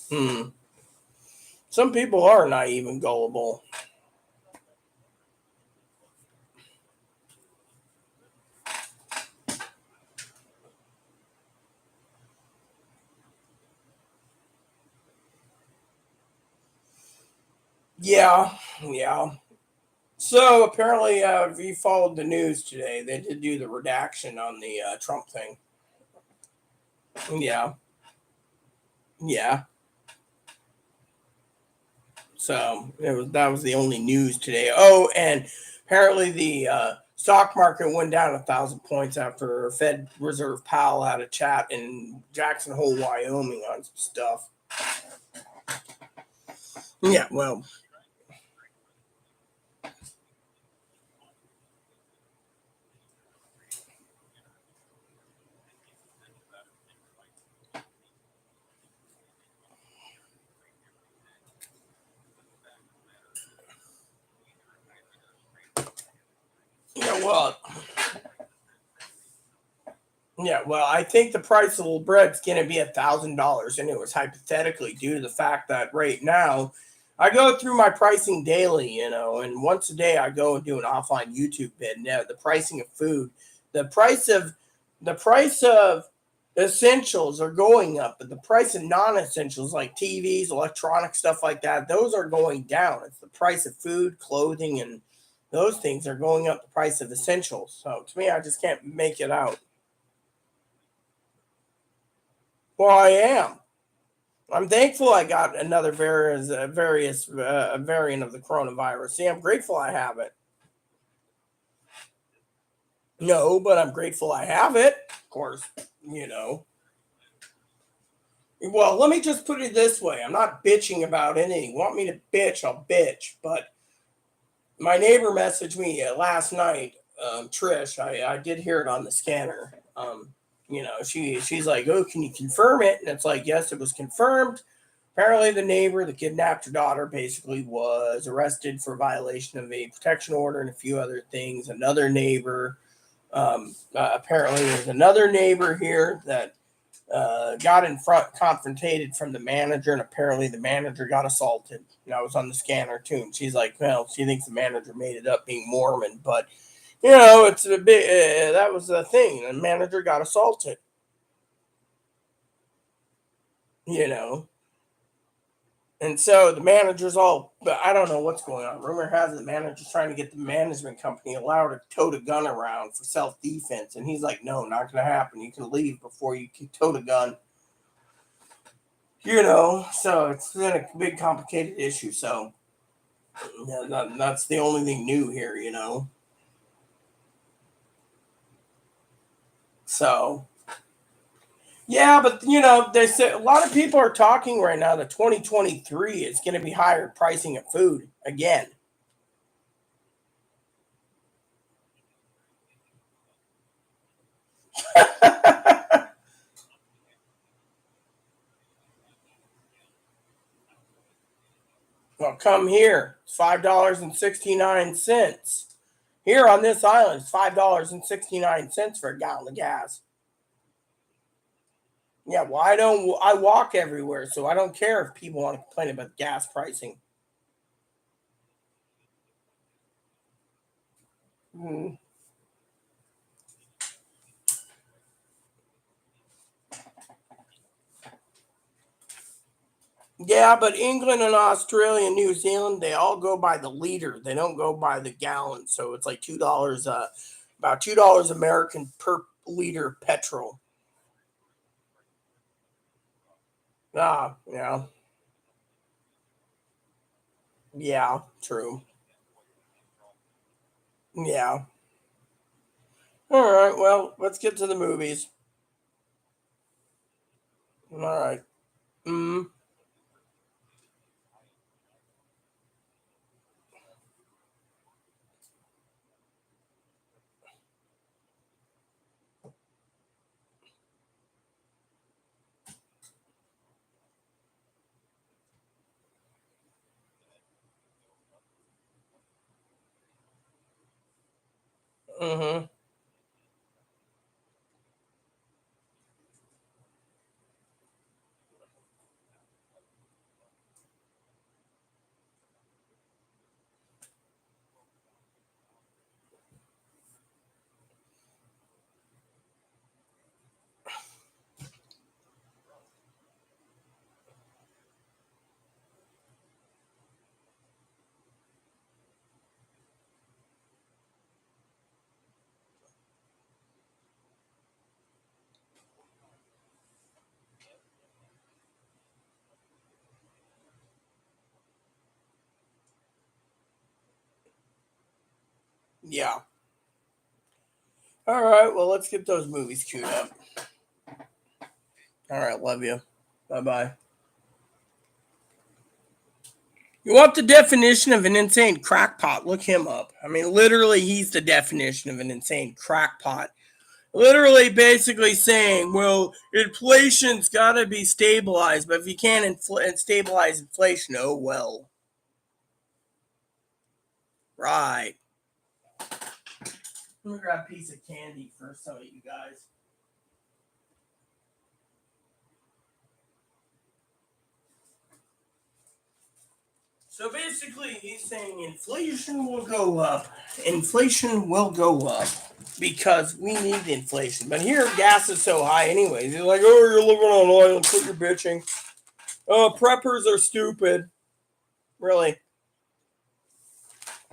Hmm. Some people are naive and gullible. Yeah. Yeah. So apparently, if you followed the news today, they did do the redaction on the Trump thing. Yeah. Yeah. So that was the only news today. Oh, and apparently the stock market went down 1,000 points after Fed Reserve Powell had a chat in Jackson Hole, Wyoming, on some stuff. Yeah, well, yeah, well, yeah, well, I think the price of the bread's going to be $1,000, and it was hypothetically due to the fact that right now I go through my pricing daily, and once a day I go and do an offline YouTube vid. Now the pricing of food, the price of the price of essentials are going up, but the price of non-essentials like TVs, electronic stuff like that, those are going down. It's the price of food, clothing, and those things are going up. The price of essentials. So to me, I just can't make it out. Well, I am. I'm thankful I got another various variant of the coronavirus. See, I'm grateful I have it. No, but I'm grateful I have it. Of course, you know. Well, let me just put it this way. I'm not bitching about anything. Want me to bitch, I'll bitch. But my neighbor messaged me last night, Trish. I did hear it on the scanner. She's like, "Oh, can you confirm it?" And it's like, "Yes, it was confirmed." Apparently, the neighbor that kidnapped her daughter basically was arrested for violation of a protection order and a few other things. Another neighbor, apparently, there's another neighbor here that got in front, confronted from the manager, and apparently the manager got assaulted. And I was on the scanner too, and she's like, "Well, she thinks the manager made it up being Mormon, but it's a bit. That was the thing. The manager got assaulted. You know." And so the manager's all, but I don't know what's going on. Rumor has it the manager's trying to get the management company allowed to tote a gun around for self defense. And he's like, "No, not going to happen. You can leave before you can tote a gun." So it's been a big complicated issue. So that's the only thing new here. So yeah, but they say a lot of people are talking right now that 2023 is going to be higher pricing of food again. Well, come here. It's $5.69. Here on this island, it's $5.69 for a gallon of gas. Yeah, well, I walk everywhere, so I don't care if people want to complain about gas pricing. Hmm. Yeah, but England and Australia and New Zealand, they all go by the liter. They don't go by the gallon. So it's like $2, about $2 American per liter petrol. Ah, yeah. Yeah, true. Yeah. All right, well, let's get to the movies. All right. Mm, mm-hmm. Yeah. All right, well, let's get those movies queued up. All right, love you. Bye bye. You want the definition of an insane crackpot? Look him up. I mean, literally, he's the definition of an insane crackpot. Literally, basically saying, well, inflation's got to be stabilized, but if you can't stabilize inflation, oh well. Right. Let me grab a piece of candy for some of you guys. So basically, he's saying inflation will go up. Inflation will go up because we need inflation. But here, gas is so high, anyways. He's like, "Oh, you're living on oil. Quit your bitching. Oh, preppers are stupid." Really.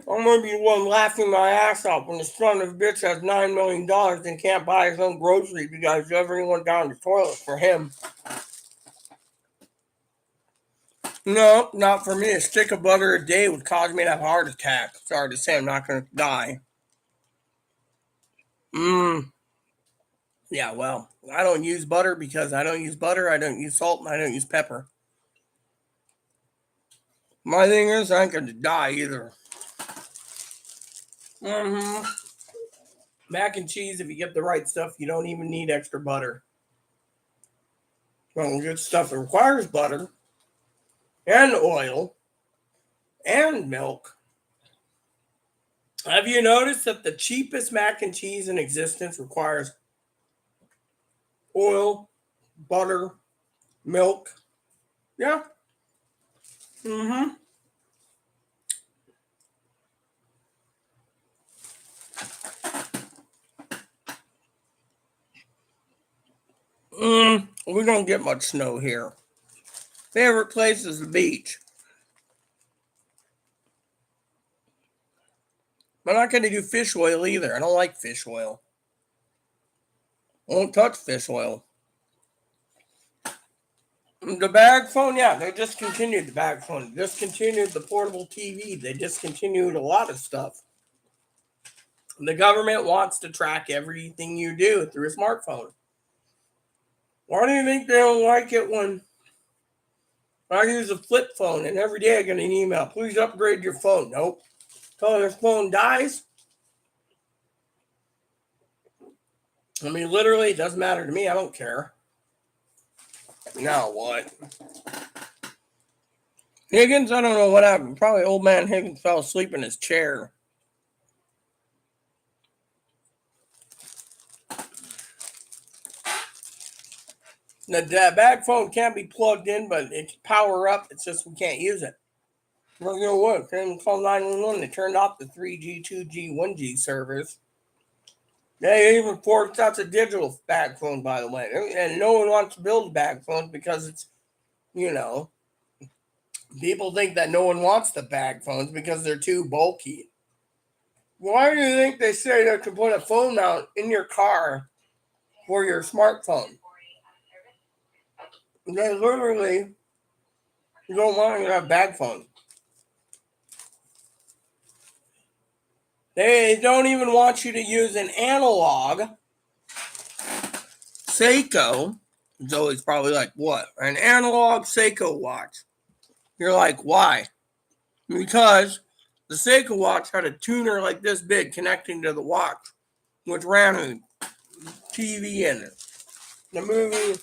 I'm gonna be the one laughing my ass off when the son of a bitch has $9 million and can't buy his own groceries because everyone down the toilet for him. No, not for me. A stick of butter a day would cause me to have a heart attack. Sorry to say, I'm not going to die. Yeah, well, I don't use butter because I don't use butter, I don't use salt, and I don't use pepper. My thing is, I ain't going to die either. Mac and cheese, if you get the right stuff, you don't even need extra butter. Well, good stuff that requires butter and oil and milk. Have you noticed that the cheapest mac and cheese in existence requires oil, butter, milk? Yeah. Mm-hmm. We don't get much snow here. Favorite place is the beach. I'm not going to do fish oil either. I don't like fish oil. I won't touch fish oil. The bag phone, yeah, they discontinued the bag phone. They discontinued the portable TV. They discontinued a lot of stuff. The government wants to track everything you do through a smartphone. Why do you think they don't like it when I use a flip phone and every day I get an email? Please upgrade your phone. Nope. Until this phone dies. I mean, literally, it doesn't matter to me. I don't care. Now what? Higgins, I don't know what happened. Probably old man Higgins fell asleep in his chair. The bag phone can't be plugged in, but it can power up. It's just we can't use it. We're going to work. Then call 911. They turned off the 3G, 2G, 1G servers. They even forced out the digital bag phone, by the way. And no one wants to build a bag phone because it's, people think that no one wants the bag phones because they're too bulky. Why do you think they say they can put a phone mount in your car for your smartphone? They literally don't want you to have bag phones. They don't even want you to use an analog Seiko. Zoe's probably like, what? An analog Seiko watch. You're like, why? Because the Seiko watch had a tuner like this big connecting to the watch, which ran a TV in it. The movie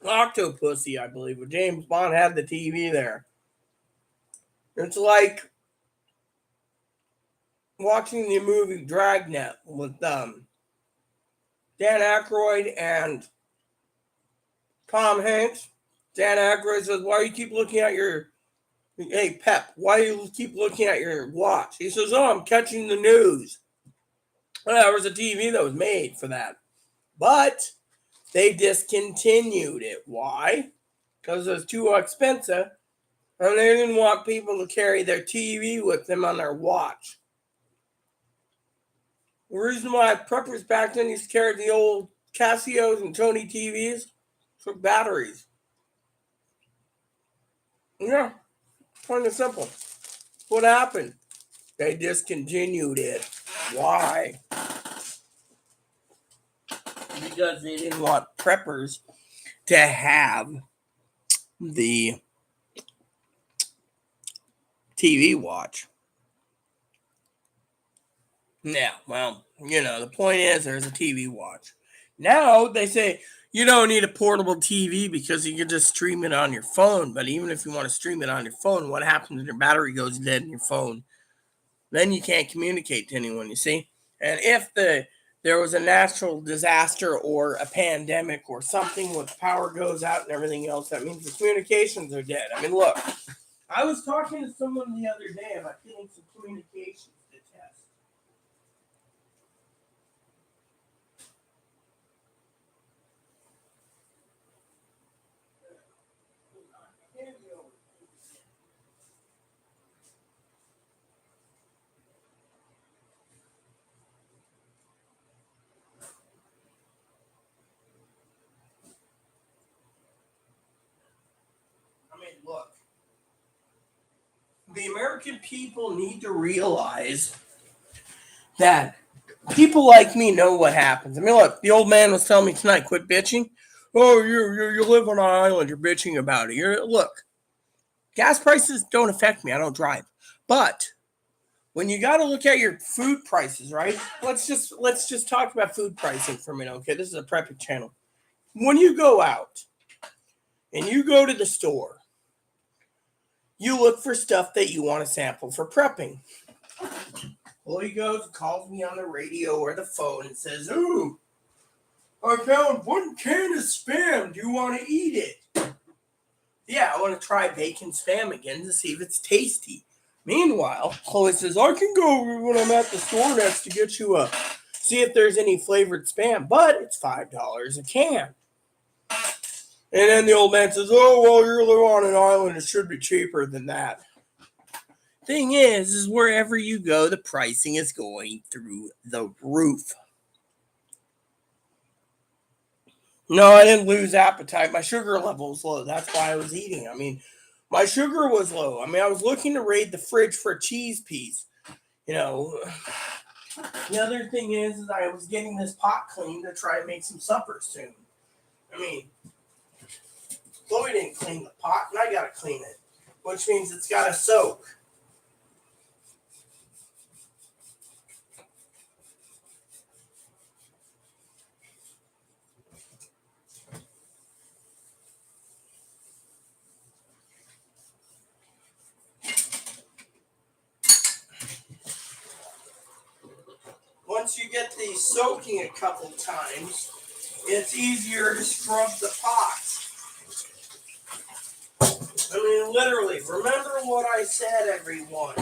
Octopussy, I believe, with James Bond had the TV there. It's like watching the movie Dragnet with Dan Aykroyd and Tom Hanks. Dan Aykroyd says, why do you keep looking at hey, Pep, why do you keep looking at your watch? He says, oh, I'm catching the news. Well, there was a TV that was made for that. But they discontinued it. Why? Because it was too expensive. And they didn't want people to carry their TV with them on their watch. The reason why preppers back then used to carry the old Casios and Tony TVs for batteries. Yeah, plain and simple. What happened? They discontinued it. Why? Because they didn't want preppers to have the TV watch. Yeah, well, the point is there's a TV watch. Now they say you don't need a portable TV because you can just stream it on your phone. But even if you want to stream it on your phone, what happens if your battery goes dead in your phone? Then you can't communicate to anyone, you see? And if there was a natural disaster or a pandemic or something where the power goes out and everything else, that means the communications are dead. I mean, look, I was talking to someone the other day about getting some communications to test. I mean, look. the American people need to realize that people like me know what happens. I mean, look, the old man was telling me tonight, quit bitching. Oh, you live on an island, you're bitching about it. Look, gas prices don't affect me. I don't drive. But when you got to look at your food prices, right? Let's just talk about food pricing for a minute, okay? This is a prepping channel. When you go out and you go to the store, you look for stuff that you want to sample for prepping. Well, he goes and calls me on the radio or the phone and says, "Ooh, I found 1 can of Spam. Do you want to eat it?" Yeah, I want to try bacon Spam again to see if it's tasty. Meanwhile, Chloe says, "I can go when I'm at the store next to get you see if there's any flavored Spam, but it's $5 a can." And then the old man says, "Oh, well, you're on an island. It should be cheaper than that." Thing is wherever you go, the pricing is going through the roof. No, I didn't lose appetite. My sugar level was low. That's why I was eating. I mean, my sugar was low. I mean, I was looking to raid the fridge for a cheese piece. You know, the other thing is I was getting this pot cleaned to try and make some supper soon. I mean, Chloe didn't clean the pot, and I got to clean it, which means it's got to soak. Once you get these soaking a couple times, it's easier to scrub the pot. I mean, literally, remember what I said, everyone.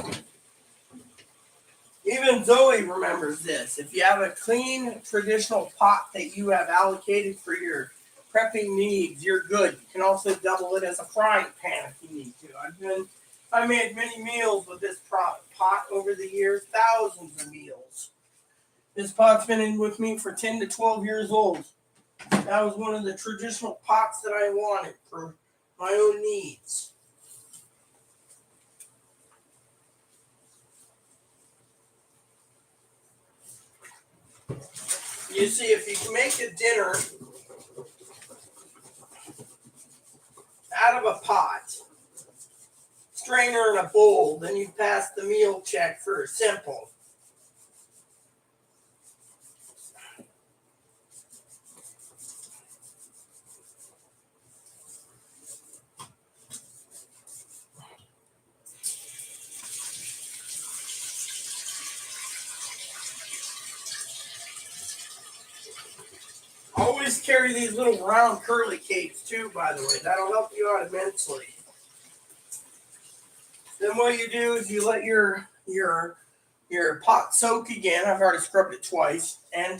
Even Zoe remembers this. If you have a clean, traditional pot that you have allocated for your prepping needs, you're good. You can also double it as a frying pan if you need to. I made many meals with this pot over the years, thousands of meals. This pot's been with me for 10 to 12 years old. That was one of the traditional pots that I wanted for my own needs. You see, if you can make a dinner out of a pot, strainer, and a bowl, then you pass the meal check for simple. Always carry these little round curly cakes too, by the way. That'll help you out immensely. Then what you do is you let your pot soak again. I've already scrubbed it twice. And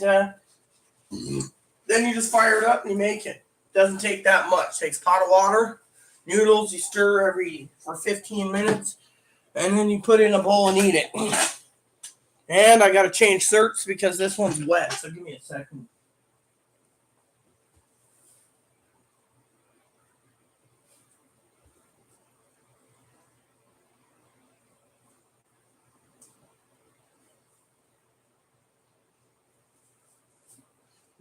then you just fire it up and you make it. Doesn't take that much. Takes a pot of water, noodles, you stir for 15 minutes, and then you put it in a bowl and eat it. And I got to change shirts because this one's wet, so give me a second.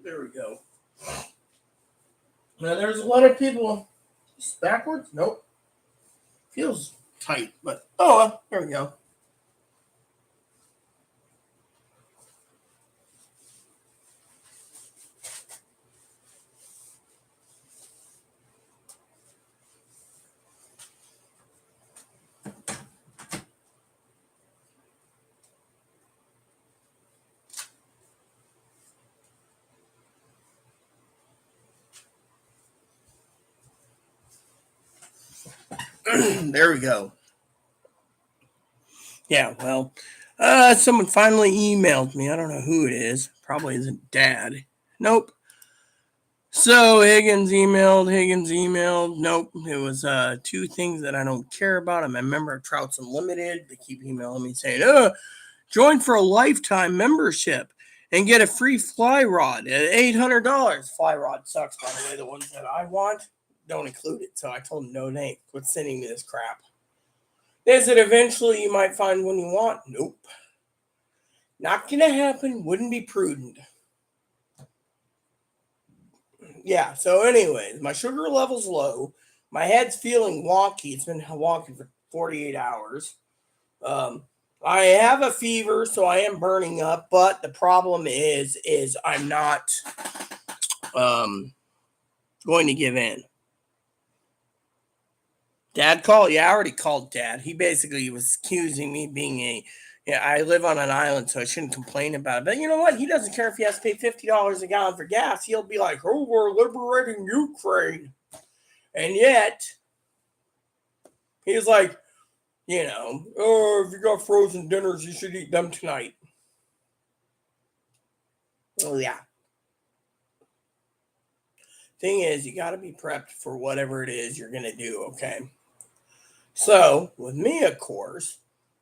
There we go. Now there's a lot of people. Backwards? Nope. Feels tight, but oh well, there we go. There we go. Yeah, well, someone finally emailed me. I don't know who it is. Probably isn't Dad. Nope. So Higgins emailed. Nope. It was 2 things that I don't care about. I'm a member of Trouts Unlimited. They keep emailing me saying, join for a lifetime membership and get a free fly rod at $800. Fly rod sucks, by the way. The ones that I want don't include it. So I told him, no, they ain't. Quit sending me this crap. Is it eventually you might find one you want? Nope. Not gonna happen. Wouldn't be prudent. Yeah, so anyways, my sugar level's low. My head's feeling wonky. It's been wonky for 48 hours. Um, I have a fever, so I am burning up, but the problem is I'm not going to give in. Dad called? Yeah, I already called Dad. He basically was accusing me being I live on an island, so I shouldn't complain about it. But you know what? He doesn't care if he has to pay $50 a gallon for gas. He'll be like, oh, we're liberating Ukraine. And yet, he's like, oh, if you got frozen dinners, you should eat them tonight. Oh, yeah. Thing is, you got to be prepped for whatever it is you're going to do, okay? So, with me, of course,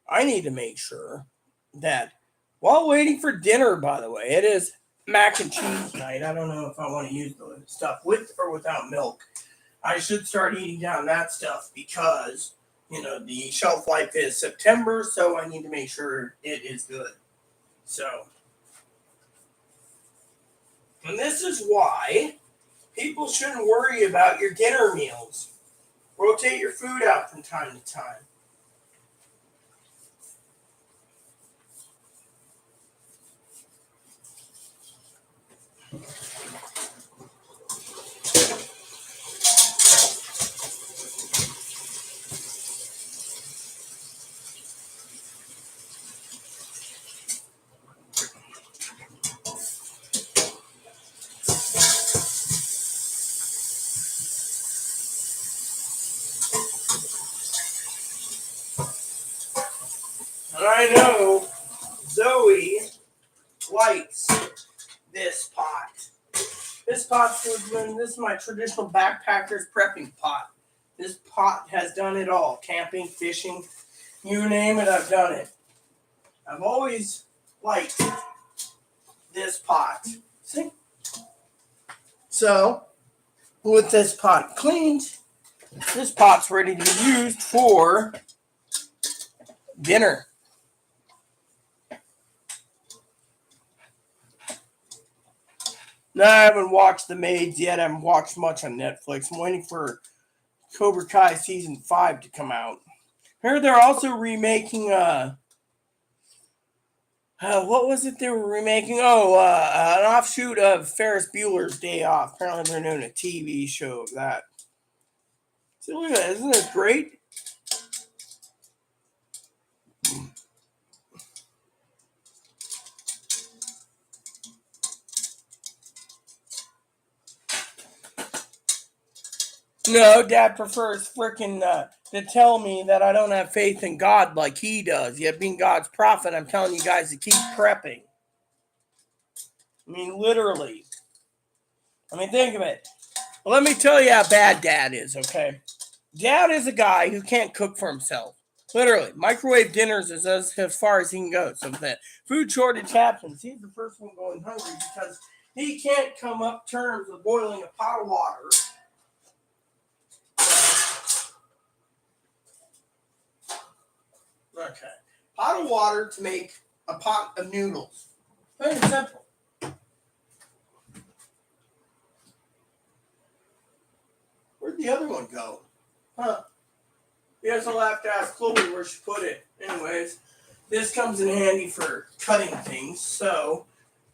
I need to make sure that while waiting for dinner, by the way, it is mac and cheese night. I don't know if I want to use the stuff with or without milk. I should start eating down that stuff because, the shelf life is September, so I need to make sure it is good. So, and this is why people shouldn't worry about your dinner meals. Rotate your food out from time to time. And I know Zoe likes this pot. This is my traditional backpacker's prepping pot. This pot has done it all. Camping, fishing, you name it, I've done it. I've always liked this pot. See? So, with this pot cleaned, this pot's ready to be used for dinner. No, I haven't watched The Maids yet. I haven't watched much on Netflix. I'm waiting for Cobra Kai Season 5 to come out. I heard they're also remaking, what was it they were remaking? An offshoot of Ferris Bueller's Day Off. Apparently they're doing a TV show of that. So look at that. Isn't this great? No, Dad prefers freaking to tell me that I don't have faith in God like he does. Yet being God's prophet, I'm telling you guys to keep prepping. I mean, literally. I mean, think of it. Well, let me tell you how bad Dad is, okay? Dad is a guy who can't cook for himself. Literally. Microwave dinners is as far as he can go. So if that food shortage happens, he's the first one going hungry because he can't come up terms with boiling a pot of water. Okay. Pot of water to make a pot of noodles. Plain and simple. Where'd the other one go? Huh. Guess I'll have to ask Chloe where she put it. Anyways, this comes in handy for cutting things. So,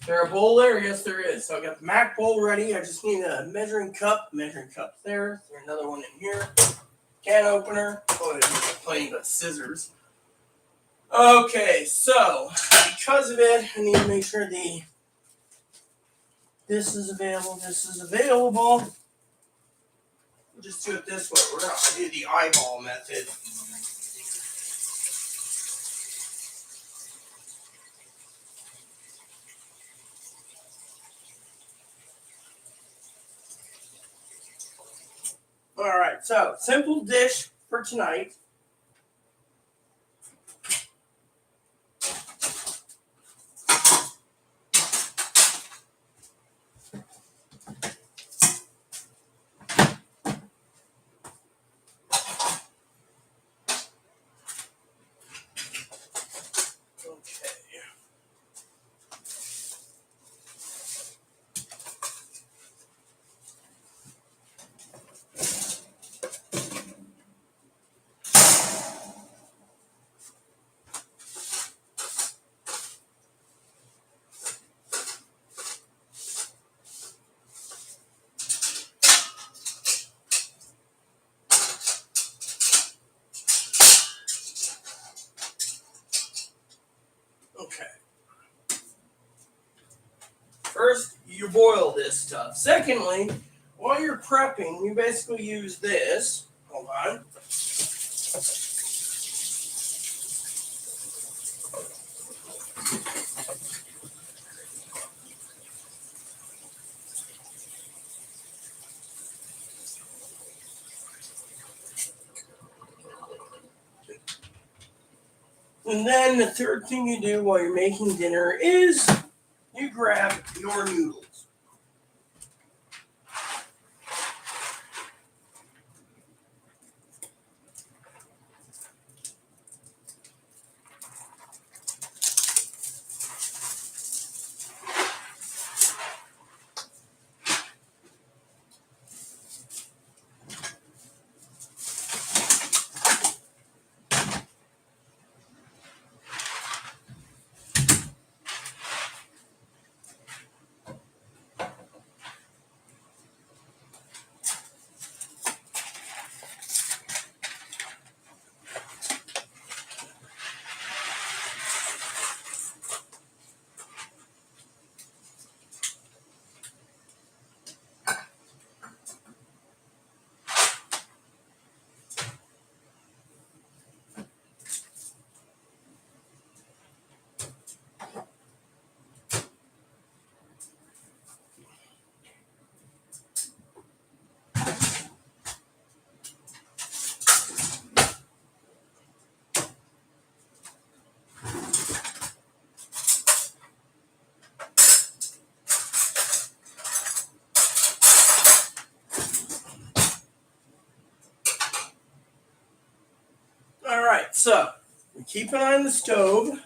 is there a bowl there? Yes, there is. So I got the Mac bowl ready. I just need a measuring cup. Measuring cup there. Is there another one in here? Can opener. Oh, there's plenty of scissors. Okay, so because of it, I need to make sure this is available. This is available. We'll just do it this way. We're going to do the eyeball method. All right, so simple dish for tonight. Okay. First, you boil this stuff. Secondly, while you're prepping, you basically use this. Hold on. And then the third thing you do while you're making dinner is you grab your noodles. All right, so we keep it on the stove.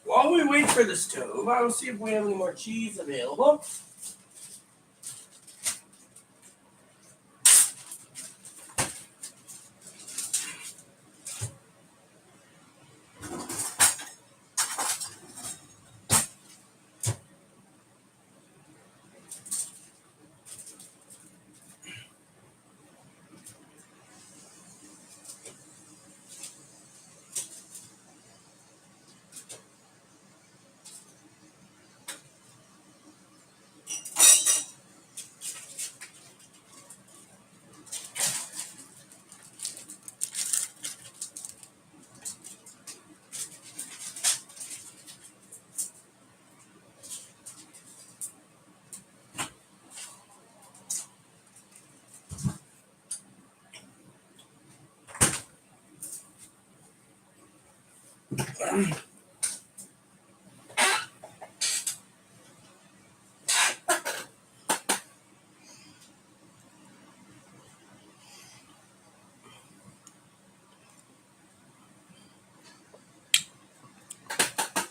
While we wait for the stove, I will see if we have any more cheese available.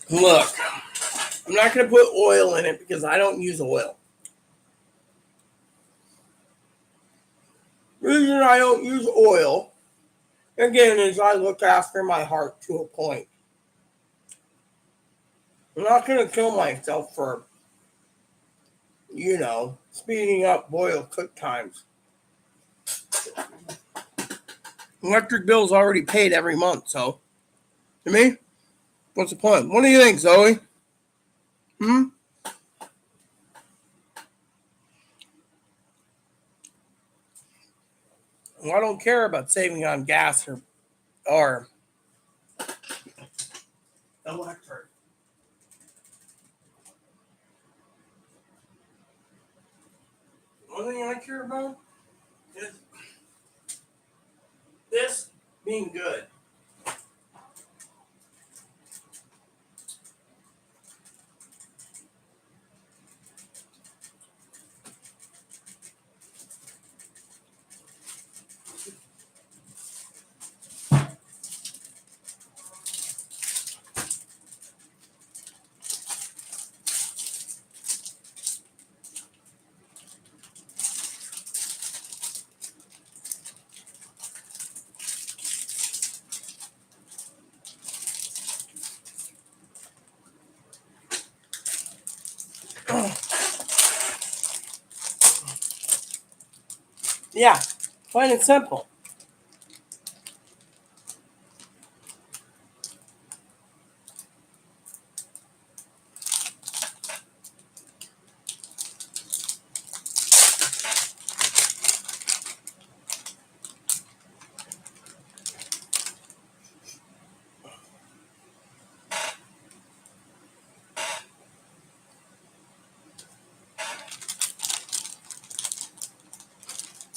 Look, I'm not going to put oil in it because I don't use oil. The reason I don't use oil, again, is I look after my heart to a point. I'm not going to kill myself for, speeding up boil cook times. Electric bill's already paid every month, so to me, what's the point? What do you think, Zoe? I don't care about saving on gas or electric. One thing I care about is this being good. Yeah, plain and simple.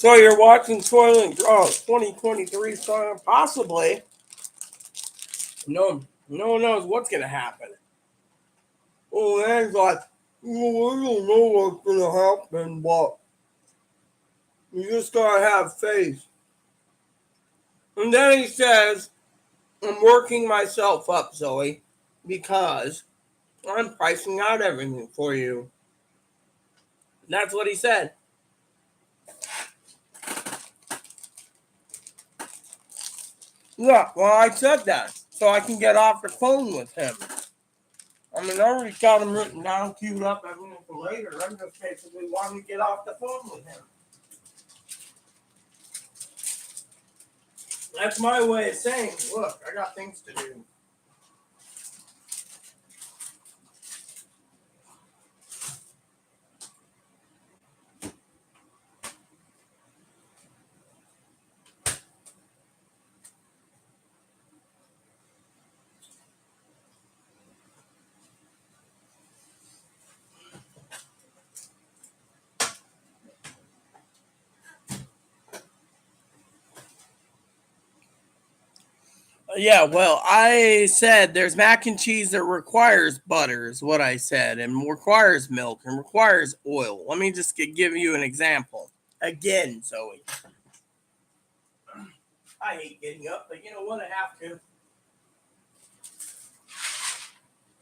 So you're watching Soylent Growth 2023 song, possibly. No one knows what's gonna happen. Oh, man's like, well, we don't know what's gonna happen, but you just gotta have faith. And then he says, I'm working myself up, Zoe, because I'm pricing out everything for you. And that's what he said. Yeah, well, I said that so I can get off the phone with him. I mean, I already got him written down, queued up, everything for later. I'm just basically wanting to get off the phone with him. That's my way of saying, look, I got things to do. Yeah, well, I said there's mac and cheese that requires butter, is what I said, and requires milk and requires oil. Let me just give you an example. Again, Zoe. I hate getting up, but you know what? I have to.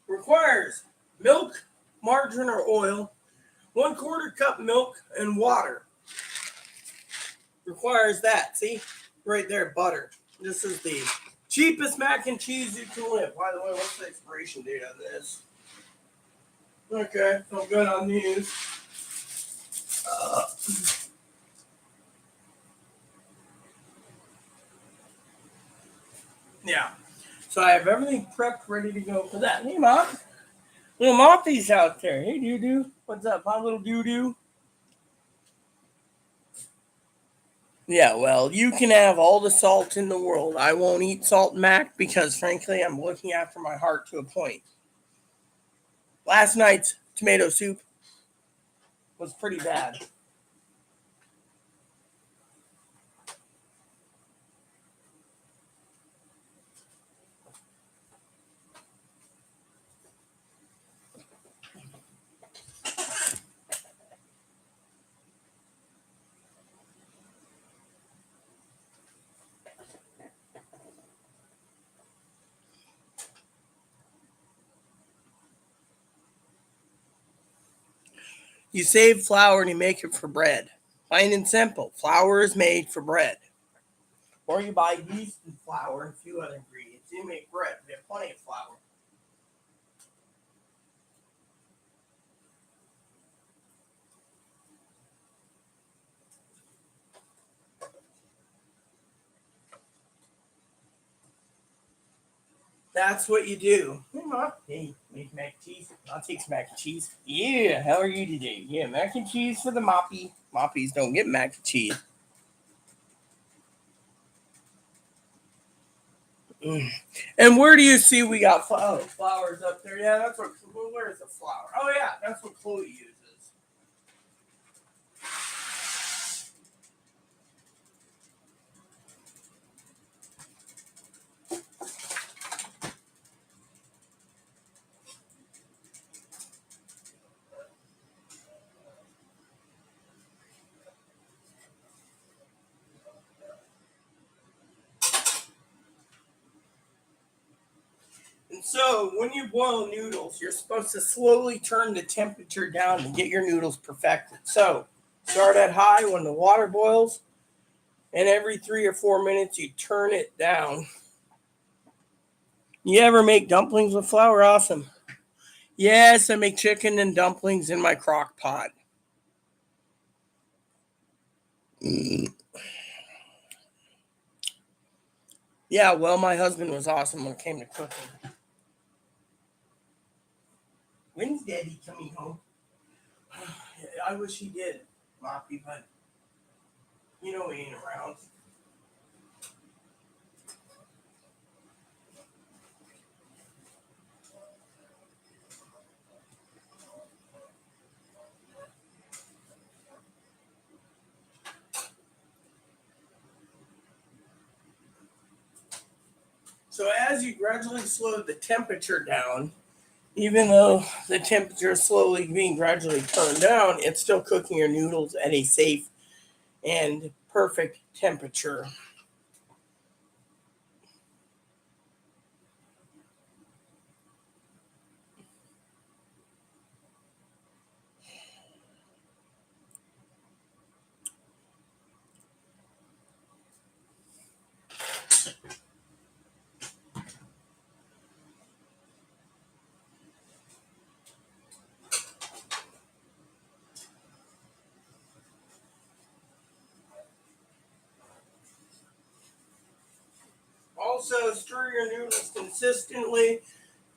Requires milk, margarine, or oil, 1/4 cup milk, and water. Requires that. See? Right there, butter. This is the cheapest mac and cheese you can live. By the way, what's the expiration date on this? Okay, so good on these. Uh, yeah. So I have everything prepped, ready to go for that. Hey, Mop. Little Moppy's out there. Hey, doo-doo. What's up, my little doo-doo? Yeah, well, you can have all the salt in the world. I won't eat salt mac because, frankly, I'm looking after my heart to a point. Last night's tomato soup was pretty bad. You save flour and you make it for bread. Plain and simple. Flour is made for bread. Or you buy yeast and flour and a few other ingredients. You make bread. We have plenty of flour. That's what you do. Hey, Mom. Hey, make mac and cheese. I'll take some mac and cheese. Yeah, how are you today? Yeah, mac and cheese for the Moppy. Moppies don't get mac and cheese. Mm. And where do you see we got flowers up there? Yeah, that's what. Where's the flower? Oh yeah, that's what Chloe uses. And so when you boil noodles, you're supposed to slowly turn the temperature down to get your noodles perfected. So start at high when the water boils, and every 3 or 4 minutes you turn it down. You ever make dumplings with flour? Awesome. Yes, I make chicken and dumplings in my crock pot. Mm. Yeah, well, my husband was awesome when it came to cooking. When's Daddy coming home? I wish he did, Moppy, but he ain't around. So as you gradually slow the temperature down, even though the temperature is slowly being gradually turned down, it's still cooking your noodles at a safe and perfect temperature. Also, stir your noodles consistently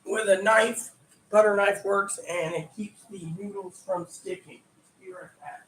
with a knife. Butter knife works, and it keeps the noodles from sticking. Be right back.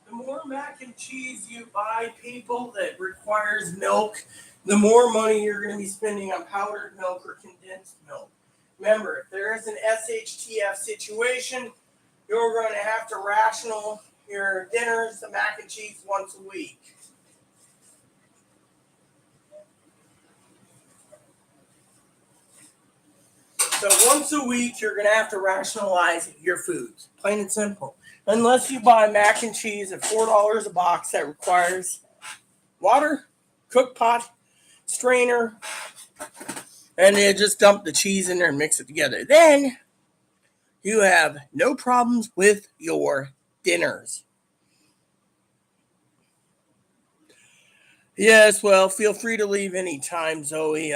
The more mac and cheese you buy, people, that requires milk, the more money you're going to be spending on powdered milk or condensed milk. Remember, if there is an SHTF situation, you're going to have to ration your dinners, the mac and cheese, once a week. So once a week, you're going to have to rationalize your foods, plain and simple. Unless you buy mac and cheese at $4 a box that requires water, cook pot, strainer, and you just dump the cheese in there and mix it together. Then you have no problems with your dinners. Yes, well, feel free to leave anytime, Zoe.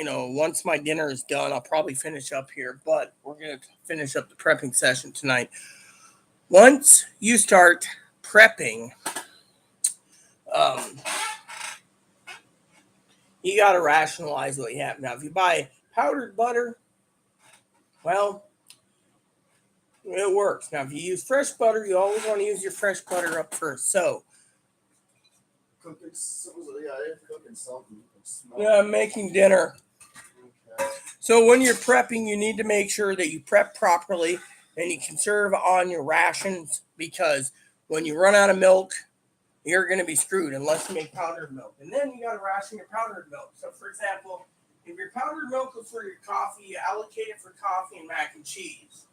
Once my dinner is done, I'll probably finish up here, but we're going to finish up the prepping session tonight. Once you start prepping, um, you got to rationalize what you have. Now, if you buy powdered butter, well, it works. Now, if you use fresh butter, you always want to use your fresh butter up first. So, Cooking something. yeah, I'm making dinner. Okay. So when you're prepping, you need to make sure that you prep properly and you conserve on your rations, because when you run out of milk, you're going to be screwed unless you make powdered milk. And then you got to ration your powdered milk. So, for example, if your powdered milk is for your coffee, you allocate it for coffee and mac and cheese.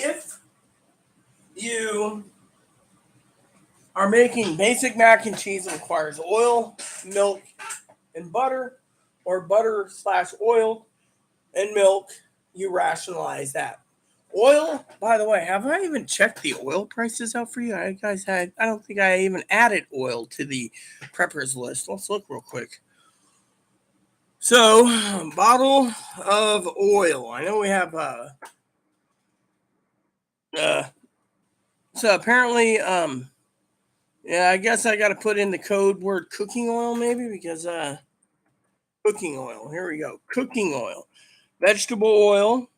If you are making basic mac and cheese, it requires oil, milk, and butter, or butter/oil and milk, you rationalize that. Oil, by the way, have I even checked the oil prices out for you? I don't think I even added oil to the preppers list. Let's look real quick. So, bottle of oil. I know we have uh so apparently yeah, I guess I got to put in the code word cooking oil maybe, because cooking oil. Here we go. Cooking oil. Vegetable oil,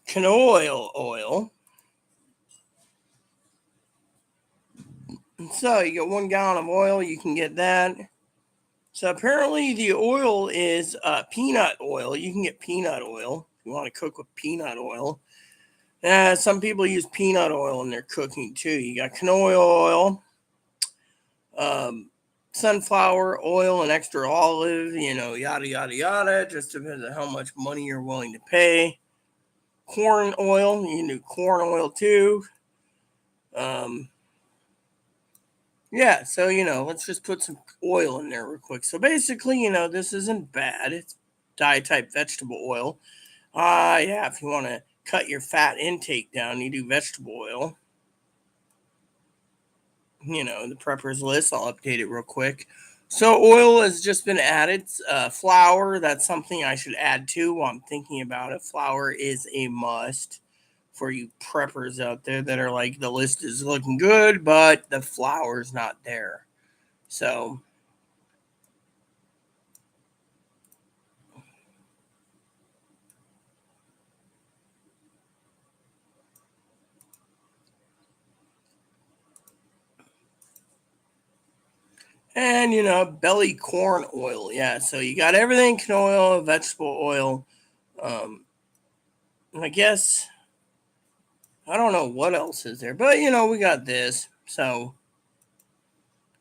canola oil. So you get 1 gallon of oil, you can get that. So apparently the oil is peanut oil. You can get peanut oil if you want to cook with peanut oil. Some people use peanut oil in their cooking too. You got canola oil, sunflower oil, and extra olive, yada, yada, yada. Just depends on how much money you're willing to pay. Corn oil, you can do corn oil too. Yeah, so, let's just put some oil in there real quick. So basically, this isn't bad. It's diet type vegetable oil. Yeah, if you want to cut your fat intake down, you do vegetable oil. The preppers list, I'll update it real quick. So oil has just been added. Flour, that's something I should add too while I'm thinking about it. Flour is a must for you preppers out there that are like, the list is looking good, but the flour's not there. So and belly corn oil. Yeah, so you got everything: canola oil, vegetable oil. I guess I don't know what else is there, but we got this. So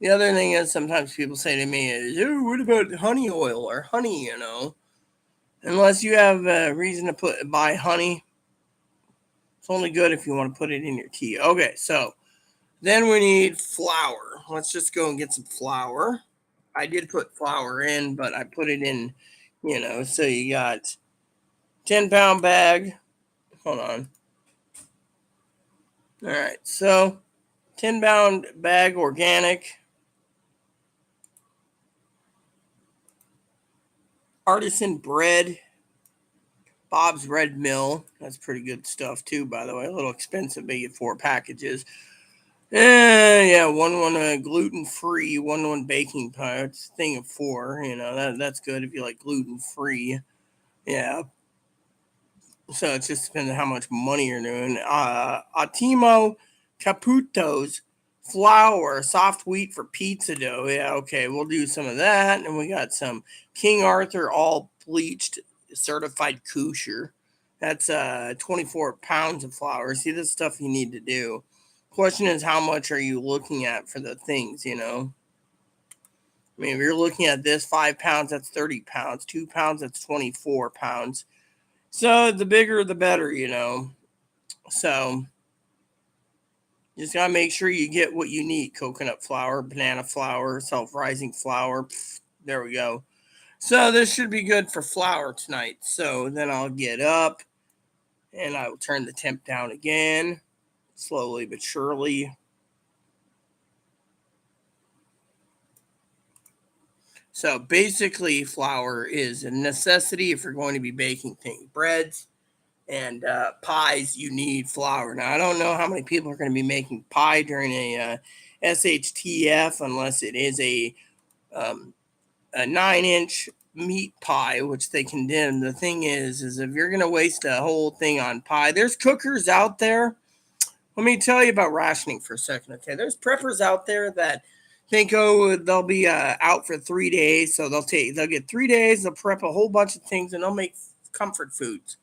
the other thing is, sometimes people say to me is, "Oh, what about honey oil or honey?" Unless you have a reason to buy honey, it's only good if you want to put it in your tea. Okay, so then we need flour. Let's just go and get some flour. I did put flour in, but I put it in, so you got 10-pound bag. Hold on. All right, so 10-pound bag organic. Artisan bread. Bob's Red Mill. That's pretty good stuff too, by the way. A little expensive, but you get 4 packages. Yeah, one gluten free, one baking powder. It's a thing of 4. That's good if you like gluten free. Yeah. So it just depends on how much money you're doing. Attimo Caputo's flour, soft wheat for pizza dough. Yeah, okay, we'll do some of that. And we got some King Arthur all bleached certified kosher. That's 24 pounds of flour. See, this stuff you need to do. Question is, how much are you looking at for the things, I mean, if you're looking at this, 5 pounds, that's 30 pounds. 2 pounds, that's 24 pounds. So the bigger, the better, So you just got to make sure you get what you need. Coconut flour, banana flour, self-rising flour. There we go. So this should be good for flour tonight. So then I'll get up and I will turn the temp down again, slowly but surely. So basically, flour is a necessity if you're going to be baking things. Breads and pies, you need flour. Now, I don't know how many people are going to be making pie during a SHTF unless it is a 9-inch meat pie, which they condemn. The thing is if you're going to waste a whole thing on pie, there's cookers out there. Let me tell you about rationing for a second, okay? There's preppers out there that think, oh, they'll be out for 3 days, so they'll get 3 days, they'll prep a whole bunch of things, and they'll make comfort foods.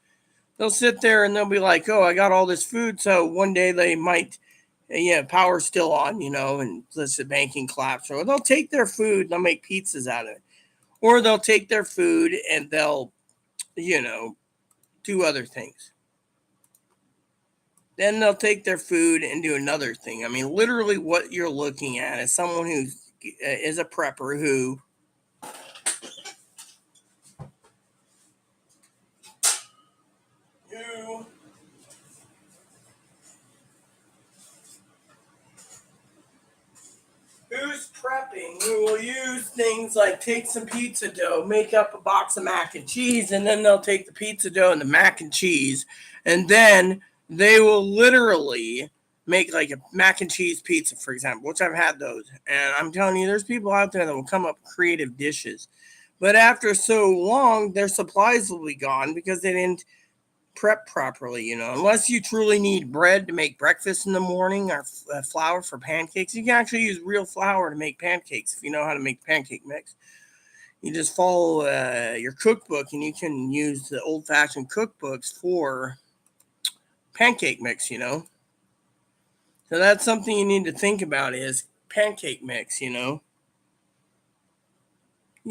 They'll sit there and they'll be like, oh, I got all this food, so one day they might, power's still on, and let's the banking collapse. Or they'll take their food and they'll make pizzas out of it. Or they'll take their food and they'll, do other things. Then they'll take their food and do another thing. I mean, literally what you're looking at is someone who is a prepper who who's prepping, who will use things like take some pizza dough, make up a box of mac and cheese, and then they'll take the pizza dough and the mac and cheese, and then they will literally make like a mac and cheese pizza, for example, which I've had those. And I'm telling you, there's people out there that will come up with creative dishes. But after so long, their supplies will be gone because they didn't prep properly, unless you truly need bread to make breakfast in the morning or flour for pancakes. You can actually use real flour to make pancakes if you know how to make pancake mix. You just follow your cookbook and you can use the old-fashioned cookbooks for pancake mix, So that's something you need to think about is pancake mix, You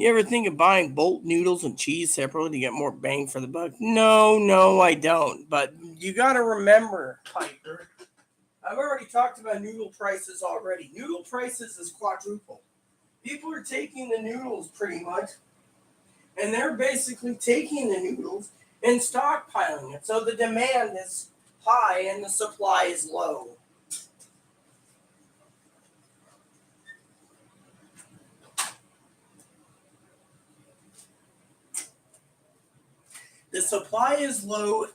ever think of buying bolt noodles and cheese separately to get more bang for the buck? No, I don't. But you got to remember, Piper, I've already talked about noodle prices already. Noodle prices is quadruple. People are taking the noodles pretty much, and they're basically taking the noodles and stockpiling it. So the demand is high and the supply is low. The supply is low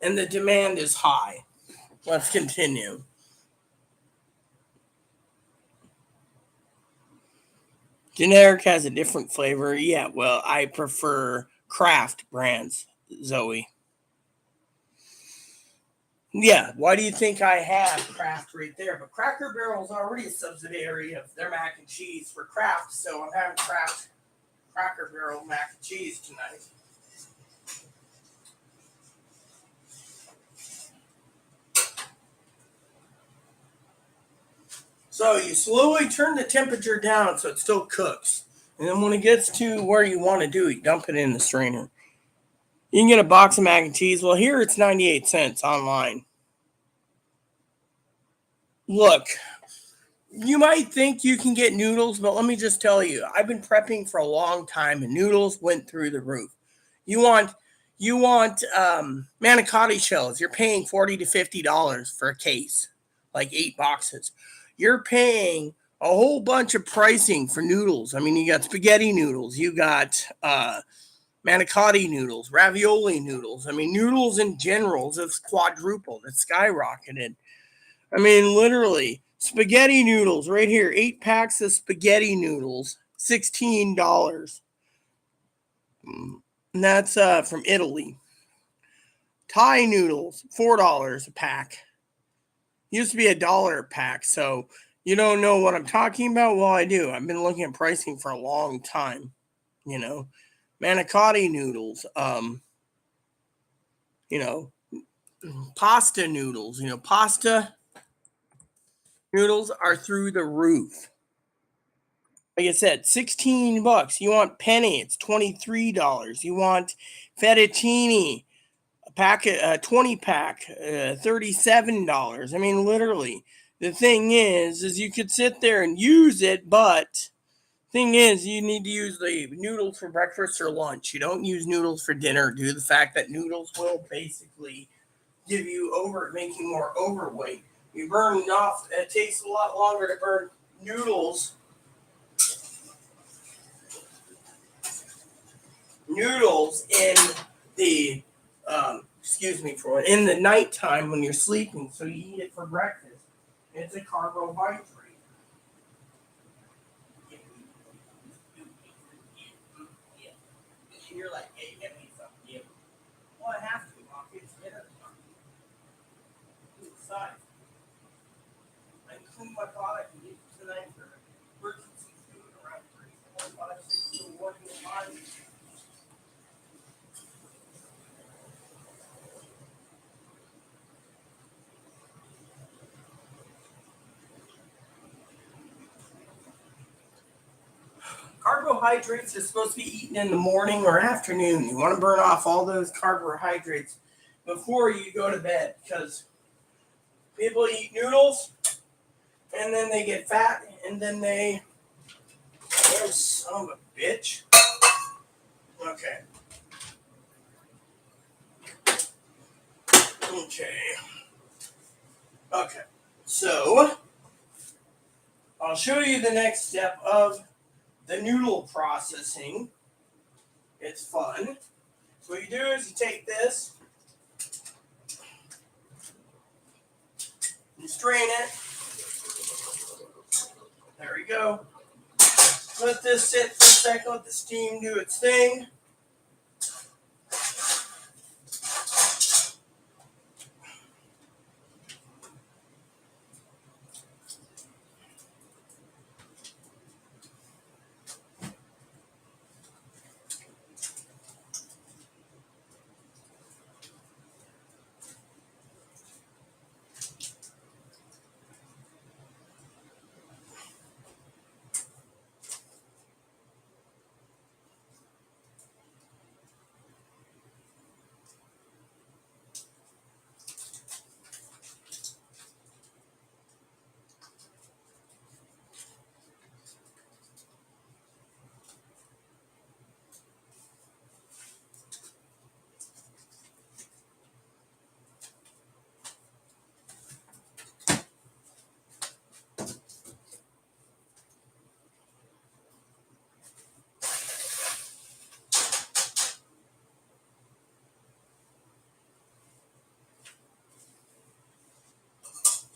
and the demand is high. Let's continue. Generic has a different flavor. Yeah, well, I prefer craft brands, Zoe. Yeah, why do you think I have Kraft right there? But Cracker Barrel is already a subsidiary of their mac and cheese for Kraft, so I'm having Kraft Cracker Barrel mac and cheese tonight. So you slowly turn the temperature down so it still cooks. And then when it gets to where you want to do it, you dump it in the strainer. You can get a box of mac and cheese. Well, here it's 98 cents online. Look, you might think you can get noodles, but let me just tell you, I've been prepping for a long time and noodles went through the roof. You want manicotti shells. You're paying $40 to $50 for a case, like 8 boxes. You're paying a whole bunch of pricing for noodles. I mean, you got spaghetti noodles, you got manicotti noodles, ravioli noodles. I mean, noodles in general has quadrupled. It's skyrocketed. I mean, literally, spaghetti noodles right here, 8 packs of spaghetti noodles, $16. And that's from Italy. Thai noodles, $4 a pack. Used to be $1 a pack. So you don't know what I'm talking about? Well, I do. I've been looking at pricing for a long time. You know, manicotti noodles, you know, pasta noodles, pasta noodles are through the roof. Like I said, $16. You want penne, it's $23. You want fettuccine, a packet, a 20 pack, $37. I mean, literally. The thing is you could sit there and use it, but thing is, you need to use the noodles for breakfast or lunch. You don't use noodles for dinner due to the fact that noodles will basically give you make you more overweight. You burn off. It takes a lot longer to burn noodles in the in the nighttime when you're sleeping, so you eat it for breakfast. It's a carbohydrate. And you're like, hey, get me some. Yeah. Well, I have to. It's dinner time. Besides, I can clean my product and get it tonight for emergency food around 3, 4, 5, 6, 2, 1, 5. Carbohydrates are supposed to be eaten in the morning or afternoon. You want to burn off all those carbohydrates before you go to bed because people eat noodles and then they get fat and then they. Oh, son of a bitch. Okay. Okay. So, I'll show you the next step of the noodle processing. It's fun. So what you do is you take this, you strain it. There we go. Let this sit for a second, let the steam do its thing.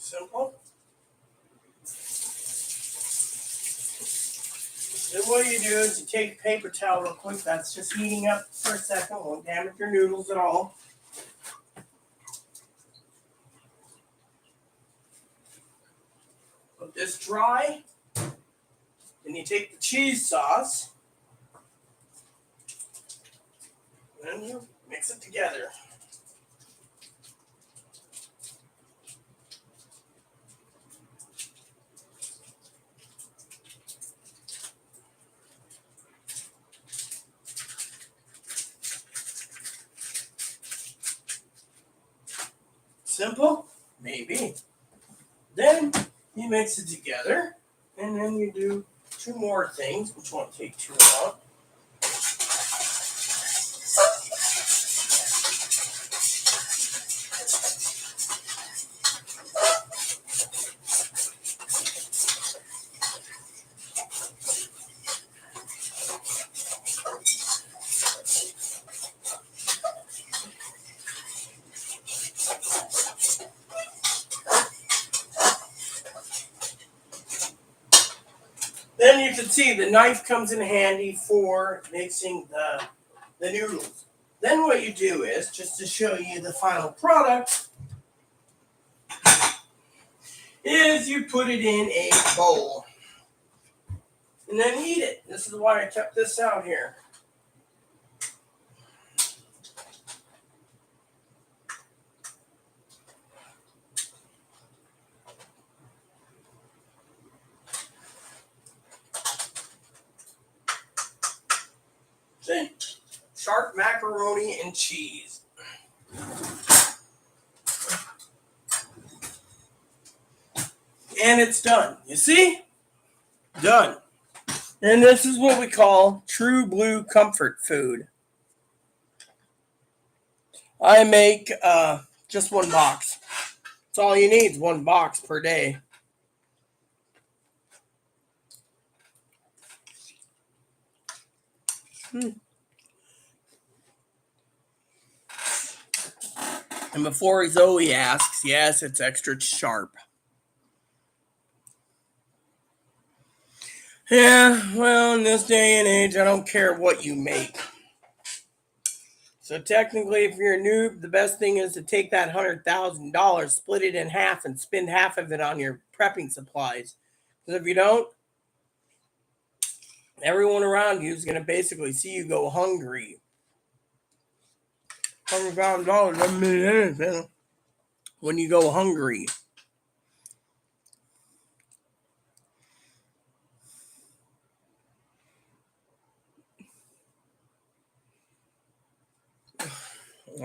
Simple. Then what you do is you take a paper towel real quick. That's just heating up for a second. Won't damage your noodles at all. Let this dry. Then you take the cheese sauce. And you mix it together. Simple? Maybe. Then you mix it together, and then you do two more things, which won't take too long. Then you can see the knife comes in handy for mixing the noodles. Then what you do is, just to show you the final product, is you put it in a bowl. And then eat it. This is why I kept this out here. See? Sharp macaroni and cheese. And it's done. You see? Done. And this is what we call true blue comfort food. I make just one box. That's all you need is one box per day. And before Zoe asks, yes, it's extra sharp. Yeah, well, in this day and age, I don't care what you make. So technically, if you're a noob, the best thing is to take that $100,000, split it in half, and spend half of it on your prepping supplies. Because if you don't, everyone around you is going to basically see you go hungry. $100,000 doesn't mean anything when you go hungry.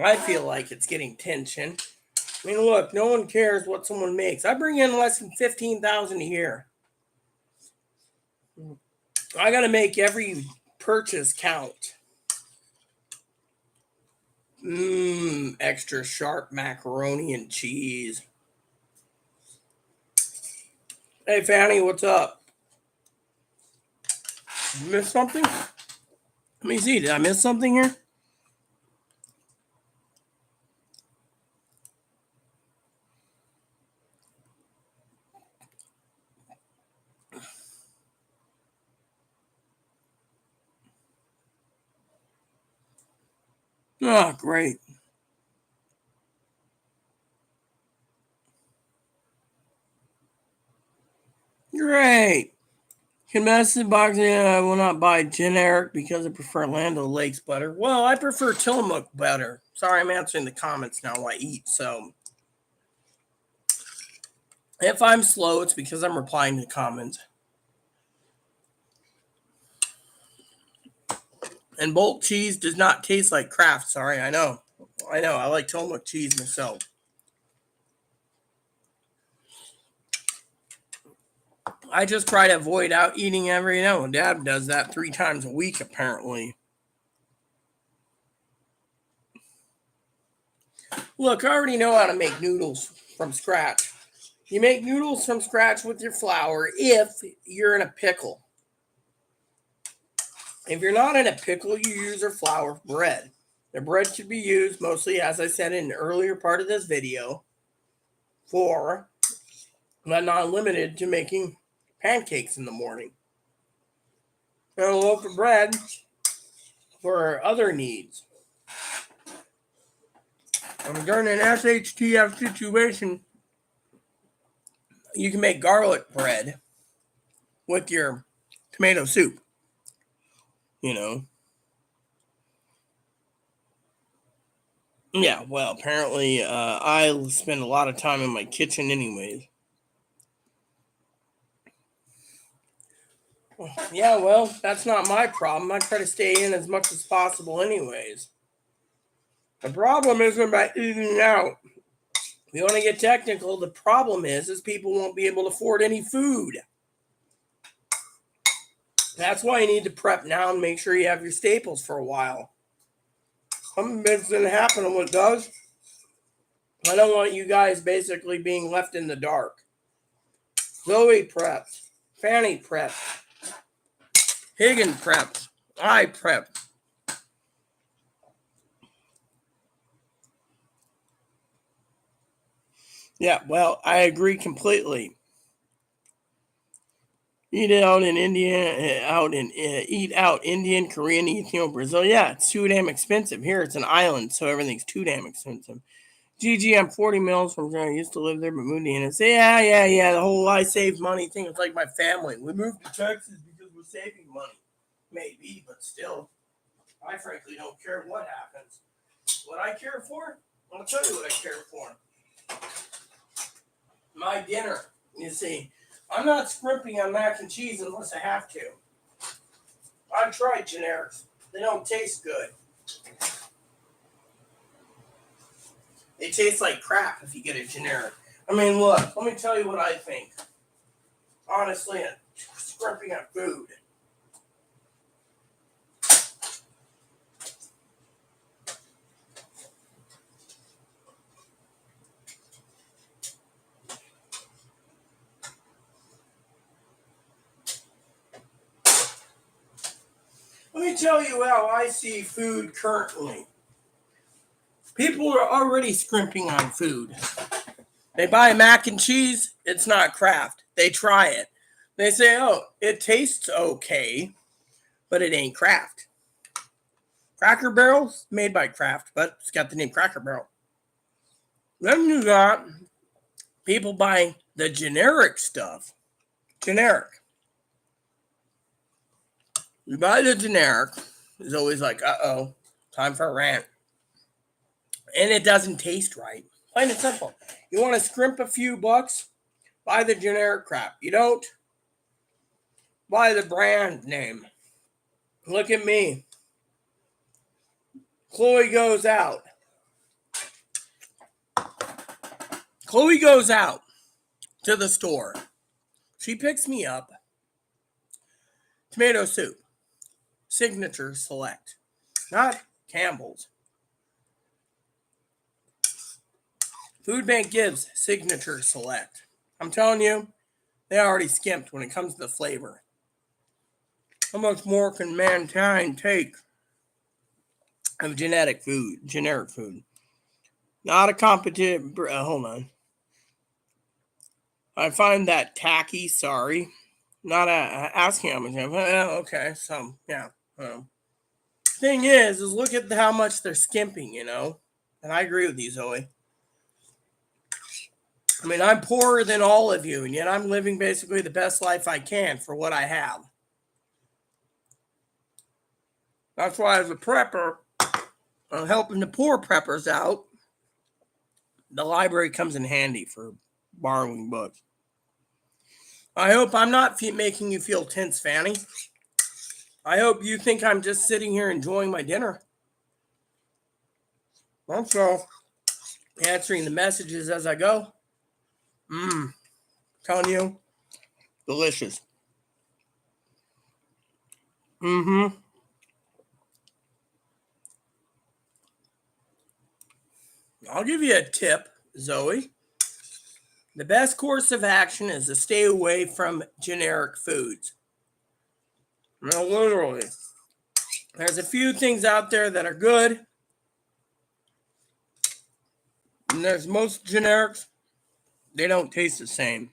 I feel like it's getting tension. I mean, look, no one cares what someone makes. I bring in less than $15,000 a year. I got to make every purchase count. Extra sharp macaroni and cheese. Hey, Fanny, what's up? Miss something? Let me see. Did I miss something here? Oh, great. Great. Can message box. I will not buy generic because I prefer Land O'Lakes butter. Well, I prefer Tillamook butter. Sorry, I'm answering the comments now while I eat. So if I'm slow, it's because I'm replying to comments. And Bolt cheese does not taste like Kraft. Sorry, I know. I like Tillamook cheese myself. I just try to avoid out eating every now. Dad does that 3 times a week, apparently. Look, I already know how to make noodles from scratch. You make noodles from scratch with your flour if you're in a pickle. If you're not in a pickle, you use your flour bread. The bread should be used mostly, as I said in an earlier part of this video, for but not limited to making pancakes in the morning. And a loaf of bread for other needs. And during an SHTF situation, you can make garlic bread with your tomato soup. You know. Yeah, well, apparently I spend a lot of time in my kitchen anyways. Yeah, well, that's not my problem. I try to stay in as much as possible anyways. The problem isn't about eating out. If you want to get technical, the problem is people won't be able to afford any food. That's why you need to prep now and make sure you have your staples for a while. Something bad's going to happen, and what does? I don't want you guys basically being left in the dark. Zoe prepped. Fanny prepped. Higgin prepped. I prepped. Yeah, well, I agree completely. Eat out in Indian, Korean, Ethiopian, Brazil. Yeah, it's too damn expensive. Here it's an island, so everything's too damn expensive. GG, I'm 40 miles from where I used to live there, but moved in. And say, yeah. The whole I save money thing is like my family. We moved to Texas because we're saving money. Maybe, but still, I frankly don't care what happens. What I care for? I'll tell you what I care for. My dinner, you see. I'm not scrimping on mac and cheese unless I have to. I've tried generics. They don't taste good. They taste like crap if you get a generic. I mean, look, let me tell you what I think. Honestly, scrimping on food. Let me tell you how I see food currently. People are already scrimping on food. They buy mac and cheese, it's not Kraft. They try it. They say, oh, it tastes okay, but it ain't Kraft. Cracker Barrel's made by Kraft, but it's got the name Cracker Barrel. Then you got people buying the generic stuff. Generic. You buy the generic, it's always like, uh-oh, time for a rant. And it doesn't taste right. Plain and simple. You want to scrimp a few bucks? Buy the generic crap. You don't? Buy the brand name. Look at me. Chloe goes out. Chloe goes out to the store. She picks me up. Tomato soup. Signature Select. Not Campbell's. Food Bank gives Signature Select. I'm telling you, they already skimped when it comes to the flavor. How much more can mankind take of generic food? Not a competitive. Hold on. I find that tacky. Sorry. Not asking how much. Okay, so yeah. Thing is look at how much they're skimping, And I agree with you, Zoe. I mean, I'm poorer than all of you, and yet I'm living basically the best life I can for what I have. That's why, as a prepper, I'm helping the poor preppers out. The library comes in handy for borrowing books. I hope I'm not making you feel tense, Fanny. I hope you think I'm just sitting here enjoying my dinner. Also, answering the messages as I go. Telling you, delicious. I'll give you a tip, Zoe. The best course of action is to stay away from generic foods. No, literally. There's a few things out there that are good. And there's most generics, they don't taste the same.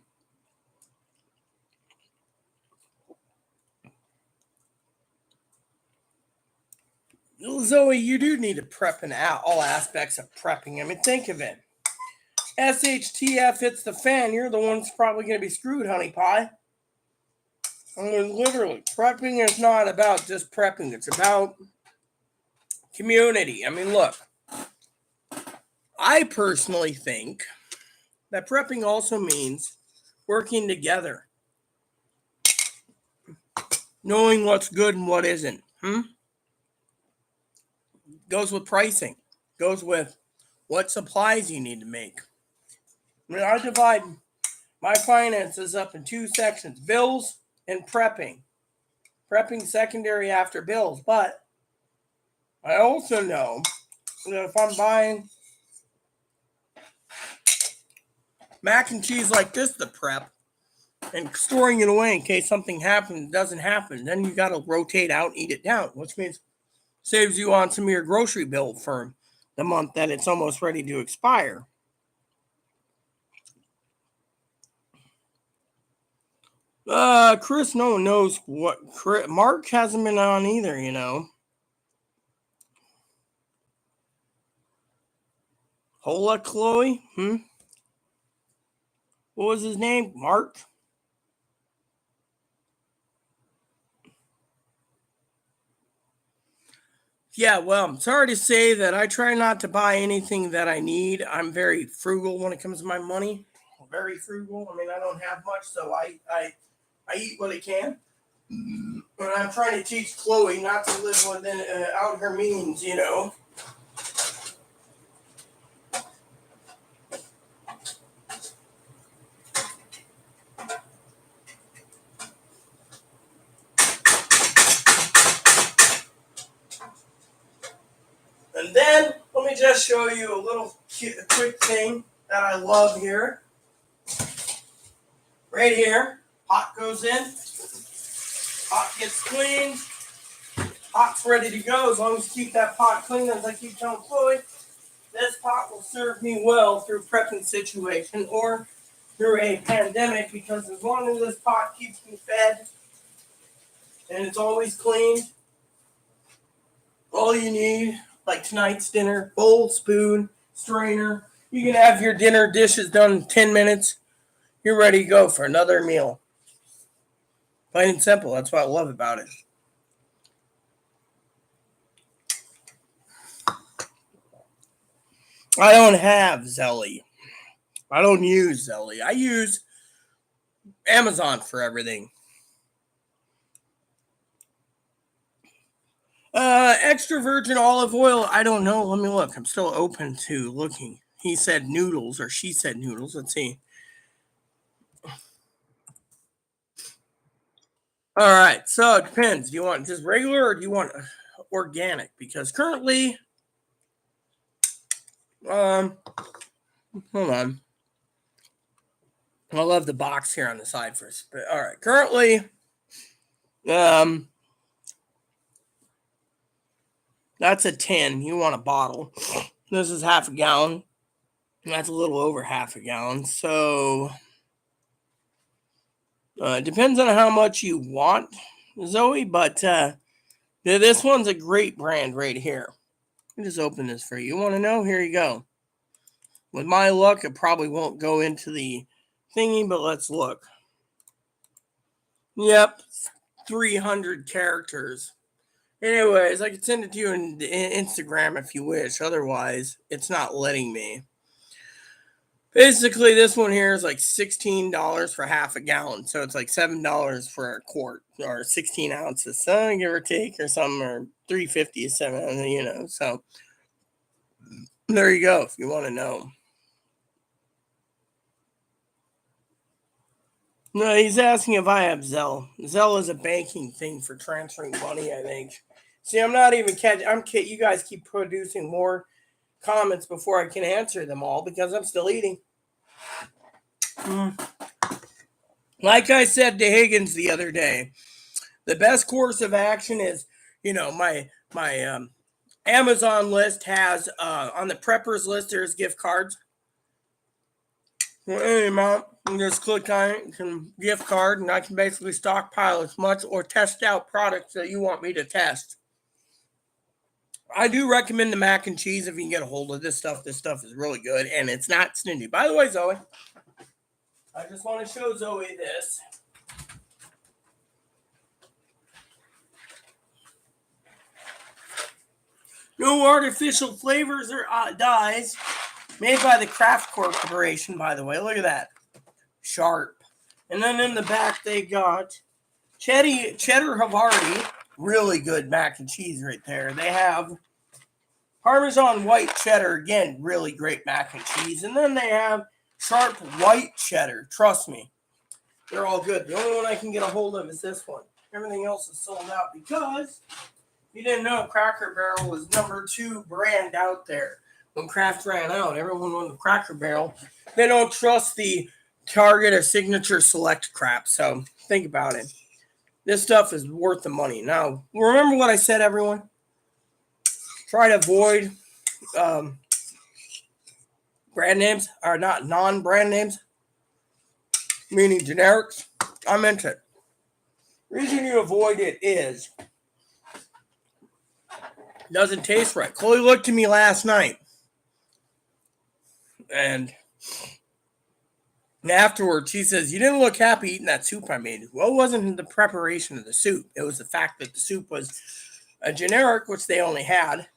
Zoe, you do need to prep in all aspects of prepping. I mean, think of it. SHTF hits the fan, you're the one that's probably going to be screwed, honey pie. I mean, literally, prepping is not about just prepping. It's about community. I mean, look, I personally think that prepping also means working together, knowing what's good and what isn't. Goes with pricing, goes with what supplies you need to make. I mean, I divide my finances up in two sections: bills and prepping. Prepping secondary after bills, but I also know that if I'm buying mac and cheese like this to prep and storing it away in case something happens, doesn't happen, then you got to rotate out and eat it down, which means saves you on some of your grocery bill for the month that it's almost ready to expire. Chris, no one knows what. Mark hasn't been on either, you know. Hola, Chloe. What was his name? Mark? Yeah, well, I'm sorry to say that I try not to buy anything that I need. I'm very frugal when it comes to my money. Very frugal. I mean, I don't have much, so I eat what I can. But I'm trying to teach Chloe not to live within out her means, you know. And then let me just show you a quick thing that I love here. Right here, pot goes in, pot gets cleaned, pot's ready to go. As long as you keep that pot clean, as I keep telling Chloe, this pot will serve me well through prepping situation or through a pandemic, because as long as this pot keeps me fed and it's always cleaned, all you need, like tonight's dinner, bowl, spoon, strainer, you can have your dinner dishes done in 10 minutes. You're ready to go for another meal. Plain and simple. That's what I love about it. I don't have Zelly. I don't use Zelly. I use Amazon for everything. Extra virgin olive oil. I don't know. Let me look. I'm still open to looking. He said noodles, or she said noodles. Let's see. All right. So it depends. Do you want just regular or do you want organic? Because currently, hold on. I love the box here on the side first. But all right. Currently, that's a 10. You want a bottle. This is half a gallon. That's a little over half a gallon. So it depends on how much you want, Zoe. But this one's a great brand right here. Let me just open this for you. You want to know? Here you go. With my luck, it probably won't go into the thingy, but let's look. Yep, 300 characters. Anyways, I can send it to you in Instagram if you wish. Otherwise, it's not letting me. Basically, this one here is like $16 for half a gallon. So it's like $7 for a quart or 16 ounces. So give or take or something, or $3.50 is 7, you know. So there you go if you want to know. No, he's asking if I have Zelle. Zelle is a banking thing for transferring money, I think. See, I'm not even catching. You guys keep producing more comments before I can answer them all because I'm still eating. Like I said to Higgins the other day, the best course of action is, you know, my Amazon list has on the preppers list there's gift cards. Any amount, you just click on it, can gift card, and I can basically stockpile as much or test out products that you want me to test. I do recommend the mac and cheese if you can get a hold of this stuff. This stuff is really good, and it's not stingy. By the way, Zoe, I just want to show Zoe this. No artificial flavors or dyes. Made by the Kraft Corporation, by the way. Look at that. Sharp. And then in the back, they got cheddar Havarti. Really good mac and cheese right there. They have Parmesan white cheddar. Again, really great mac and cheese. And then they have sharp white cheddar. Trust me. They're all good. The only one I can get a hold of is this one. Everything else is sold out because you didn't know Cracker Barrel was #2 brand out there. When Kraft ran out, everyone wanted Cracker Barrel. They don't trust the Target or Signature Select crap. So think about it. This stuff is worth the money. Now, remember what I said, everyone? Try to avoid brand names, or not non-brand names, meaning generics. I meant it. The reason you avoid it is it doesn't taste right. Chloe looked at me last night, and afterwards she says, "You didn't look happy eating that soup I made." Well, it wasn't the preparation of the soup. It was the fact that the soup was a generic, which they only had.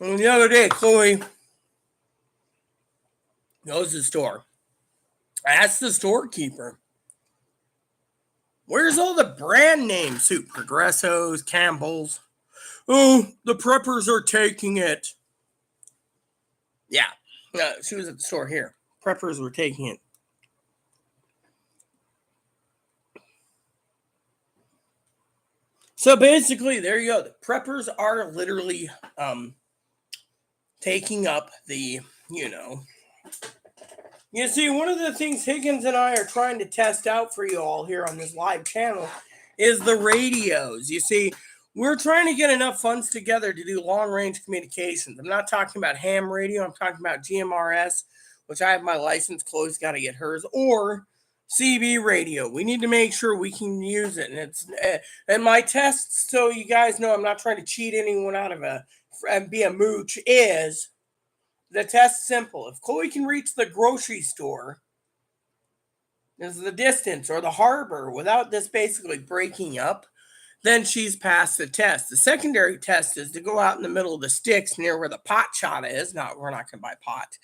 And the other day, Chloe goes to the store. I asked the storekeeper, "Where's all the brand name soup? Progresso's, Campbell's." "Oh, the preppers are taking it." Yeah, she was at the store here. Preppers were taking it. So basically, there you go. The preppers are literally taking up the, You see, one of the things Higgins and I are trying to test out for you all here on this live channel is the radios. You see, we're trying to get enough funds together to do long-range communications. I'm not talking about ham radio. I'm talking about GMRS, which I have my license. Chloe's got to get hers, or CB radio. We need to make sure we can use it. And my tests, so you guys know I'm not trying to cheat anyone out of and be a mooch, is the test simple. If Chloe can reach the grocery store, is the distance, or the harbor, without this basically breaking up, then she's passed the test. The secondary test is to go out in the middle of the sticks near where the pot shot is. We're not going to buy pot.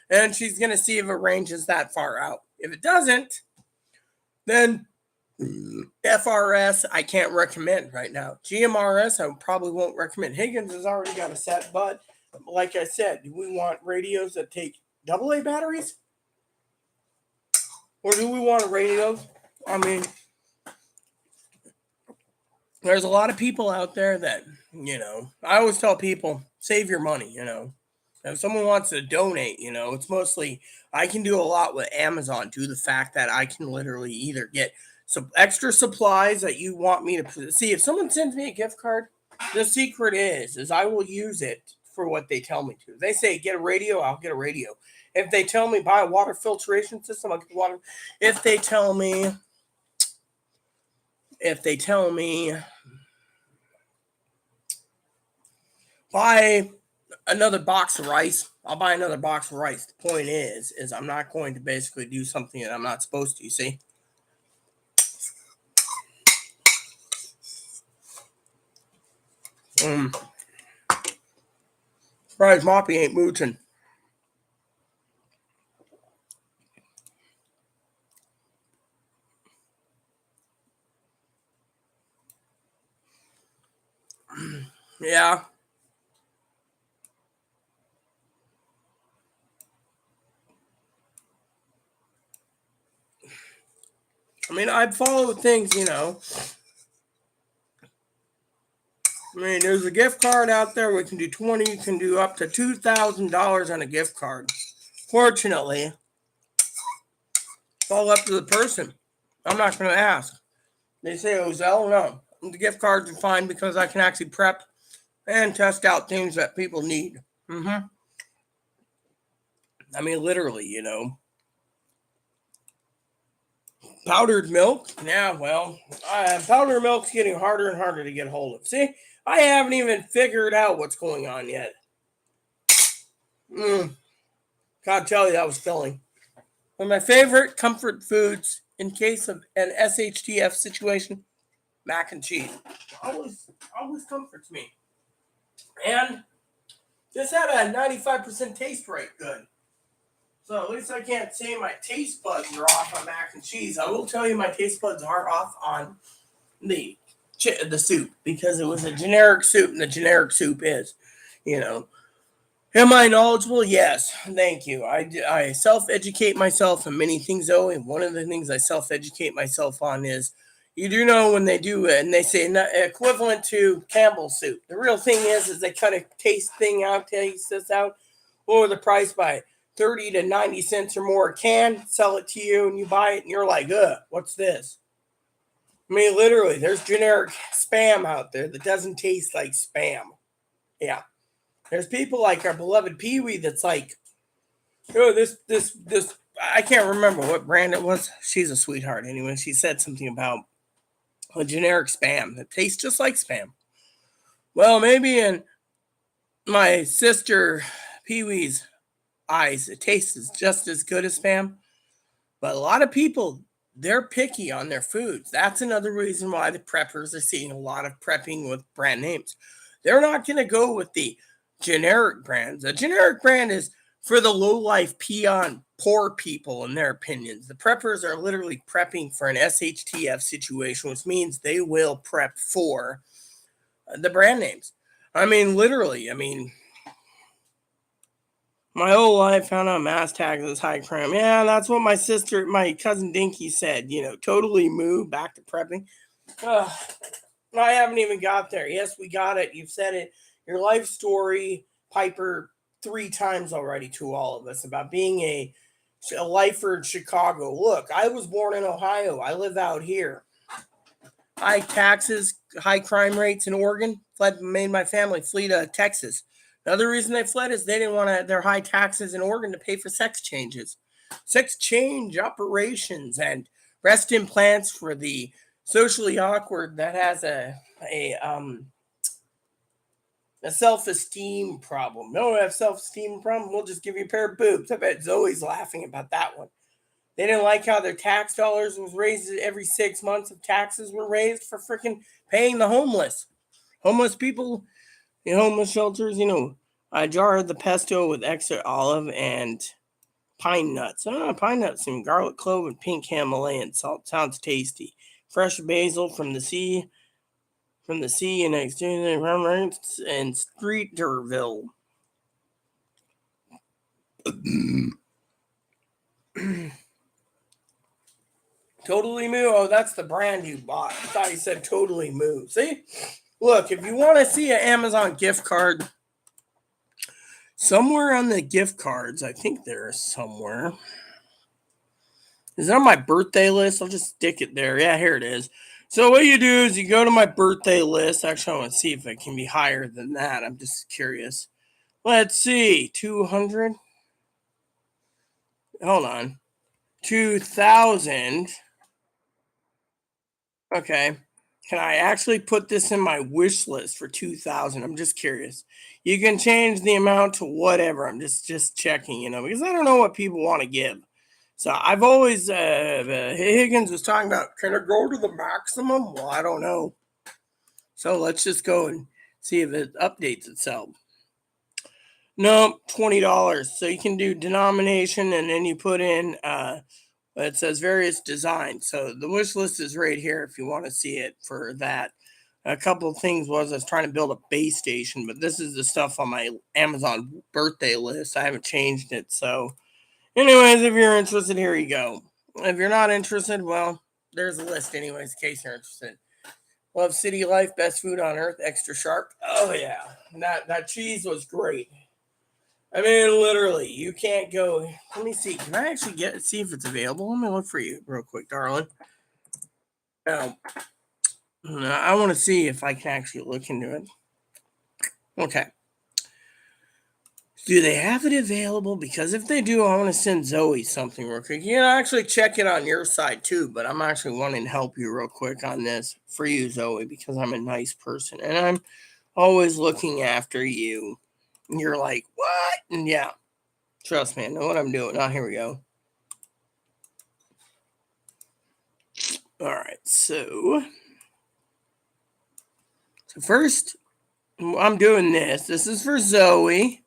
And she's going to see if it ranges that far out. If it doesn't, then FRS I can't recommend right now. GMRS I probably won't recommend. Higgins has already got a set, but like I said, do we want radios that take AA batteries? Or do we want a radio? I mean, there's a lot of people out there that, I always tell people, save your money, If someone wants to donate, it's mostly, I can do a lot with Amazon due to the fact that I can literally either get some extra supplies that you want me to see. If someone sends me a gift card, the secret is I will use it for what they tell me to. If they say get a radio, I'll get a radio. If they tell me buy a water filtration system, I'll get the water. If they tell me buy another box of rice, I'll buy another box of rice. The point is I'm not going to basically do something that I'm not supposed to, you see? Surprised Moppy ain't mooching. Yeah. I mean, I follow things, I mean, there's a gift card out there. We can do 20. You can do up to $2,000 on a gift card. Fortunately, it's all up to the person. I'm not going to ask. They say, Ozell, no. The gift cards are fine because I can actually prep and test out things that people need. I mean, literally, Powdered milk? Yeah, well, powdered milk's getting harder and harder to get hold of. See, I haven't even figured out what's going on yet. Gotta tell you, that was filling. One of my favorite comfort foods in case of an SHTF situation, mac and cheese. Always comforts me. And this had a 95% taste rate good. So at least I can't say my taste buds are off on mac and cheese. I will tell you my taste buds are off on the soup because it was a generic soup, and the generic soup is, you know. Am I knowledgeable? Yes. Thank you. I self-educate myself on many things, though, and one of the things I self-educate myself on is you do know when they do it and they say equivalent to Campbell's soup. The real thing is they cut a taste this out, lower the price by 30 to 90 cents or more a can, sell it to you, and you buy it, and you're like, ugh, what's this? I mean, literally, there's generic spam out there that doesn't taste like spam. Yeah. There's people like our beloved Pee Wee that's like, oh, this, I can't remember what brand it was. She's a sweetheart anyway. She said something about a generic spam that tastes just like spam. Well, maybe in my sister Pee Wee's eyes, it tastes just as good as spam. But a lot of people, they're picky on their foods. That's another reason why the preppers are seeing a lot of prepping with brand names. They're not going to go with the generic brands. A generic brand is for the low-life peon poor people, in their opinions. The preppers are literally prepping for an SHTF situation, which means they will prep for the brand names. I mean, literally, my whole life found out mass tags is high crime. Yeah, that's what my cousin Dinky said, totally moved back to prepping. I haven't even got there. Yes, we got it. You've said it. Your life story, Piper, 3 times already to all of us about being a lifer in Chicago. Look, I was born in Ohio. I live out here. High taxes, high crime rates in Oregon made my family flee to Texas. Another reason they fled is they didn't want their high taxes in Oregon to pay for sex changes. Sex change operations and breast implants for the socially awkward that has a self-esteem problem. No, have self-esteem problem. We'll just give you a pair of boobs. I bet Zoe's laughing about that one. They didn't like how their tax dollars was raised every 6 months of taxes were raised for freaking paying the homeless. Homeless people, the homeless shelters, a jar of the pesto with extra olive and pine nuts. Pine nuts and garlic clove and pink Himalayan salt. Sounds tasty. Fresh basil from the sea and exchange and Streeterville. Totally Moo. Oh, that's the brand you bought. I thought you said Totally Moo. See? Look, if you want to see an Amazon gift card, somewhere on the gift cards, I think there is somewhere. Is it on my birthday list? I'll just stick it there. Yeah, here it is. So what you do is you go to my birthday list. Actually, I want to see if it can be higher than that. I'm just curious. Let's see. 200. Hold on. 2,000. Okay. Can I actually put this in my wish list for 2,000? I'm just curious. You can change the amount to whatever. I'm just checking, because I don't know what people want to give. So I've always, Higgins was talking about, can it go to the maximum? Well, I don't know. So let's just go and see if it updates itself. No, $20. So you can do denomination and then you put in, it says various designs. So the wish list is right here if you want to see it for that. A couple of things I was trying to build a base station, but this is the stuff on my Amazon birthday list. I haven't changed it. So anyways, if you're interested, here you go. If you're not interested, well, there's a list anyways, in case you're interested. Love City Life, best food on earth, extra sharp. Oh yeah, that cheese was great. I mean, literally, you can't go. Let me see. Can I actually see if it's available? Let me look for you real quick, darling. Now, I want to see if I can actually look into it. Okay. Do they have it available? Because if they do, I want to send Zoe something real quick. You know, actually check it on your side too, but I'm actually wanting to help you real quick on this for you, Zoe, because I'm a nice person. And I'm always looking after you. And you're like, what? And yeah, trust me, I know what I'm doing. Oh, here we go. All right, so first, I'm doing this. This is for Zoe.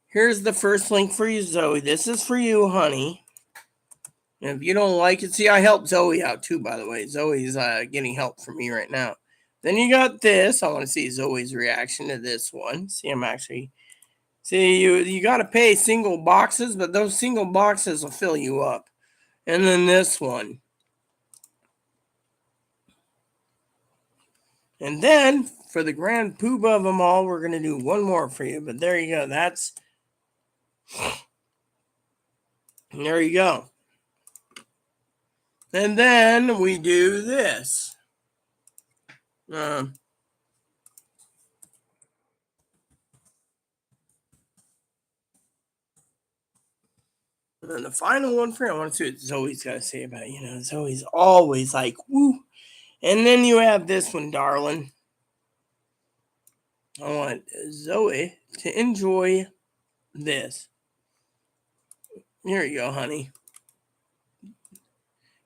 Here's the first link for you, Zoe. This is for you, honey. And if you don't like it, see, I helped Zoe out too, by the way. Zoe's getting help from me right now. Then you got this. I want to see Zoe's reaction to this one. See, you got to pay single boxes, but those single boxes will fill you up. And then this one. And then for the grand poobah of them all, we're going to do one more for you. But there you go. There you go. And then we do this. And then the final one for you, I want to see what Zoe's got to say about it. Zoe's always like, woo. And then you have this one, darling. I want Zoe to enjoy this. Here you go, honey.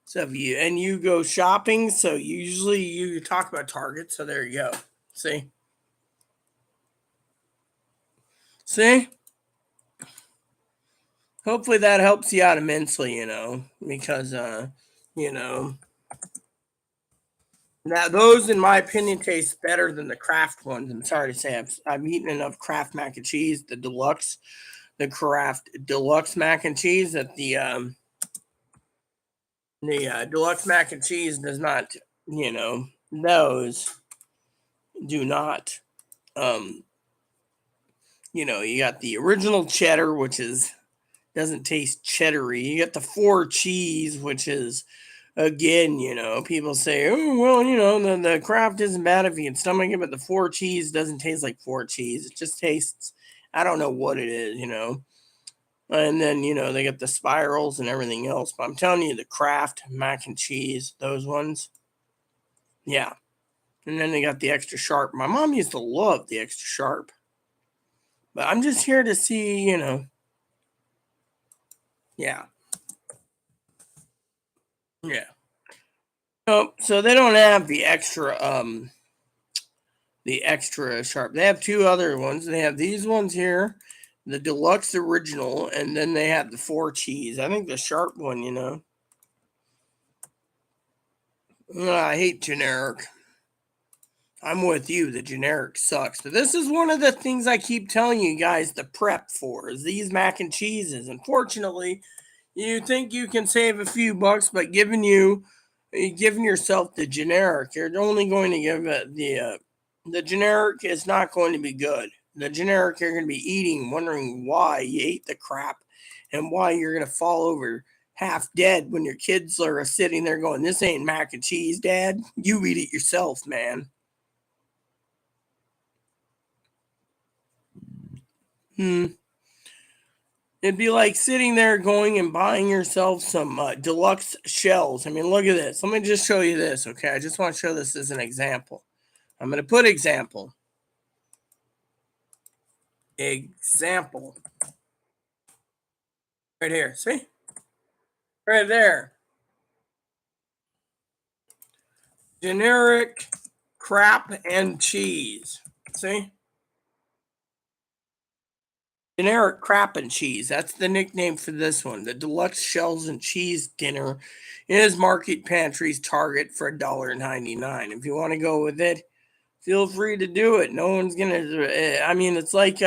So if you go shopping, so usually you talk about Target, so there you go. See? Hopefully that helps you out immensely, because now those, in my opinion, taste better than the Kraft ones. I'm sorry to say, I've eaten enough Kraft mac and cheese, the Kraft deluxe mac and cheese, that the deluxe mac and cheese does not, those do not. You got the original cheddar, which doesn't taste cheddary. You got the 4 cheese, which is, again, people say, oh, well, the Kraft isn't bad if you can stomach it, but the 4 cheese doesn't taste like 4 cheese. It just tastes, I don't know what it is. And then, they get the spirals and everything else. But I'm telling you, the Kraft mac and cheese, those ones, yeah. And then they got the extra sharp. My mom used to love the extra sharp. But I'm just here to see, yeah. Yeah. Oh, so they don't have the extra sharp. They have 2 other ones. They have these ones here, the deluxe original, and then they have the 4 cheese. I think the sharp one, I hate generic. I'm with you. The generic sucks. But this is one of the things I keep telling you guys to prep for, is these mac and cheeses. Unfortunately, you think you can save a few bucks, but giving yourself the generic, you're only going to give it the generic is not going to be good. The generic you're going to be eating, wondering why you ate the crap and why you're going to fall over half dead when your kids are sitting there going, this ain't mac and cheese, Dad. You eat it yourself, man. It'd be like sitting there going and buying yourself some deluxe shells. I mean, look at this. Let me just show you this, okay? I just want to show this as an example. I'm going to put example. Example. Right here. See? Right there. Generic crap and cheese. See? Generic crap and cheese. That's the nickname for this one. The deluxe shells and cheese dinner is Market Pantry's Target for $1.99. If you want to go with it, feel free to do it. No one's gonna. I mean, it's like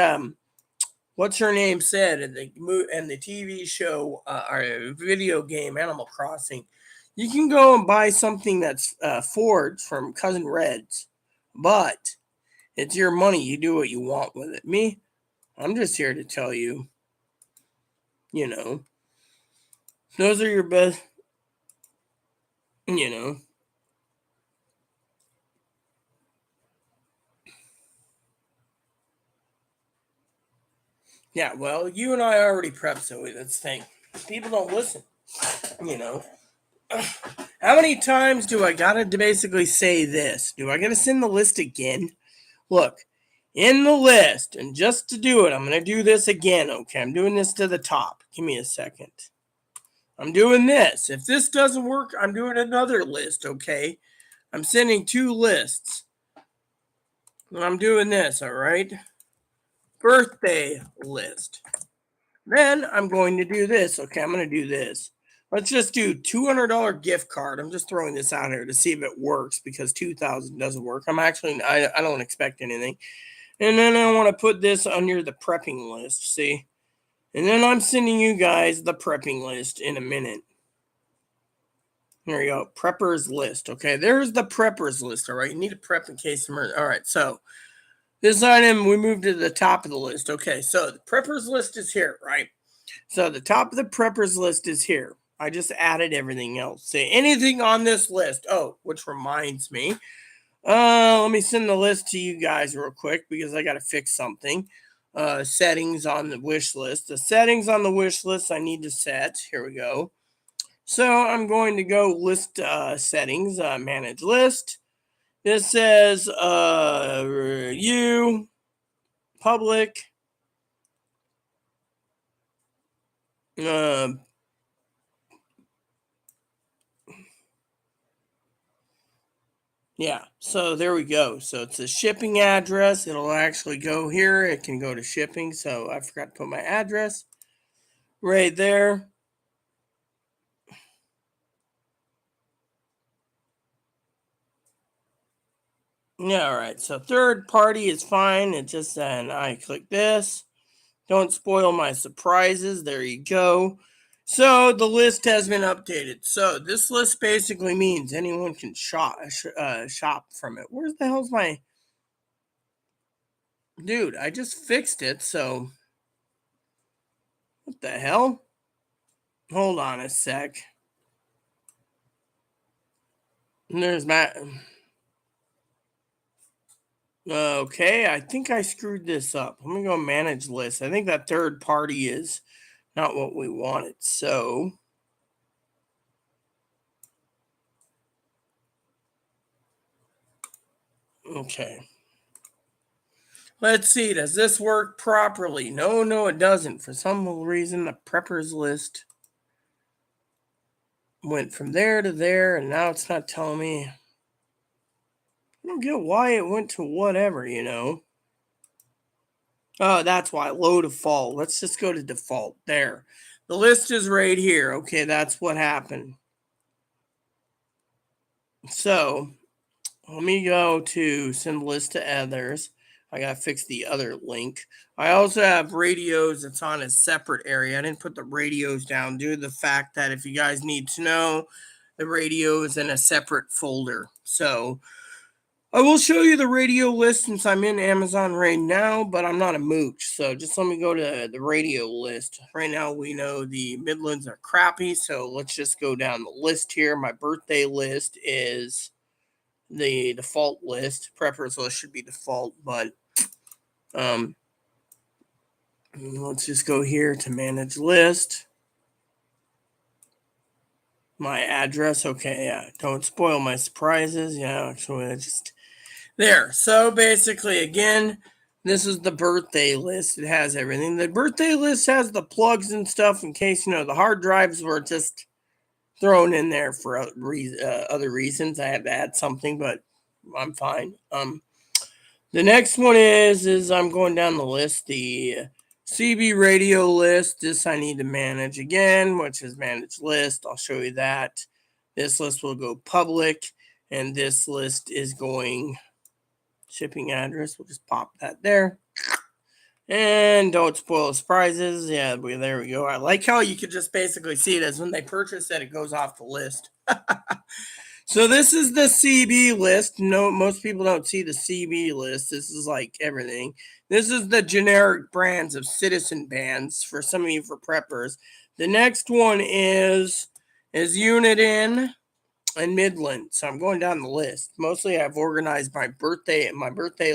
what's her name said in the TV show or video game Animal Crossing. You can go and buy something that's forged from Cousin Red's, but it's your money. You do what you want with it. Me, I'm just here to tell you, those are your best, Yeah, well, you and I already prepped, so that's the thing. People don't listen, How many times do I gotta basically say this? Do I gotta send the list again? Look, in the list, and just to do it, I'm going to do this again, okay? I'm doing this to the top. Give me a second. I'm doing this. If this doesn't work, I'm doing another list, okay? I'm sending 2 lists. And I'm doing this, all right? Birthday list. Then I'm going to do this, okay? I'm going to do this. Let's just do $200 gift card. I'm just throwing this out here to see if it works because 2,000 doesn't work. I don't expect anything. And then I want to put this under the prepping list, see? And then I'm sending you guys the prepping list in a minute. There you go, preppers list. Okay, there's the preppers list, all right? You need a prep in case of emergency. All right, so this item, we moved to the top of the list. Okay, so the preppers list is here, right? So the top of the preppers list is here. I just added everything else. Say anything on this list. Oh, which reminds me. Let me send the list to you guys real quick because I got to fix something. Settings on the wish list. The settings on the wish list I need to set. Here we go. So I'm going to go list settings, manage list. This says you, public, yeah, so there we go. So it's a shipping address. It'll actually go here. It can go to shipping. So I forgot to put my address right there. Yeah, all right. So third party is fine. It just, and I click this. Don't spoil my surprises. There you go. So the list has been updated. So this list basically means anyone can shop from it. Where's the hell's my... Dude, I just fixed it, so... What the hell? Hold on a sec. There's my... Okay, I think I screwed this up. Let me go manage list. I think that third party is not what we wanted. So... Okay. Let's see, does this work properly? No, it doesn't. For some reason, the preppers list went from there to there, and now it's not telling me. I don't get why it went to whatever, you know. Oh, that's why. Low default. Let's just go to default. There. The list is right here. Okay, that's what happened. So, let me go to send list to others. I got to fix the other link. I also have radios that's on a separate area. I didn't put the radios down due to the fact that if you guys need to know, the radio is in a separate folder. So I will show you the radio list since I'm in Amazon right now, but I'm not a mooch. So just let me go to the radio list. Right now we know the Midlands are crappy. So let's just go down the list here. My birthday list is the default list. Preppers list should be default, but let's just go here to manage list. My address. Okay, yeah. Don't spoil my surprises. Yeah, actually, I just there. So basically, again, this is the birthday list. It has everything. The birthday list has the plugs and stuff in case, you know, the hard drives were just thrown in there for other reasons. I had to add something, but I'm fine. The next one is I'm going down the list. The CB radio list. This I need to manage again, which is manage list. I'll show you that. This list will go public, and this list is going shipping address. We'll just pop that there. And don't spoil the surprises. Yeah, there we go. I like how you could just basically see it as when they purchase it, it goes off the list. So this is the CB list. No, most people don't see the CB list. This is like everything. This is the generic brands of citizen bands for some of you for preppers. The next one is Uniden and Midland. So I'm going down the list. Mostly I've organized my birthday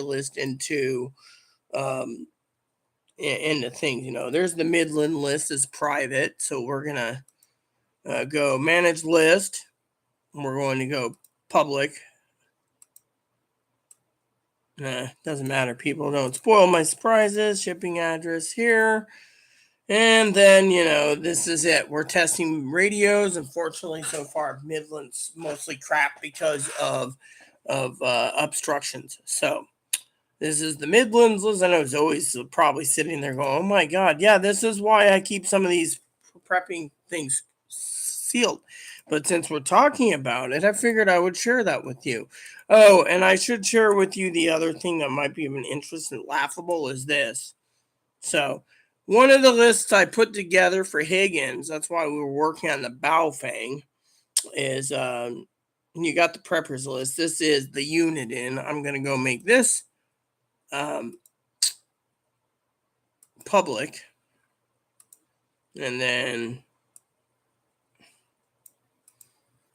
list into things. You know, there's the Midland list is private. So we're gonna go manage list. We're going to go public. Doesn't matter. People don't spoil my surprises. Shipping address here. And then, this is it. We're testing radios. Unfortunately, so far, Midland's mostly crap because of obstructions. So, this is the Midlands list. I know Zoe's probably sitting there going, oh my God. Yeah, this is why I keep some of these prepping things sealed. But since we're talking about it, I figured I would share that with you. Oh, and I should share with you the other thing that might be of an interest and laughable is this. So, one of the lists I put together for Higgins, that's why we were working on the Baofeng, is you got the preppers list. This is the unit in. I'm going to go make this public. And then,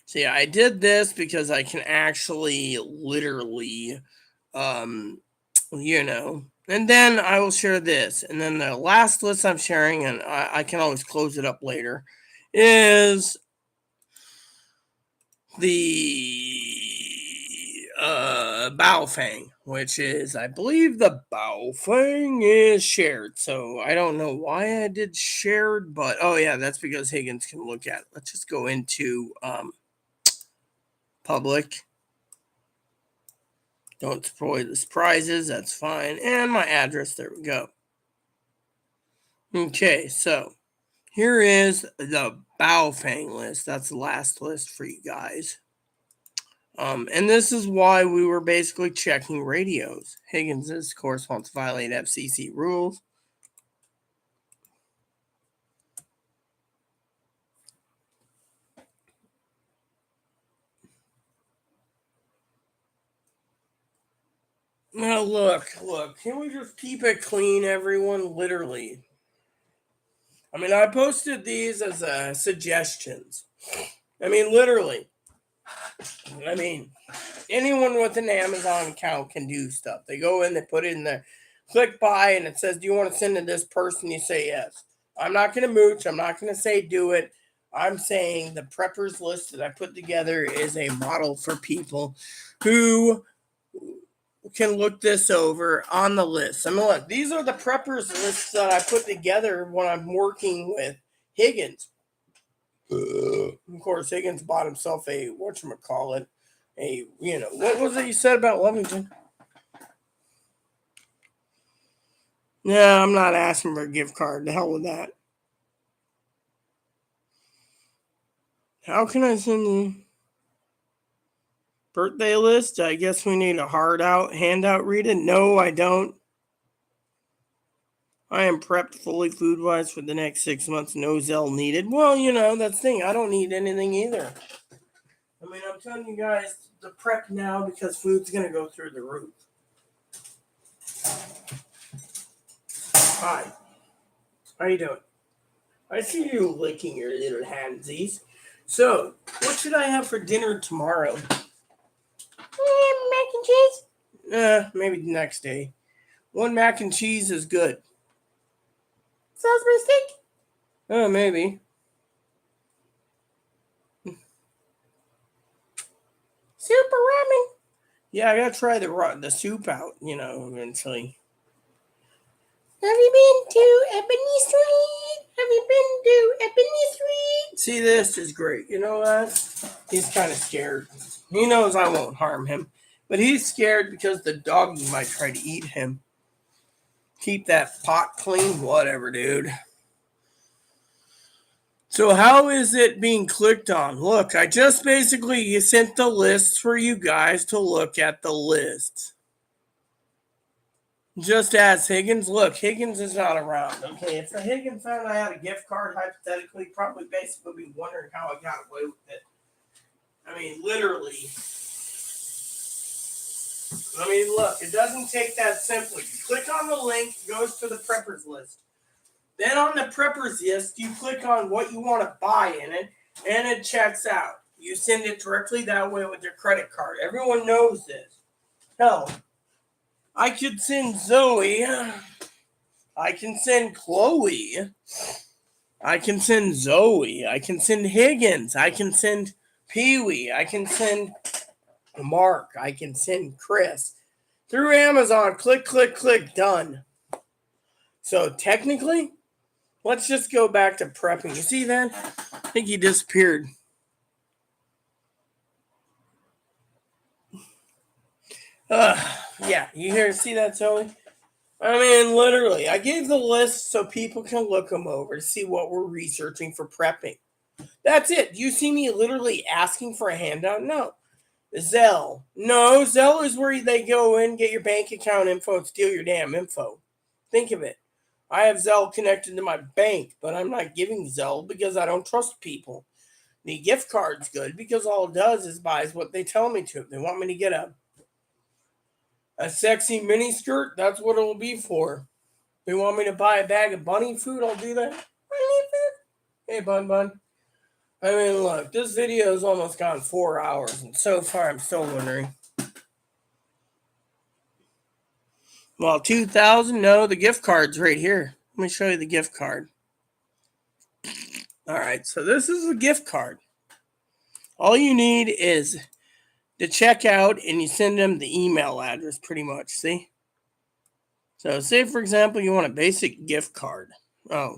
see, I did this because I can actually literally, and then I will share this. And then the last list I'm sharing, and I can always close it up later, is the Baofeng, which is, I believe the Baofeng is shared. So I don't know why I did shared, but oh yeah, that's because Higgins can look at it. Let's just go into public. Don't spoil the surprises, that's fine. And my address, there we go. Okay, so here is the Baofeng list. That's the last list for you guys. And this is why we were basically checking radios. Higgins, of course, wants to violate FCC rules. Now, look. Can we just keep it clean, everyone? Literally. I mean, I posted these as suggestions. I mean, literally. I mean, anyone with an Amazon account can do stuff. They go in, they put it in there, click buy, and it says, do you want to send to this person? You say yes. I'm not going to mooch. I'm not going to say do it. I'm saying the preppers list that I put together is a model for people who can look this over on the list. I mean, look, these are the preppers lists that I put together when I'm working with Higgins. Of course, Higgins bought himself a, whatchamacallit, what was it you said about Lovington? Yeah, I'm not asking for a gift card. The hell with that. How can I send the birthday list? I guess we need a handout, Rita. No, I don't. I am prepped fully food-wise for the next 6 months. No Zell needed. Well, that's the thing. I don't need anything either. I mean, I'm telling you guys to prep now because food's going to go through the roof. Hi. How you doing? I see you licking your little handsies. So, what should I have for dinner tomorrow? Mac and cheese? Maybe the next day. One mac and cheese is good. Salisbury steak? Oh, maybe. Soup or ramen? Yeah, I gotta try the soup out, eventually. Have you been to Ebony Street? Have you been to Ebony Street? See, this is great. You know what? He's kind of scared. He knows I won't harm him. But he's scared because the doggy might try to eat him. Keep that pot clean? Whatever, dude. So how is it being clicked on? Look, I just basically sent the list for you guys to look at the list. Just as Higgins. Look, Higgins is not around. Okay, if the Higgins found I had a gift card, hypothetically, probably basically be wondering how I got away with it. I mean, literally. I mean, look, it doesn't take that simply. You click on the link, it goes to the preppers list. Then on the preppers list, you click on what you want to buy in it, and it checks out. You send it directly that way with your credit card. Everyone knows this. Hell, I could send Zoe. I can send Chloe. I can send Zoe. I can send Higgins. I can send Pee-wee. I can send Mark. I can send Chris through Amazon. Click, click, click, done. So technically, let's just go back to prepping. You see that? I think he disappeared. Yeah, you see that, Zoe? I mean, literally, I gave the list so people can look them over to see what we're researching for prepping. That's it. Do you see me literally asking for a handout? No. Zelle. No, Zelle is where they go in, get your bank account info, and steal your damn info. Think of it. I have Zelle connected to my bank, but I'm not giving Zelle because I don't trust people. The gift card's good because all it does is buys what they tell me to. If they want me to get a sexy mini skirt, that's what it'll be for. If they want me to buy a bag of bunny food, I'll do that. Bunny food? Hey, Bun Bun. I mean, look, this video has almost gone 4 hours, and so far I'm still wondering. Well, 2,000? No, the gift card's right here. Let me show you the gift card. All right, so this is the gift card. All you need is to check out, and you send them the email address pretty much, see? So say, for example, you want a basic gift card. Oh.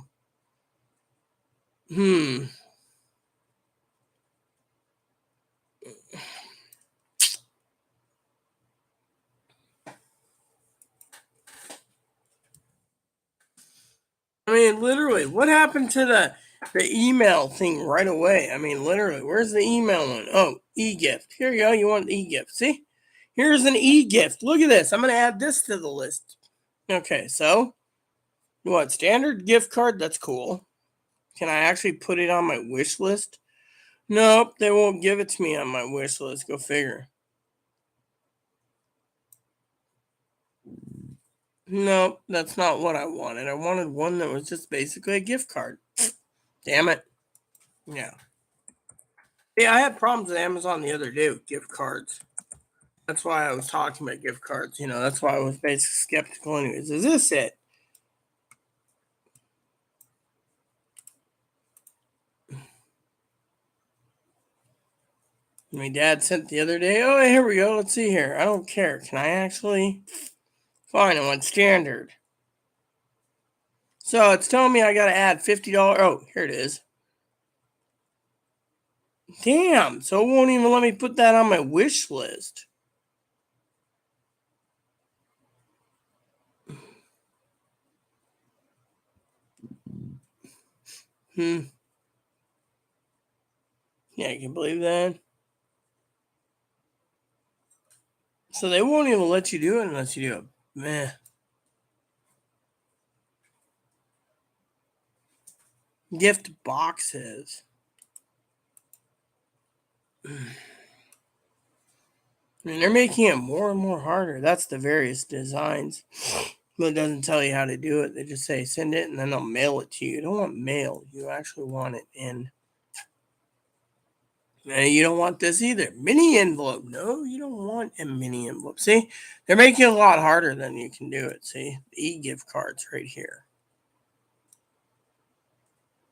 I mean, literally, what happened to the email thing right away? I mean, literally, where's the email one? Oh, e-gift. Here you go. You want an e-gift. See? Here's an e-gift. Look at this. I'm going to add this to the list. Okay, so you want standard gift card? That's cool. Can I actually put it on my wish list? Nope, they won't give it to me on my wish list. Go figure. Nope, that's not what I wanted. I wanted one that was just basically a gift card. Damn it. Yeah. Yeah, I had problems with Amazon the other day with gift cards. That's why I was talking about gift cards. That's why I was basically skeptical anyways. Is this it? My dad sent the other day. Oh, here we go. Let's see here. I don't care. Can I actually? Fine, I want standard. So it's telling me I got to add $50. Oh, here it is. Damn. So it won't even let me put that on my wish list. Yeah, you can believe that. So they won't even let you do it unless you do it. Meh. Gift boxes. I mean, they're making it more and more harder. That's the various designs. But it doesn't tell you how to do it. They just say send it and then they'll mail it to you. You don't want mail. You actually want it in. And you don't want this either. Mini envelope. No, you don't want a mini envelope. See, they're making it a lot harder than you can do it. See, the e-gift cards right here.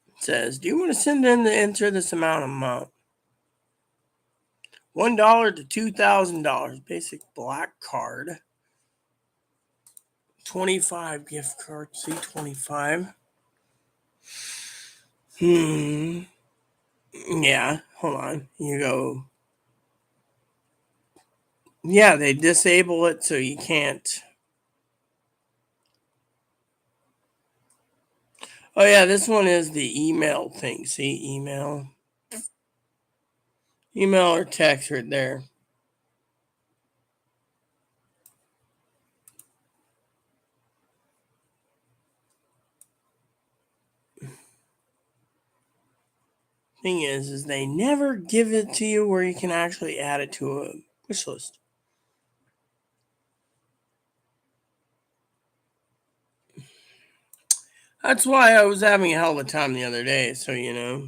It says, do you want to send in to enter this amount? $1 to $2,000. Basic black card. 25 gift cards. See, 25. Yeah, hold on. You go. Yeah, they disable it so you can't. Oh, yeah, this one is the email thing. See, email. Email or text right there. Thing is they never give it to you where you can actually add it to a wish list. That's why I was having a hell of a time the other day, so you know.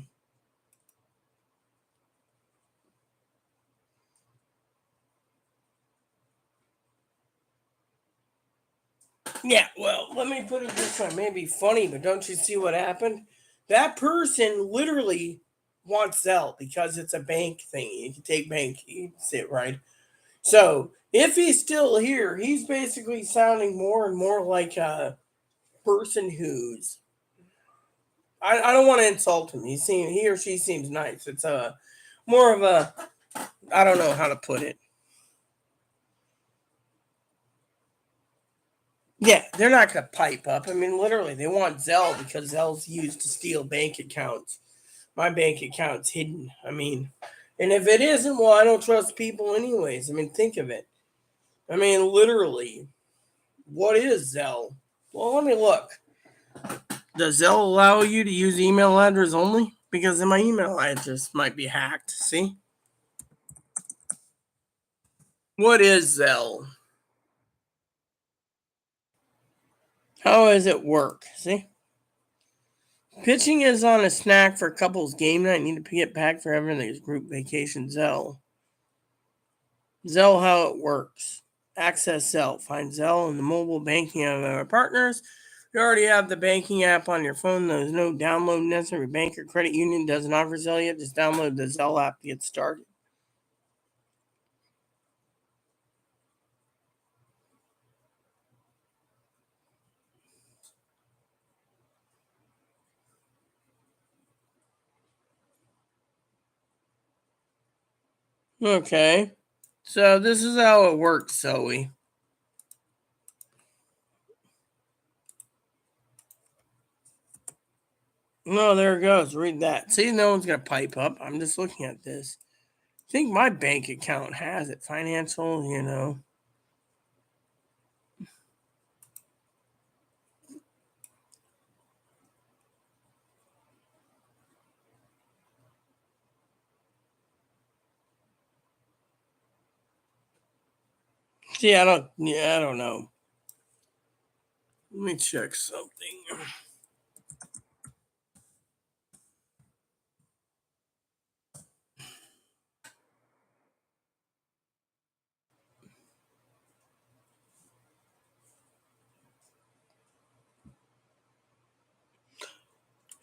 Yeah, well, let me put it this way. It may be funny, but don't you see what happened? That person literally wants Zelle because it's a bank thing. You can take bank, you can see it, right? So If he's still here, he's basically sounding more and more like a person who's. I don't want to insult him. He or she seems nice. It's a more of a. I don't know how to put it. Yeah, they're not going to pipe up. I mean, literally, they want Zelle because Zelle's used to steal bank accounts. My bank account's hidden. I mean, and if it isn't, well, I don't trust people anyways. I mean, think of it. I mean, literally, what is Zelle? Well, let me look. Does Zelle allow you to use email address only? Because then my email address might be hacked. See? What is Zelle? How does it work? See? Pitching is on a snack for couples game night. Need to get packed for everything's group vacation. Zelle. Zelle, how it works. Access Zelle. Find Zelle in the mobile banking of our partners. You already have the banking app on your phone. There's no download necessary. Bank or credit union doesn't offer Zelle yet. Just download the Zelle app to get started. Okay. So this is how it works, Zoe. No, there it goes. Read that. See, no one's going to pipe up. I'm just looking at this. I think my bank account has it. Financial. See, I don't know. Let me check something.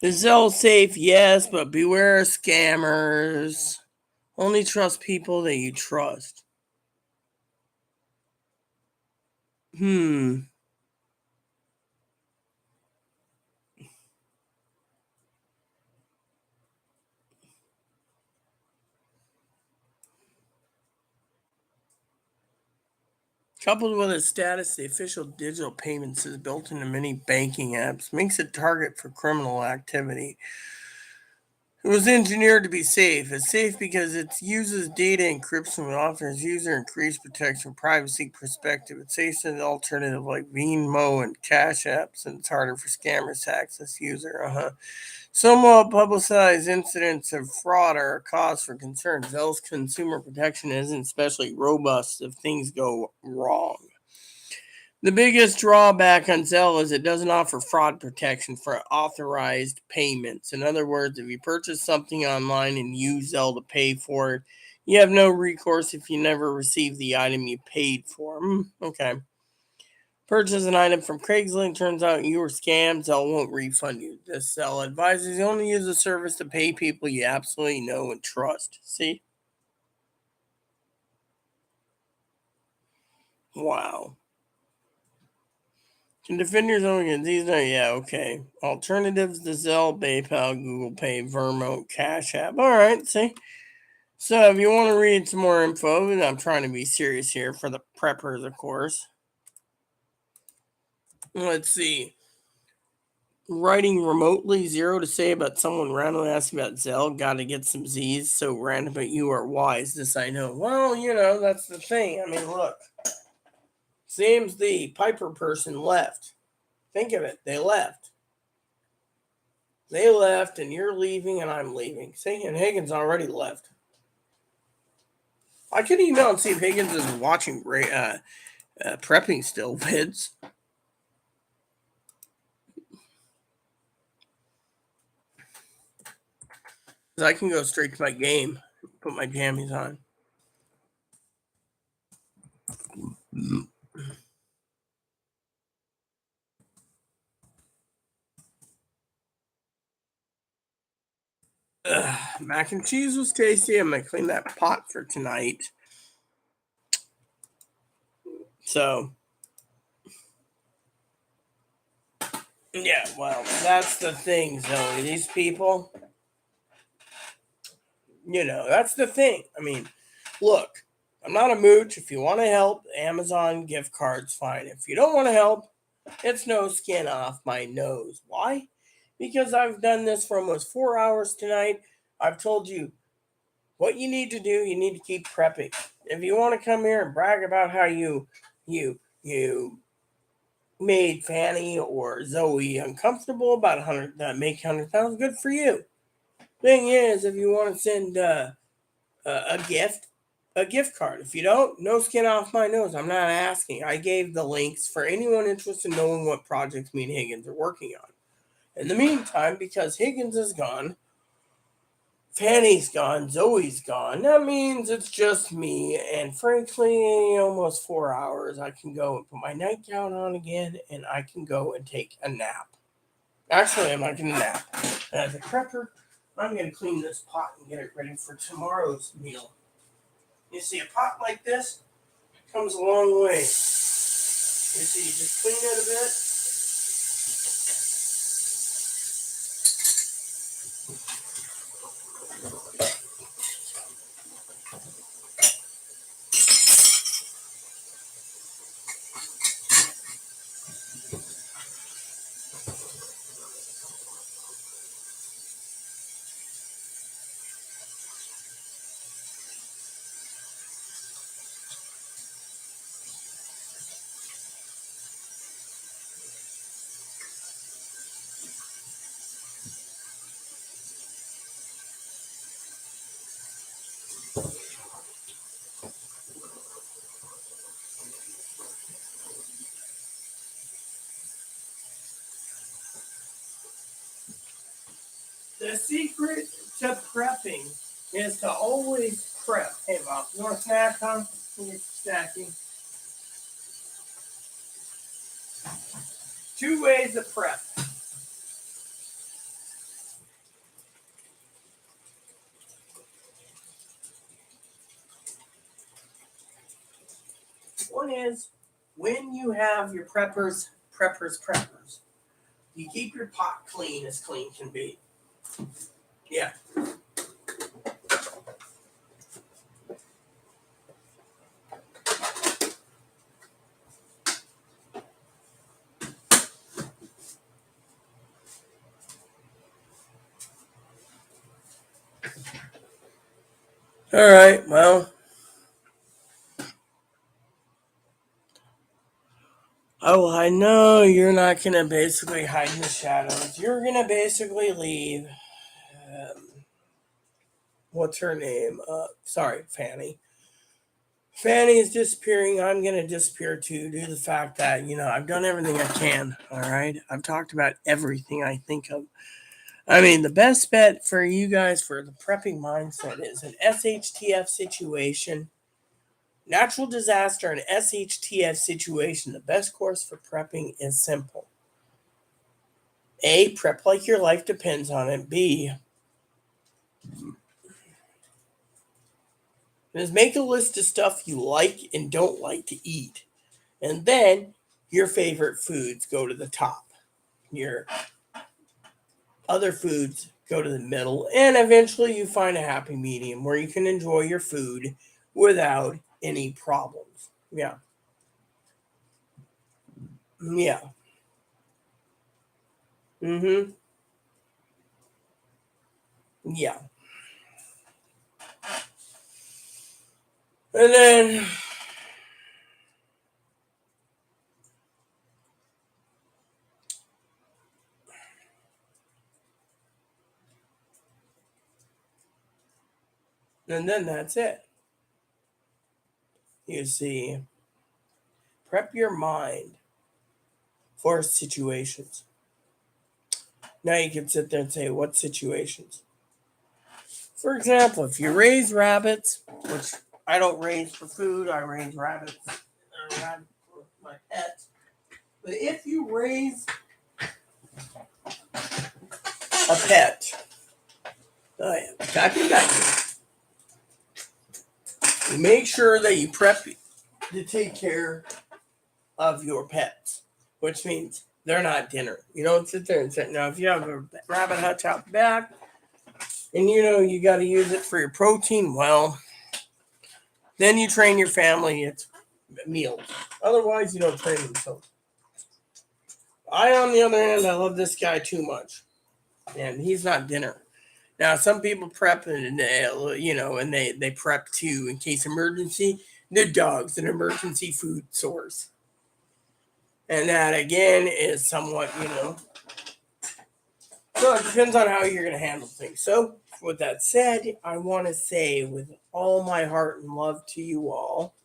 Is Zelle safe? Yes, but beware of scammers. Only trust people that you trust. Hmm. Coupled with its status, the official digital payments is built into many banking apps, makes it target for criminal activity. It was engineered to be safe. It's safe because it uses data encryption and offers user increased protection, privacy perspective. It's safe to the alternative like Venmo and Cash Apps, and it's harder for scammers to access user. Some well-publicized incidents of fraud are a cause for concern. Zell's consumer protection isn't especially robust if things go wrong. The biggest drawback on Zelle is it doesn't offer fraud protection for authorized payments. In other words, if you purchase something online and use Zelle to pay for it, you have no recourse if you never receive the item you paid for. Okay. Purchase an item from Craigslist, turns out you were scammed, Zelle won't refund you. This Zelle advises you only use the service to pay people you absolutely know and trust. See? Wow. Can defend your own against these? Yeah, okay. Alternatives to Zelle, PayPal, Google Pay, Vermo, Cash App. All right, see? So if you want to read some more info, and I'm trying to be serious here for the preppers, of course. Let's see. Writing remotely, zero to say about someone randomly asking about Zelle. Got to get some Z's. So random, but you are wise. This I know. Well, that's the thing. I mean, look. Seems the Piper person left. Think of it. They left. They left, and you're leaving, and I'm leaving. See, and Higgins already left. I could email and see if Higgins is watching prepping still vids. I can go straight to my game, put my jammies on. Mac and cheese was tasty. I'm gonna clean that pot for tonight. So, yeah, well, that's the thing, Zoe. These people, that's the thing. I mean, look, I'm not a mooch. If you want to help, Amazon gift cards, fine. If you don't want to help, it's no skin off my nose. Why? Because I've done this for almost 4 hours tonight. I've told you what you need to do. You need to keep prepping. If you want to come here and brag about how you made Fanny or Zoe uncomfortable about 100,000, good for you. Thing is, if you want to send a gift card. If you don't, no skin off my nose. I'm not asking. I gave the links for anyone interested in knowing what projects me and Higgins are working on. In the meantime, because Higgins is gone, Fanny's gone, Zoe's gone, that means it's just me. And frankly, almost 4 hours, I can go and put my nightgown on again and I can go and take a nap. Actually, I'm not going to nap. As a prepper, I'm going to clean this pot and get it ready for tomorrow's meal. You see, a pot like this comes a long way. You see, you just clean it a bit. The secret to prepping is to always prep. Hey, Bob, you want a snack, huh? You're snacking. 2 ways to prep. One is when you have your preppers, you keep your pot clean as clean can be. Yeah. All right, well. Oh, I know you're not going to basically hide in the shadows. You're going to basically leave. What's her name? Sorry, Fanny. Fanny is disappearing. I'm going to disappear too, due to the fact that, I've done everything I can. All right. I've talked about everything I think of. I mean, the best bet for you guys for the prepping mindset is an SHTF situation, natural disaster, and SHTF situation. The best course for prepping is simple. A, prep like your life depends on it. B, is make a list of stuff you like and don't like to eat. And then your favorite foods go to the top. Your other foods go to the middle. And eventually you find a happy medium where you can enjoy your food without any problems. Yeah. Yeah. Mm-hmm. Yeah. And then that's it. You see, prep your mind for situations. Now you can sit there and say, what situations? For example, if you raise rabbits, which I don't raise for food, I raise rabbits for my pets. But if you raise a pet, oh yeah, back. You make sure that you prep to take care of your pets, which means they're not dinner. You don't sit there and say, now, if you have a rabbit hutch out back and you got to use it for your protein, well, then you train your family. It's meals. Otherwise, you don't train them. So, on the other hand, I love this guy too much, and he's not dinner. Now, some people prep and they prep too in case emergency. The dog's an emergency food source, and that again is somewhat. So it depends on how you're going to handle things. So, with that said, I want to say with all my heart and love to you all,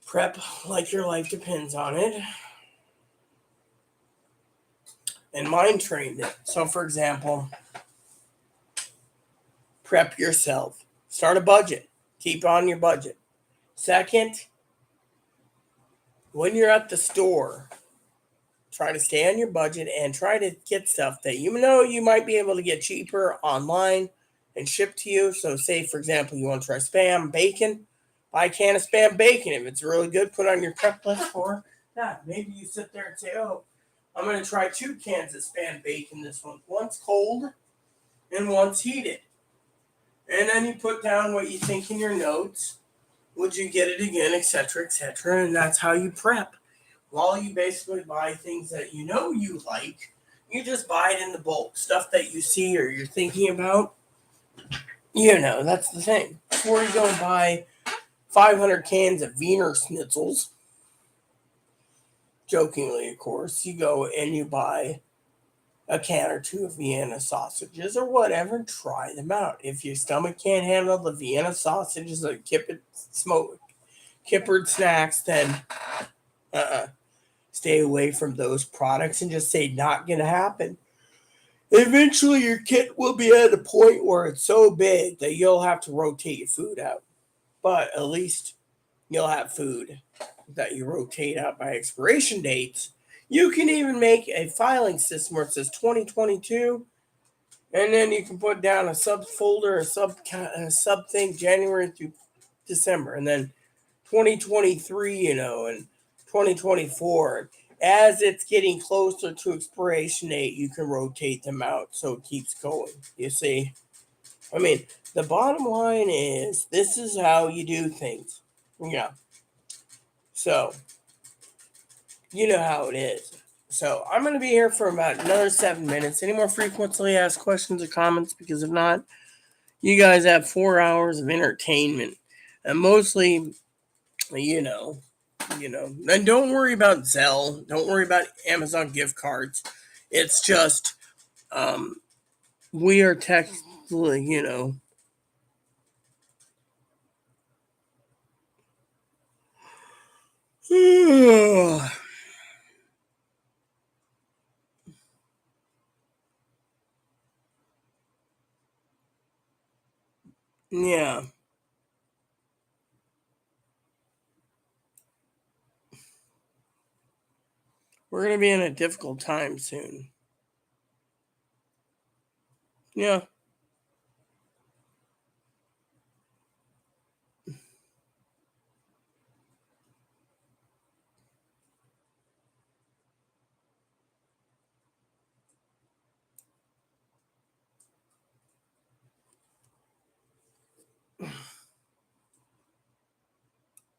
prep like your life depends on it. And mind trained it. So, for example, prep yourself. Start a budget. Keep on your budget. Second, when you're at the store, try to stay on your budget and try to get stuff that you might be able to get cheaper online and shipped to you. So, say, for example, you want to try Spam bacon, buy a can of Spam bacon. If it's really good, put on your prep list for that. Maybe you sit there and say, oh, I'm going to try 2 cans of Spam bacon this month. One's cold and one's heated. And then you put down what you think in your notes. Would you get it again, etc., etc. And that's how you prep. While you basically buy things that you like, you just buy it in the bulk. Stuff that you see or you're thinking about, that's the thing. Before you go and buy 500 cans of Wiener Schnitzels, jokingly, of course, you go and you buy a can or 2 of Vienna sausages or whatever and try them out. If your stomach can't handle the Vienna sausages or kippered snacks, then stay away from those products and just say not going to happen. Eventually, your kit will be at a point where it's so big that you'll have to rotate your food out. But at least you'll have food that you rotate out by expiration dates. You can even make a filing system where it says 2022, and then you can put down a subfolder, a sub thing, January through December, and then 2023, and 2024. As it's getting closer to expiration date, you can rotate them out so it keeps going. You see? I mean, the bottom line is this is how you do things. Yeah. So, you know how it is. So, I'm going to be here for about another 7 minutes. Any more frequently asked questions or comments? Because if not, you guys have 4 hours of entertainment. And mostly, and don't worry about Zelle. Don't worry about Amazon gift cards. It's just, we are technically, yeah. We're going to be in a difficult time soon. Yeah.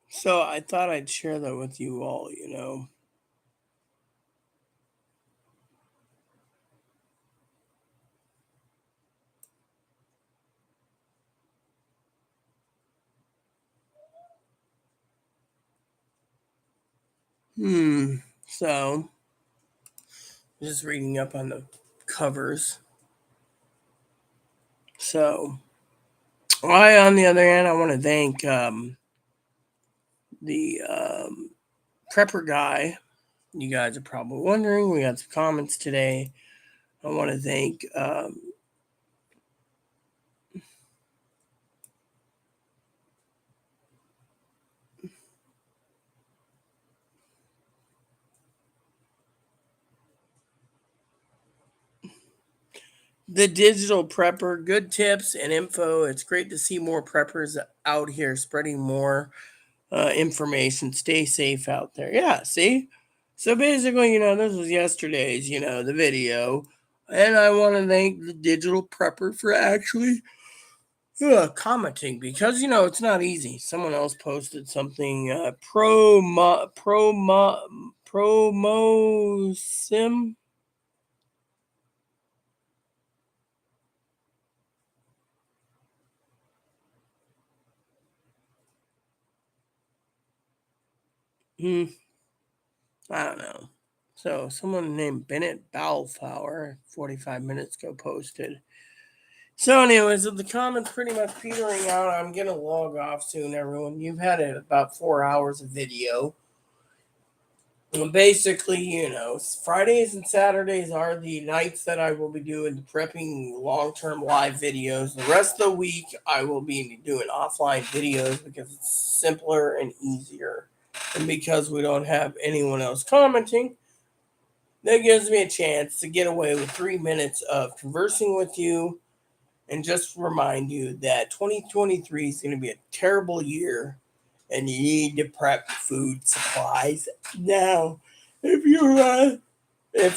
So I thought I'd share that with you all, So, just reading up on the covers. So, on the other hand, I want to thank the prepper guy. You guys are probably wondering. We got some comments today. I want to thank the digital prepper. Good tips and info. It's great to see more preppers out here spreading more information. Stay safe out there. Yeah, see? So basically, this was yesterday's, the video. And I want to thank the digital prepper for actually commenting because, it's not easy. Someone else posted something, promosim. I don't know. So someone named Bennett Balfour 45 minutes ago posted. So anyways, the comments pretty much petering out. I'm going to log off soon, everyone. You've had about 4 hours of video. And basically, Fridays and Saturdays are the nights that I will be doing the prepping long-term live videos. The rest of the week, I will be doing offline videos because it's simpler and easier. And because we don't have anyone else commenting, that gives me a chance to get away with 3 minutes of conversing with you and just remind you that 2023 is going to be a terrible year and you need to prep food supplies now. If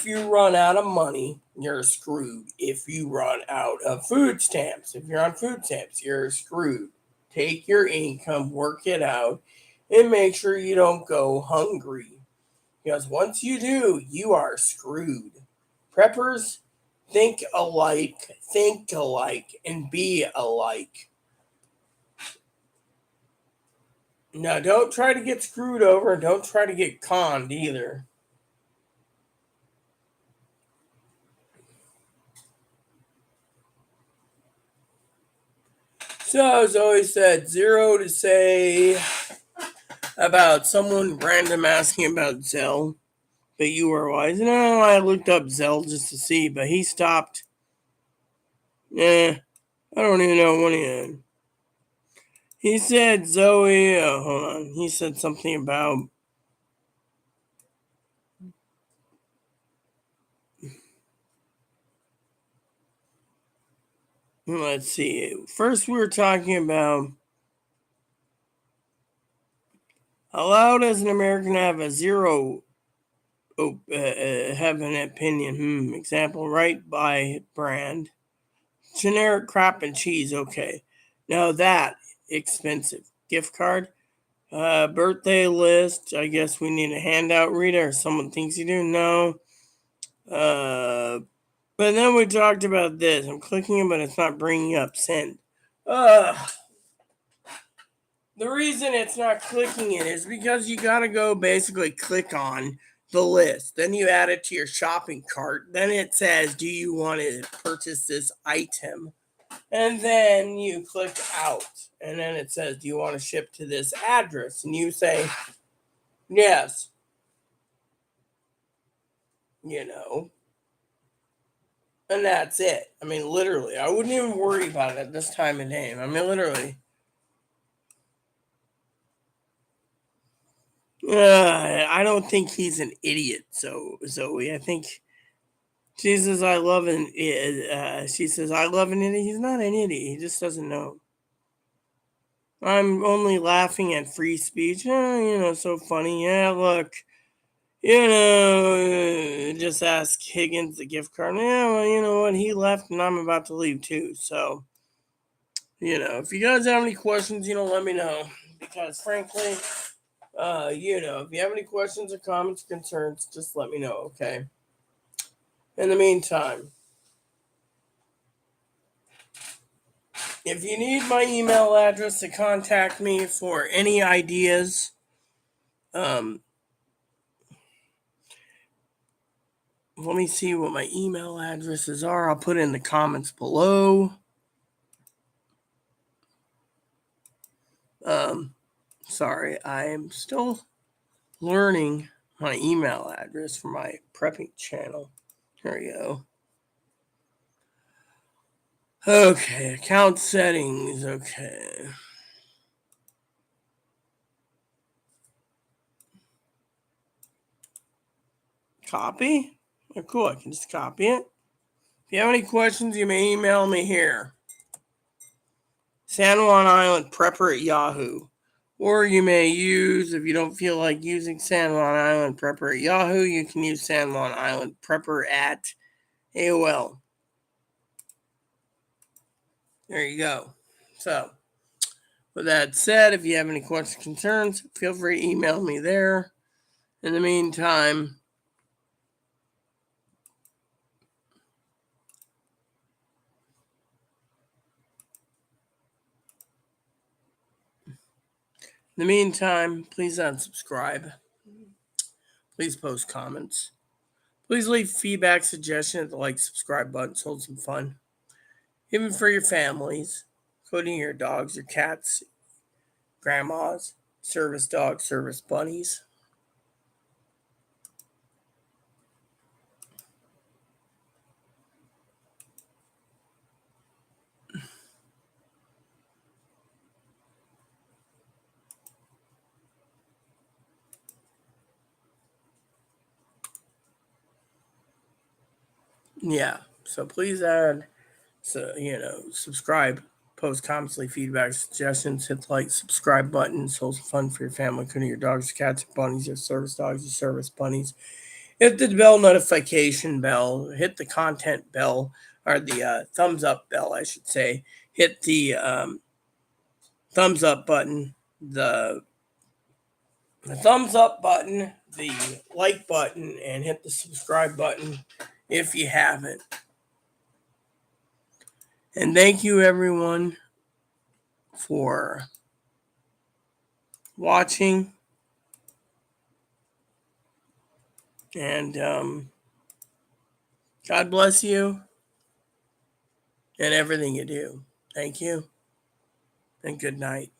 you run out of money, you're screwed. If you run out of food stamps, if you're on food stamps, you're screwed. Take your income, work it out, and make sure you don't go hungry. Because once you do, you are screwed. Preppers, think alike, and be alike. Now, don't try to get screwed over, and don't try to get conned either. So, as always said, zero to say about someone random asking about Zell. But you were wise. No, I looked up Zell just to see, but he stopped. I don't even know when he had. He said Zoe. Oh, hold on. He said something about. Let's see. First, we were talking about allowed as an American to have a zero. Have an opinion. Example, right by brand. Generic crap and cheese. Okay. Now that expensive gift card. Birthday list. I guess we need a handout, Rita, or someone thinks you do. No. But then we talked about this. I'm clicking it, but it's not bringing up send. The reason it's not clicking it is because you got to go basically click on the list. Then you add it to your shopping cart. Then it says, do you want to purchase this item? And then you click out. And then it says, do you want to ship to this address? And you say, yes. And that's it. I mean, literally. I wouldn't even worry about it at this time of day. I mean, literally. I don't think he's an idiot, so Zoe. I think she says I love an she says I love an idiot. He's not an idiot. He just doesn't know. I'm only laughing at free speech. So funny. Yeah, look. Just ask Higgins the gift card. Yeah, well, you know what? He left and I'm about to leave too. So, if you guys have any questions, let me know. Because frankly, if you have any questions or comments or concerns, just let me know, okay? In the meantime, if you need my email address to contact me for any ideas, let me see what my email addresses are. I'll put it in the comments below. Sorry, I am still learning my email address for my prepping channel. There we go. Okay, account settings. Okay. Copy? Oh, cool, I can just copy it. If you have any questions, you may email me here. San Juan Island Prepper at Yahoo. Or you may use, if you don't feel like using San Juan Island Prepper at Yahoo, you can use San Juan Island Prepper at AOL. There you go. So, with that said, if you have any questions, concerns, feel free to email me there. In the meantime, please unsubscribe. Please post comments. Please leave feedback, suggestions at the like, subscribe button. Hold some fun. Even for your families, including your dogs, your cats, grandmas, service dogs, service bunnies. Yeah, so please subscribe, post comments, leave feedback, suggestions, hit the like, subscribe button. Hold some fun for your family, including your dogs, cats, your bunnies, your service dogs, your service bunnies. Hit the bell notification bell. Hit the content bell, or the thumbs up bell, I should say. Hit the thumbs up button, the thumbs up button, the like button, and hit the subscribe button if you haven't. And thank you, everyone, for watching. And God bless you and everything you do. Thank you, and good night.